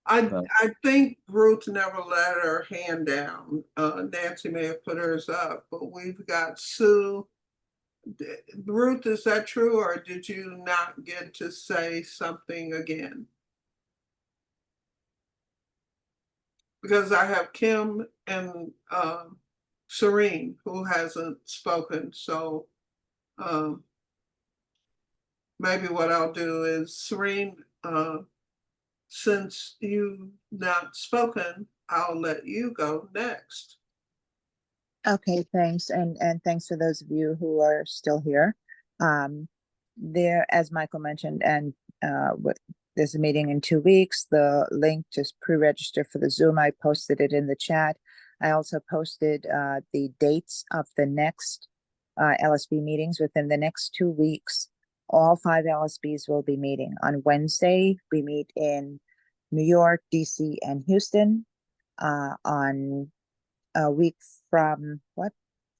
I think Ruth never let her hand down. Nancy may have put hers up, but we've got Sue. Ruth, is that true, or did you not get to say something again? Because I have Kim and Serene who hasn't spoken, so maybe what I'll do is, Serene, since you've not spoken, I'll let you go next. Okay, thanks. And thanks for those of you who are still here. There, as Michael mentioned, and there's a meeting in 2 weeks. The link, just pre-register for the Zoom. I posted it in the chat. I also posted the dates of the next LSB meetings within the next 2 weeks. All 5 LSBs will be meeting. On Wednesday, we meet in New York, DC, and Houston. On a week from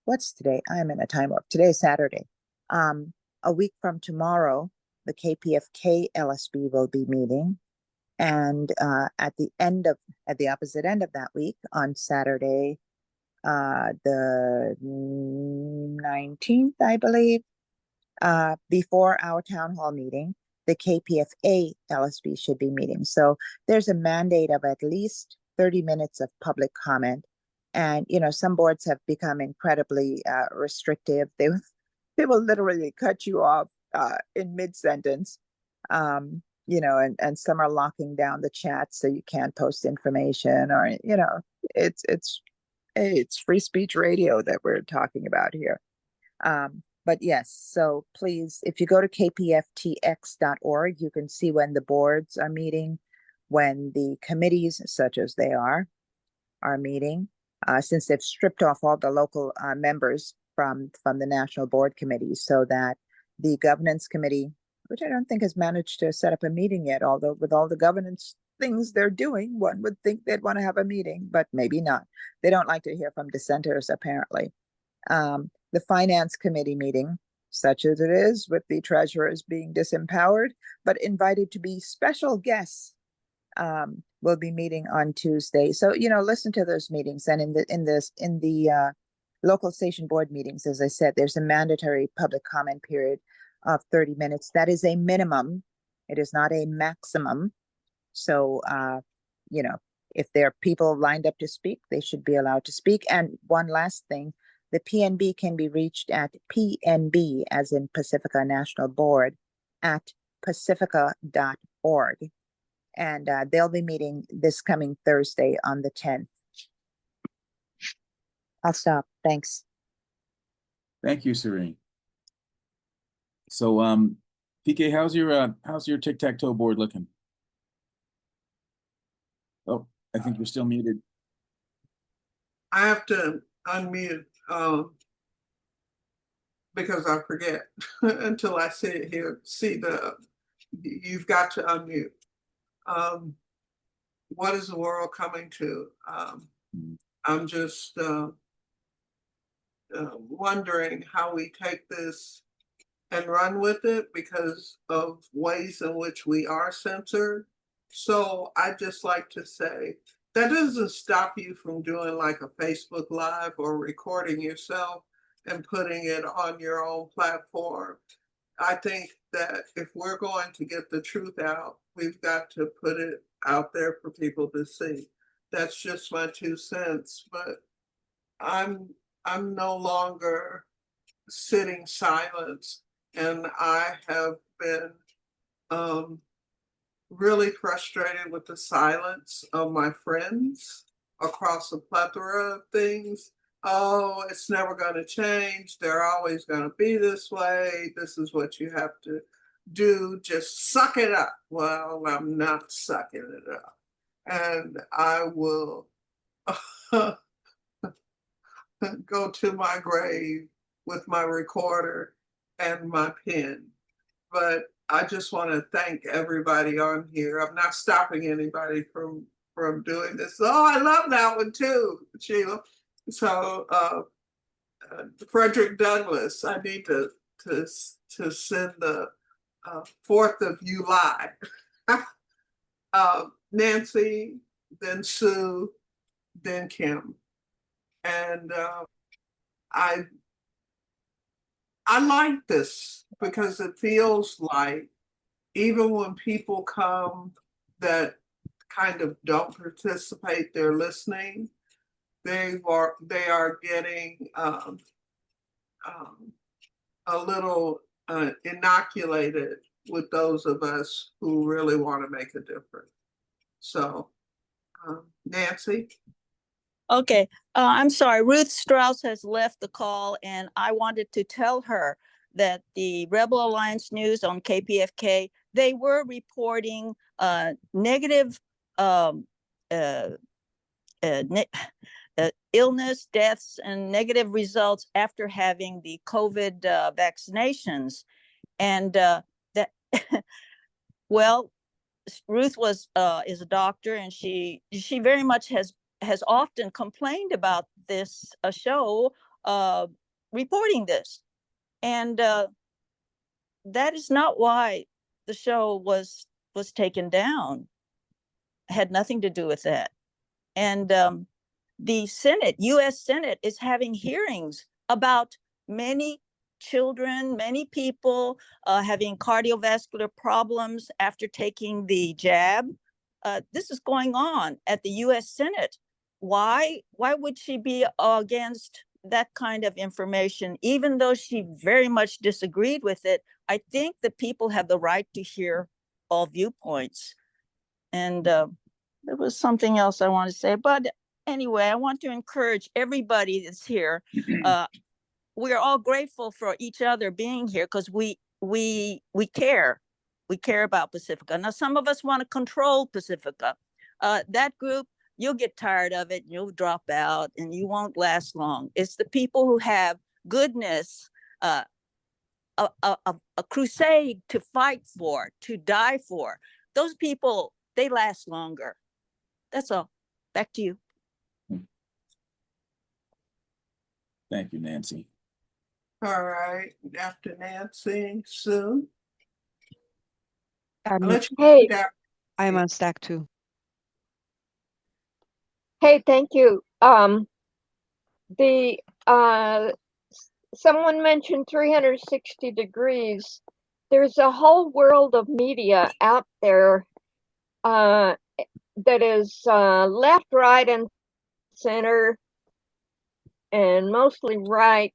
what's today? I'm in a time warp. Today's Saturday. A week from tomorrow, the KPFK LSB will be meeting. And at the opposite end of that week, on Saturday, the 19th, I believe, before our town hall meeting, the KPFA LSB should be meeting. So there's a mandate of at least 30 minutes of public comment. And, some boards have become incredibly restrictive. They will literally cut you off in mid-sentence. And some are locking down the chat so you can't post information, or, it's free speech radio that we're talking about here. But yes, so please, if you go to kpftx.org, you can see when the boards are meeting, when the committees, such as they are meeting, since they've stripped off all the local members from the national board committees, so that the governance committee, which I don't think has managed to set up a meeting yet, although with all the governance things they're doing, one would think they'd want to have a meeting, but maybe not. They don't like to hear from dissenters, apparently. The finance committee meeting, such as it is, with the treasurers being disempowered, but invited to be special guests, will be meeting on Tuesday. So, listen to those meetings. And in the local station board meetings, as I said, there's a mandatory public comment period of 30 minutes. That is a minimum. It is not a maximum. So, if there are people lined up to speak, they should be allowed to speak. And one last thing, the PNB can be reached at PNB, as in Pacifica National Board, at pacifica.org. And they'll be meeting this coming Thursday on the 10th. I'll stop. Thanks. Thank you, Serene. So, PK, how's your tic-tac-toe board looking? Oh, I think you're still muted. I have to unmute because I forget until I see it here. You've got to unmute. What is the world coming to? I'm just wondering how we take this and run with it because of ways in which we are censored. So I'd just like to say, that doesn't stop you from doing like a Facebook Live or recording yourself and putting it on your own platform. I think that if we're going to get the truth out, we've got to put it out there for people to see. That's just my 2 cents, but I'm no longer sitting silent, and I have been really frustrated with the silence of my friends across a plethora of things. Oh, it's never going to change. They're always going to be this way. This is what you have to do. Just suck it up. Well, I'm not sucking it up. And I will go to my grave with my recorder and my pen. But I just want to thank everybody on here. I'm not stopping anybody from doing this. Oh, I love that one too, Sheila. So Frederick Douglass, I need to send the 4th of July. Nancy, then Sue, then Kim. And I like this because it feels like even when people come that kind of don't participate, they're listening. They are getting a little inoculated with those of us who really want to make a difference. So, Nancy. Okay, I'm sorry. Ruth Strauss has left the call, and I wanted to tell her that the Rebel Alliance News on KPFK, they were reporting negative illness, deaths, and negative results after having the COVID vaccinations. And that, well, Ruth is a doctor, and she very much has often complained about this show reporting this. And that is not why the show was taken down. It had nothing to do with that. And the Senate, US Senate, is having hearings about many children, many people having cardiovascular problems after taking the jab. This is going on at the US Senate. Why would she be against that kind of information, even though she very much disagreed with it? I think the people have the right to hear all viewpoints. And there was something else I want to say, but anyway, I want to encourage everybody that's here. We are all grateful for each other being here because we care. We care about Pacifica. Now, some of us want to control Pacifica. That group, you'll get tired of it and you'll drop out and you won't last long. It's the people who have goodness, a crusade to fight for, to die for. Those people, they last longer. That's all. Back to you. Thank you, Nancy. All right, after Nancy, Sue. I'll Um, let you Hey, down. I'm on stack 2. hey, thank you. The someone mentioned 360 degrees. There's a whole world of media out there that is left, right, and center, and mostly right.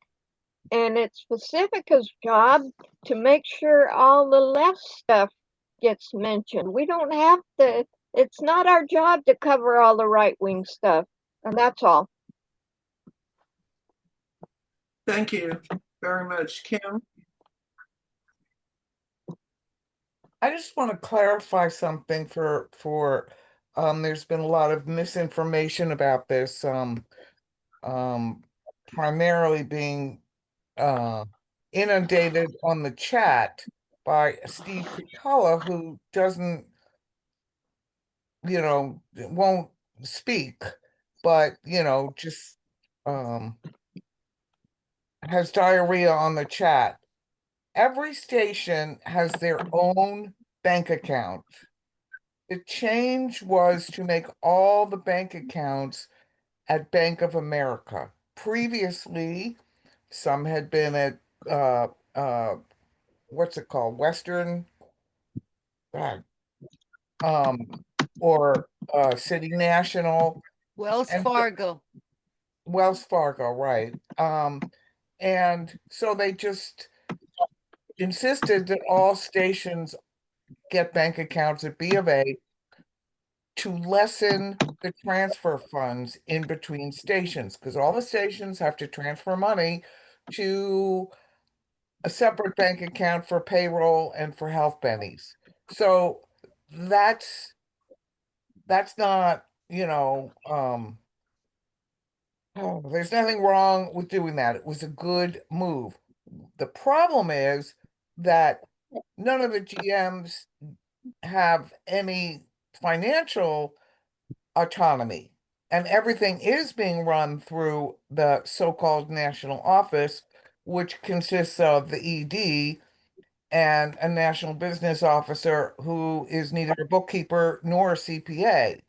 And it's Pacifica's job to make sure all the left stuff gets mentioned. We don't have to, it's not our job to cover all the right-wing stuff. And that's all. Thank you very much, Kim. I just want to clarify something for there's been a lot of misinformation about this, primarily being inundated on the chat by Steve Kutala, who doesn't, won't speak, but just has diarrhea on the chat. Every station has their own bank account. The change was to make all the bank accounts at Bank of America. Previously, some had been at what's it called? Western, or City National. Wells And Fargo. Wells Fargo, right. And so they just insisted that all stations get bank accounts at B of A to lessen the transfer funds in between stations, because all the stations have to transfer money to a separate bank account for payroll and for health bennies. So that's not, there's nothing wrong with doing that. It was a good move. The problem is that none of the GMs have any financial autonomy, and everything is being run through the so-called national office, which consists of the ED and a national business officer who is neither a bookkeeper nor a CPA.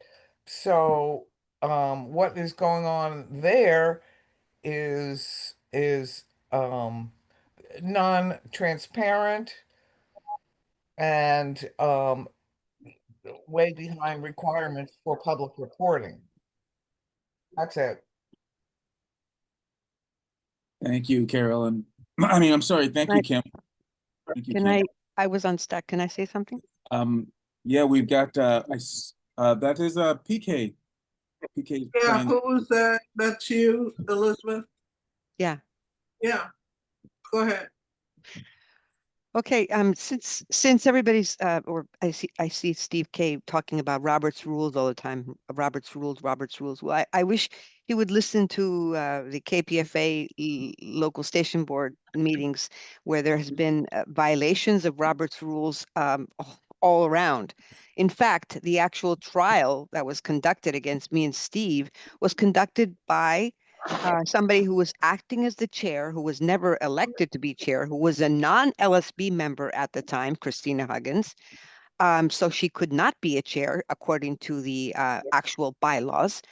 So what is going on there is non-transparent and way behind requirements for public reporting. That's it. Thank you, Carolyn. I'm sorry. Thank you, Kim. Thank you, Can Kim. I was on stack. Can I say something? Yeah, we've got that is PK. PK. Yeah, who was that? That's you, Elizabeth? Yeah. Yeah, go ahead. Okay, since everybody's or I see Steve K talking about Robert's rules all the time. Robert's rules, Robert's rules. Well, I wish he would listen to the KPFA local station board meetings where there has been violations of Robert's rules all around. In fact, the actual trial that was conducted against me and Steve was conducted by somebody who was acting as the chair, who was never elected to be chair, who was a non-LSB member at the time, Christina Huggins. So she could not be a chair according to the actual bylaws.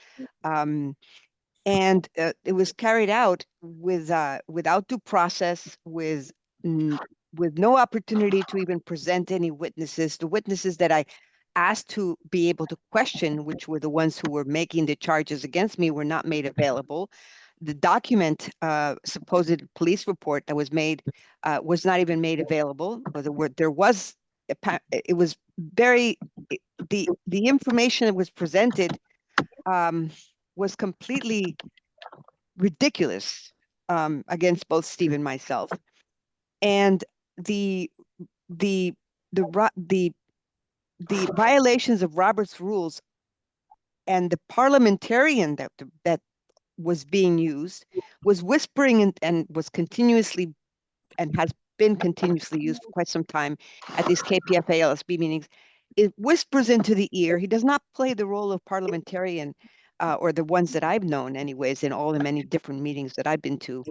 And it was carried out without due process, with no opportunity to even present any witnesses. The witnesses that I asked to be able to question, which were the ones who were making the charges against me, were not made available. The document, supposed police report that was made, was not even made available. Or there was, it was very, the information that was presented was completely ridiculous against both Steve and myself. And the violations of Robert's rules and the parliamentarian that was being used was whispering and was continuously and has been continuously used for quite some time at these KPFA LSB meetings. It whispers into the ear. He does not play the role of parliamentarian, or the ones that I've known anyways, in all the many different meetings that I've been to.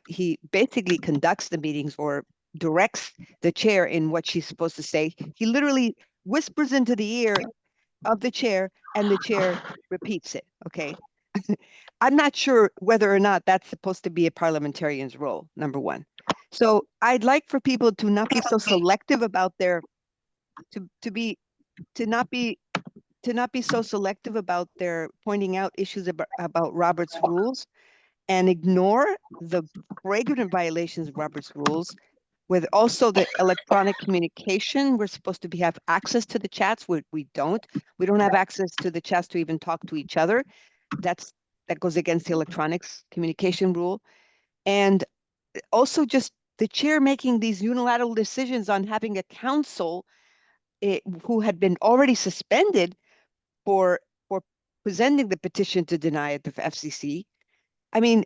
He basically conducts the meetings or directs the chair in what she's supposed to say. He literally whispers into the ear of the chair and the chair repeats it, okay? I'm not sure whether or not that's supposed to be a parliamentarian's role, number one. So I'd like for people to not be so selective about their, to not be so selective about their pointing out issues about Robert's rules and ignore the flagrant violations of Robert's rules. With also the electronic communication, we're supposed to have access to the chats. We don't. We don't have access to the chats to even talk to each other. That goes against the electronics communication rule. And also just the chair making these unilateral decisions on having a council who had been already suspended for presenting the petition to deny it, the FCC. I mean,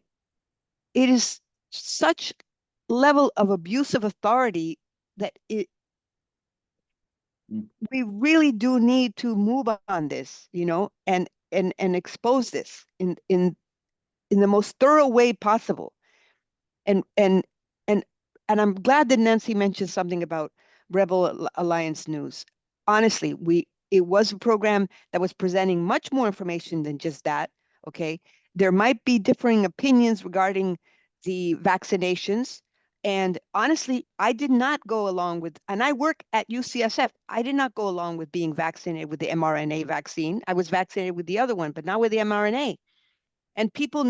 it is such level of abuse of authority that we really do need to move on this, you know, and expose this in the most thorough way possible. And I'm glad that Nancy mentioned something about Rebel Alliance News. Honestly, it was a program that was presenting much more information than just that. Okay, there might be differing opinions regarding the vaccinations. And honestly, I did not go along with, and I work at UCSF, I did not go along with being vaccinated with the mRNA vaccine. I was vaccinated with the other one, but not with the mRNA. And people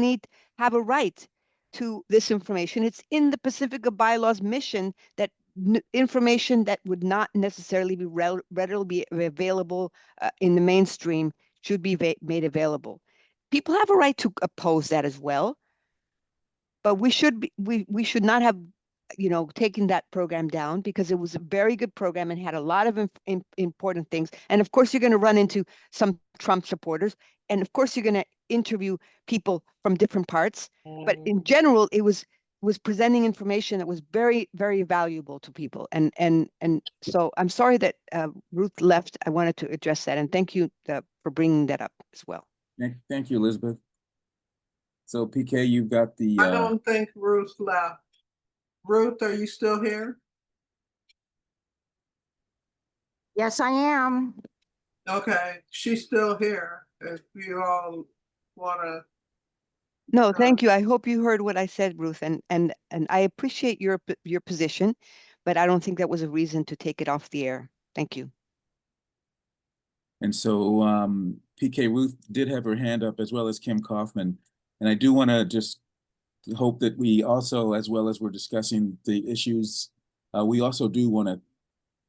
have a right to this information. It's in the Pacifica Bylaws mission that information that would not necessarily be readily available in the mainstream should be made available. People have a right to oppose that as well, but we should not have, you know, taken that program down, because it was a very good program and had a lot of important things. And of course, you're going to run into some Trump supporters, and of course, you're going to interview people from different parts. But in general, it was presenting information that was very, very valuable to people. And so I'm sorry that Ruth left. I wanted to address that, and thank you for bringing that up as well. Thank you, Elizabeth. So PK, you've got the. I don't think Ruth left. Ruth, are you still here? Yes, I am. Okay, she's still here. If you all want to. No, thank you. I hope you heard what I said, Ruth, and I appreciate your position, but I don't think that was a reason to take it off the air. Thank you. And so PK, Ruth did have her hand up, as well as Kim Kaufman. And I do want to just hope that we also, as well as we're discussing the issues, we also do want to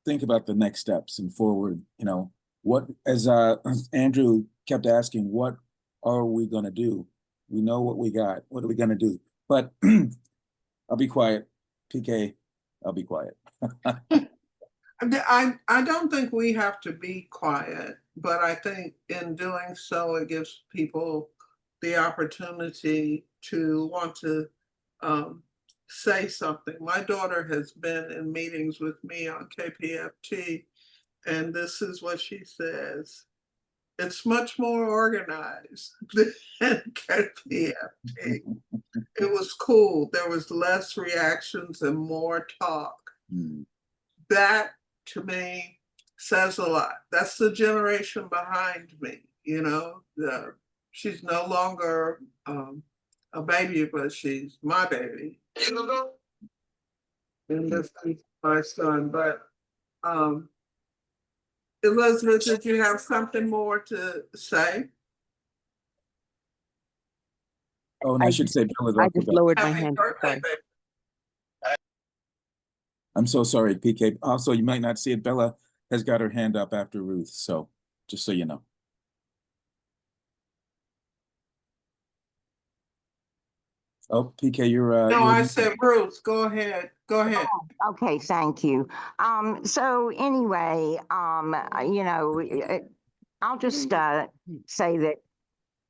think about the next steps and forward, you know, what, as Andrew kept asking, what are we going to do? We know what we got. What are we going to do? But I'll be quiet. PK, I'll be quiet. I don't think we have to be quiet, but I think in doing so, it gives people the opportunity to want to say something. My daughter has been in meetings with me on KPFT, and this is what she says. It's much more organized than KPFT. It was cool. There was less reactions and more talk. That to me says a lot. That's the generation behind me, you know. She's no longer a baby, but she's my baby. And this is my son. But Elizabeth, did you have something more to say? Oh, and I should say Bill is I also just back. lowered my Happy hand. birthday, Sorry. baby. I'm so sorry, PK. Also, you might not see it. Bella has got her hand up after Ruth, so just so you know. Oh, PK, you're No, you're I said Bruce, go ahead. Go ahead. Okay, thank you. So anyway, I'll just say that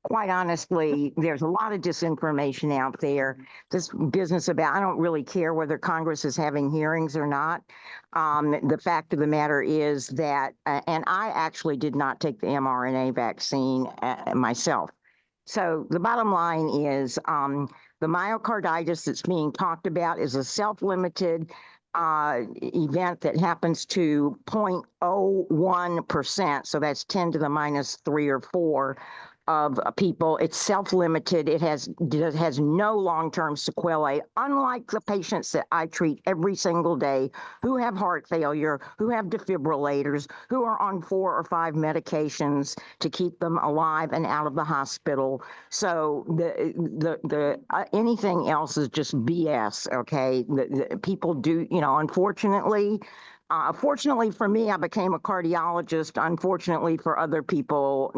quite honestly, there's a lot of disinformation out there. This business about, I don't really care whether Congress is having hearings or not. The fact of the matter is that, and I actually did not take the mRNA vaccine myself. So the bottom line is the myocarditis that's being talked about is a self-limited event that happens to 0.01%. So that's 10 to the minus 3 or 4 of people. It's self-limited. It has no long-term sequelae, unlike the patients that I treat every single day who have heart failure, who have defibrillators, who are on 4 or 5 medications to keep them alive and out of the hospital. So the anything else is just BS. Okay, the people do, unfortunately. Fortunately for me, I became a cardiologist. Unfortunately for other people,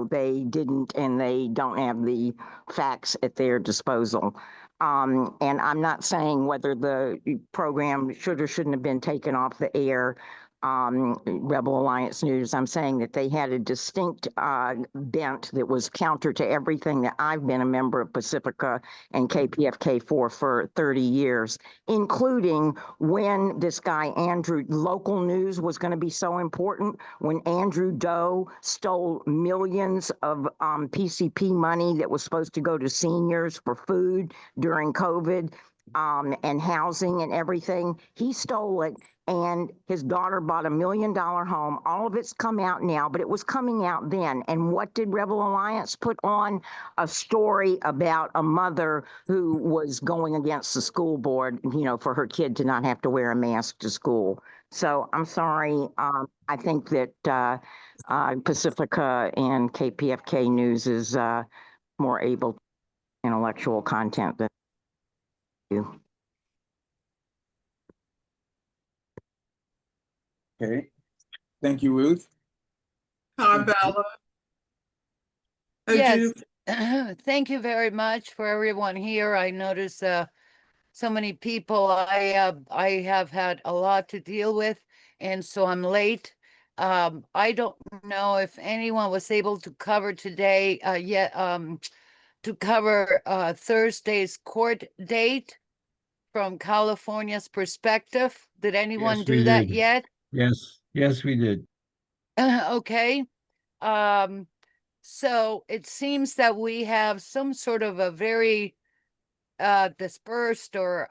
they didn't, and they don't have the facts at their disposal. And I'm not saying whether the program should or shouldn't have been taken off the air. Rebel Alliance News, I'm saying that they had a distinct bent that was counter to everything that I've been a member of Pacifica and KPFK for 30 years, including when this guy, Andrew, local news was going to be so important, when Andrew Doe stole millions of PCP money that was supposed to go to seniors for food during COVID and housing and everything. He stole it. And his daughter bought $1 million home. All of it's come out now, but it was coming out then. And what did Rebel Alliance put on? A story about a mother who was going against the school board, for her kid to not have to wear a mask to school. So I'm sorry. I think that Pacifica and KPFK News is more able to intellectual content than you. Okay. Thank you, Ruth. Hi, Bella. Yes, thank you very much for everyone here. I notice so many people. I have had a lot to deal with, and so I'm late. I don't know if anyone was able to cover today yet to cover Thursday's court date from California's perspective. Did anyone Yes, we do that did. yet? Yes, we did. Okay. So it seems that we have some sort of a very dispersed or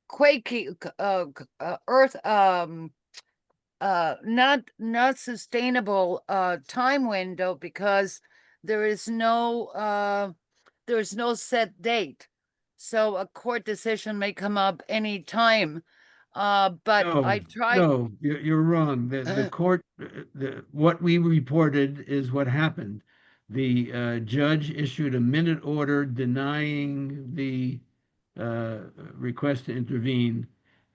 quaky earth not sustainable time window, because there is no set date. So a court decision may come up any time. But I tried. No, you're wrong. The court, what we reported is what happened. The judge issued a minute order denying the request to intervene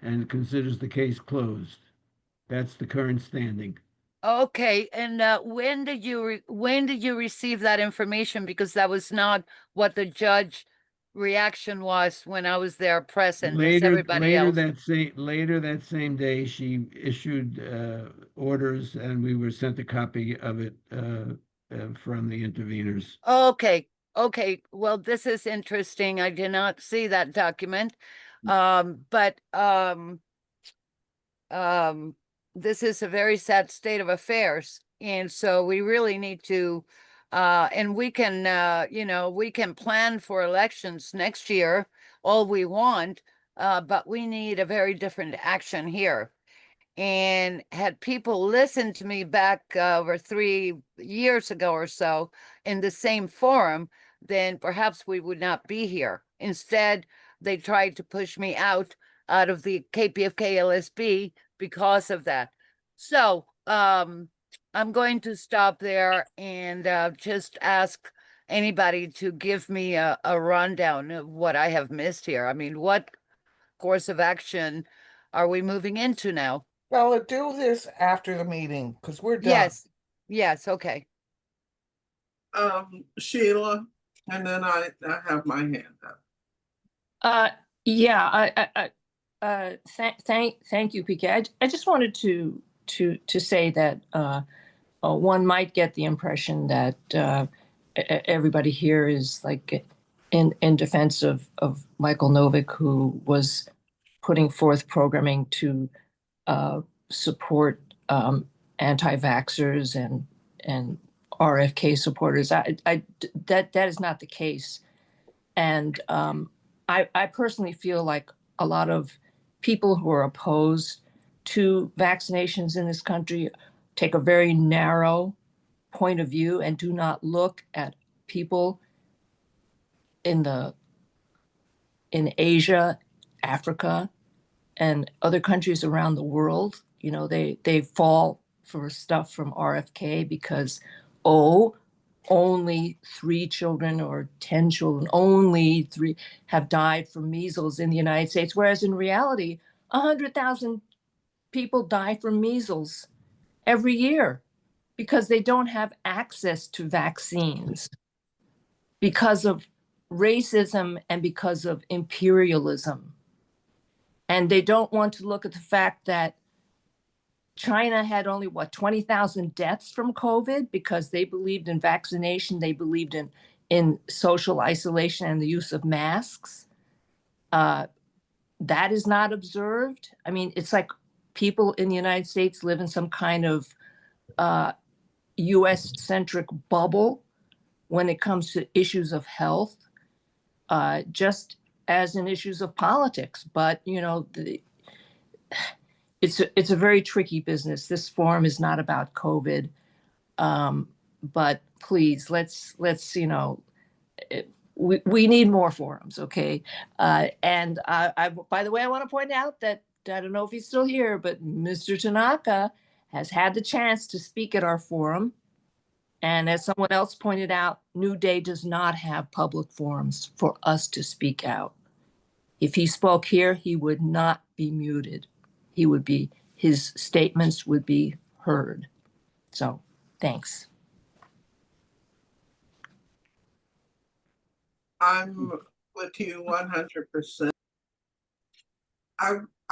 and considers the case closed. That's the current standing. Okay, and when did you receive that information? Because that was not what the judge reaction was when I was there present as Later, everybody else. later that same day, she issued orders, and we were sent a copy of it from the interveners. Okay, okay. Well, this is interesting. I did not see that document. But this is a very sad state of affairs. And so we really need to, and we can, you know, we can plan for elections next year all we want, but we need a very different action here. And had people listened to me back over 3 years ago or so in the same forum, then perhaps we would not be here. Instead, they tried to push me out of the KPFK LSB because of that. So I'm going to stop there and just ask anybody to give me a rundown of what I have missed here. I mean, what course of action are we moving into now? Bella, do this after the meeting because we're done. Yes, yes, okay. Sheila, and then I have my hand up. Yeah, thank you, PK. I just wanted to say that one might get the impression that everybody here is like in defense of Michael Novick, who was putting forth programming to support anti-vaxxers and RFK supporters. That is not the case. And I personally feel like a lot of people who are opposed to vaccinations in this country take a very narrow point of view and do not look at people in Asia, Africa, and other countries around the world. You know, they fall for stuff from RFK because, oh, only 3 children or 10 children, only 3 have died from measles in the United States, whereas in reality, 100,000 people die from measles every year because they don't have access to vaccines because of racism and because of imperialism. And they don't want to look at the fact that China had only, 20,000 deaths from COVID because they believed in vaccination. They believed in social isolation and the use of masks. That is not observed. I mean, it's like people in the United States live in some kind of US-centric bubble when it comes to issues of health, just as in issues of politics. But, you know, it's a very tricky business. This forum is not about COVID, but please let's you know, we need more forums, okay? And I by the way, I want to point out that I don't know if he's still here, but Mr. Tanaka has had the chance to speak at our forum, and as someone else pointed out, New Day does not have public forums for us to speak out. If he spoke here, he would not be muted. His statements would be heard. So, thanks. I'm with you 100%.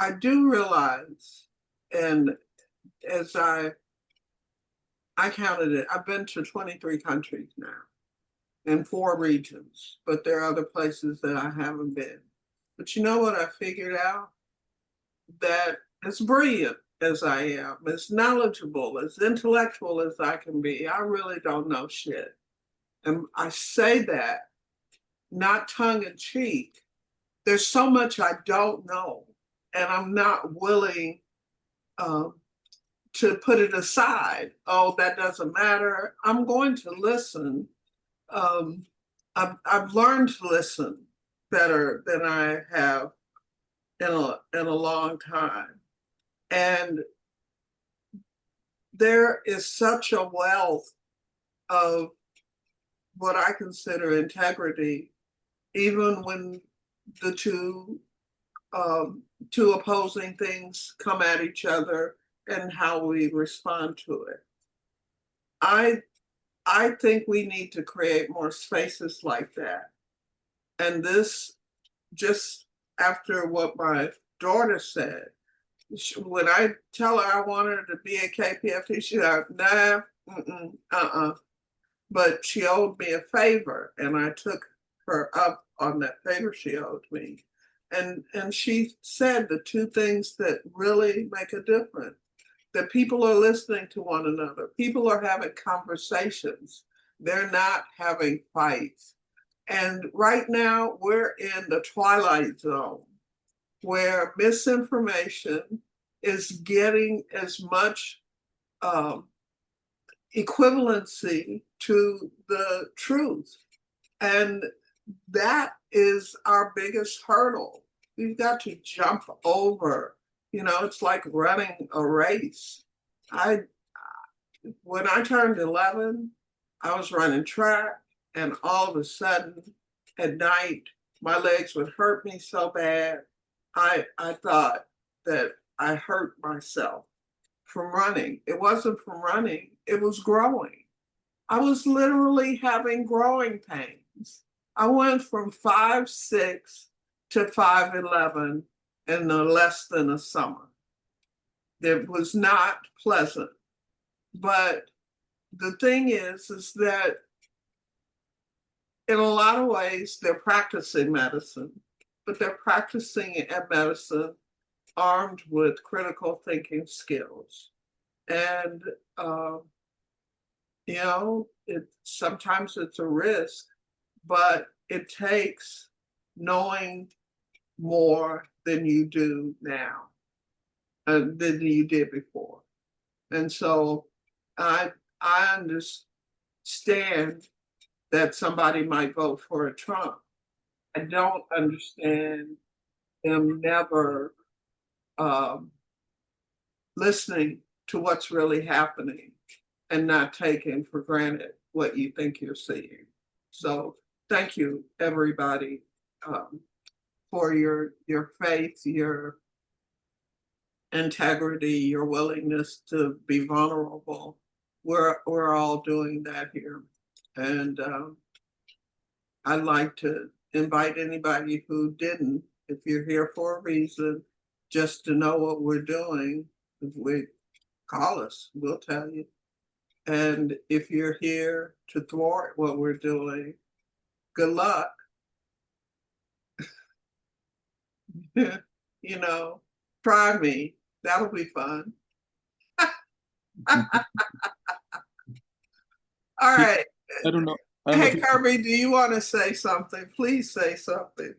I do realize, and as I counted it, I've been to 23 countries now in 4 regions, but there are other places that I haven't been. But you know what I figured out? That as brilliant as I am, as knowledgeable, as intellectual as I can be, I really don't know shit. And I say that not tongue in cheek. There's so much I don't know, and I'm not willing to put it aside. Oh, that doesn't matter. I'm going to listen. I've learned to listen better than I have in a long time. And there is such a wealth of what I consider integrity, even when the two opposing things come at each other and how we respond to it. I think we need to create more spaces like that And this, just after what my daughter said, when I tell her I want her to be a KPFT, she's like, nah, but she owed me a favor, and I took her up on that favor she owed me. And she said the two things that really make a difference: that people are listening to one another, people are having conversations, they're not having fights. And right now we're in the twilight zone where misinformation is getting as much equivalency to the truth. And that is our biggest hurdle. We've got to jump over. You know, it's like running a race. When I turned 11, I was running track, and all of a sudden at night, my legs would hurt me so bad. I thought that I hurt myself from running. It wasn't from running, it was growing. I was literally having growing pains. I went from 5'6" to 5'11" in less than a summer. It was not pleasant. But the thing is that in a lot of ways, they're practicing medicine, but they're practicing medicine armed with critical thinking skills. And, you know, sometimes it's a risk, but it takes knowing more than you do now, than you did before. And so I understand that somebody might vote for a Trump. I don't understand them never listening to what's really happening and not taking for granted what you think you're seeing. So thank you, everybody, for your faith, your integrity, your willingness to be vulnerable. We're all doing that here. And I'd like to invite anybody who didn't, if you're here for a reason, just to know what we're doing. If we call us, we'll tell you. And if you're here to thwart what we're doing, good luck. You know, try me. That'll be fun. All right. I don't know. Hey, Kirby, do you want to say something? Please say something.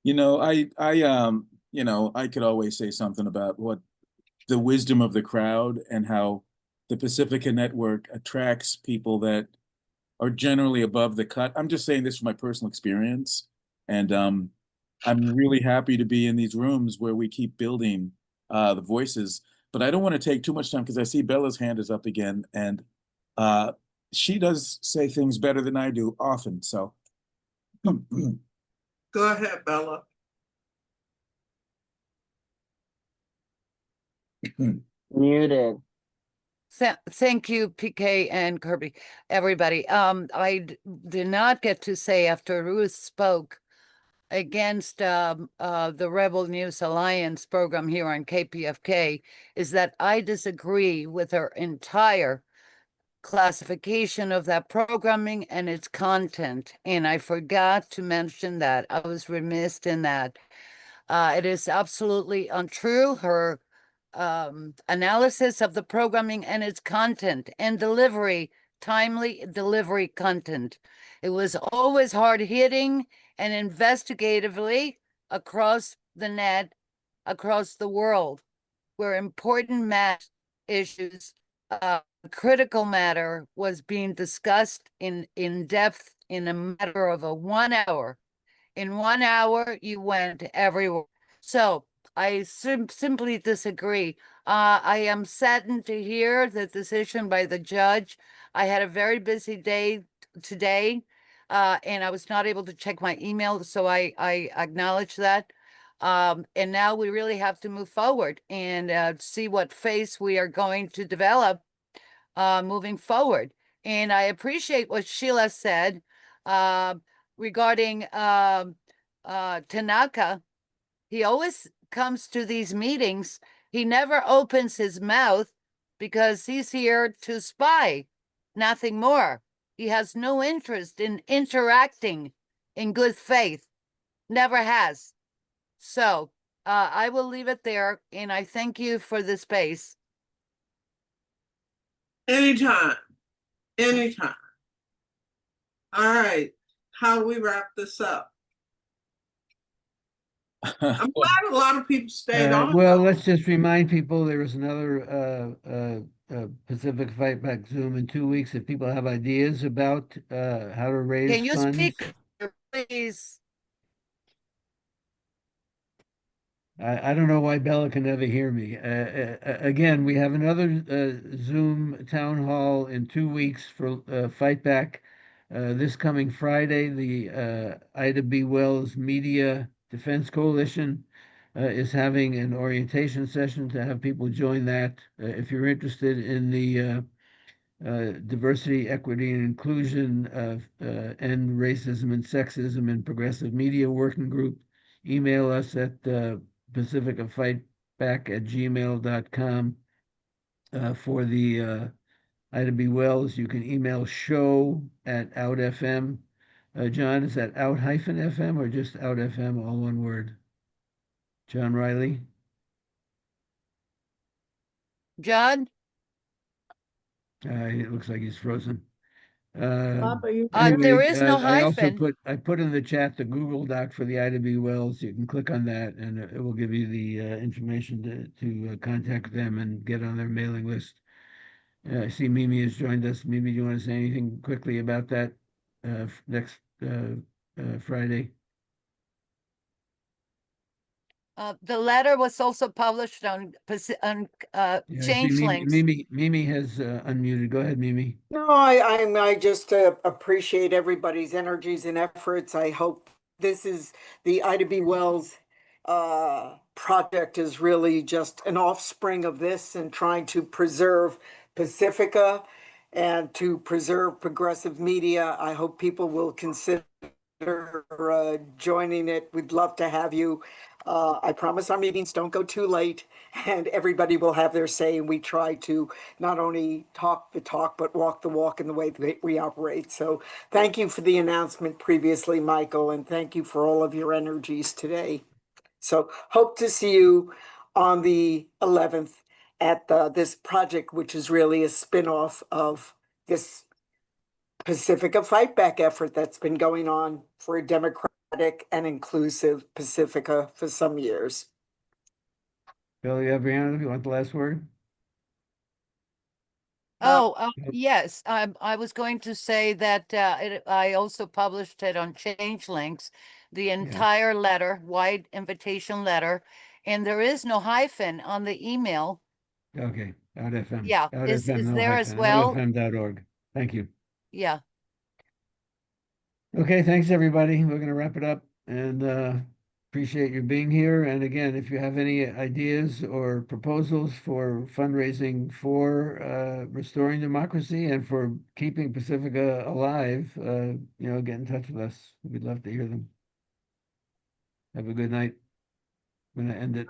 You know, you know, I could always say something about what the wisdom of the crowd and how the Pacifica Network attracts people that are generally above the cut. I'm just saying this from my personal experience. And I'm really happy to be in these rooms where we keep building the voices. But I don't want to take too much time because I see Bella's hand is up again. And she does say things better than I do often. So go ahead, Bella. Muted. Thank you, PK and Kirby, everybody. I did not get to say after Ruth spoke against the Rebel News Alliance program here on KPFK is that I disagree with her entire classification of that programming and its content. And I forgot to mention that. I was remiss in that. It is absolutely untrue. Her analysis of the programming and its content and delivery, timely delivery content. It was always hard hitting and investigatively across the net, across the world, where important math issues, critical matter was being discussed in depth in a matter of 1 hour. In 1 hour, you went everywhere. So I simply disagree. I am saddened to hear the decision by the judge. I had a very busy day today, and I was not able to check my email, so I acknowledge that. And now we really have to move forward and see what face we are going to develop moving forward. And I appreciate what Sheila said. regarding Tanaka. He always comes to these meetings. He never opens his mouth because he's here to spy, nothing more. He has no interest in interacting in good faith, never has. So I will leave it there, and I thank you for the space. Anytime, anytime. All right, how we wrap this up? I'm glad a lot of people stayed on. Well, let's just remind people there is another Pacific Fight Back Zoom in 2 weeks. If people have ideas about how to raise Can you funds. speak, please? I don't know why Bella can never hear me. Again, we have another Zoom town hall in 2 weeks for Fight Back. This coming Friday, the Ida B. Wells Media Defense Coalition is having an orientation session to have people join that. If you're interested in the diversity, equity, and inclusion and racism and sexism and progressive media working group, email us at PacificaFightBack@gmail.com. For the Ida B. Wells, you can email show@outfm. John, is that out-FM or just outfm, all one word? John Riley? John? It looks like he's frozen. Bob, are you There Anyway, is no I also hyphen. I put in the chat the Google Doc for the Ida B. Wells. You can click on that, and it will give you the information to contact them and get on their mailing list. I see Mimi has joined us. Mimi, do you want to say anything quickly about that next Friday? The letter was also published on Yeah, I see Change Links. Mimi has unmuted. Go ahead, Mimi. No, I just appreciate everybody's energies and efforts. I hope this is the Ida B. Wells project is really just an offspring of this and trying to preserve Pacifica and to preserve progressive media. I hope people will consider joining it. We'd love to have you. I promise our meetings don't go too late and everybody will have their say. And we try to not only talk the talk, but walk the walk in the way that we operate. So thank you for the announcement previously, Michael, and thank you for all of your energies today. So hope to see you on the 11th at this project, which is really a spin-off of this Pacifica Fight Back effort that's been going on for a democratic and inclusive Pacifica for some years. Billy Abriano, if you want the last word? Yes. I was going to say that I also published it on Change Links, the entire letter, wide invitation letter, and there is no hyphen on the email. Okay, out.fm. Yeah, Out is FM, no there as hyphen, well? outfm.org. Thank you. Yeah. Okay, thanks, everybody. We're going to wrap it up and appreciate you being here. And again, if you have any ideas or proposals for fundraising for restoring democracy and for keeping Pacifica alive, get in touch with us. We'd love to hear them. Have a good night. I'm going to end it.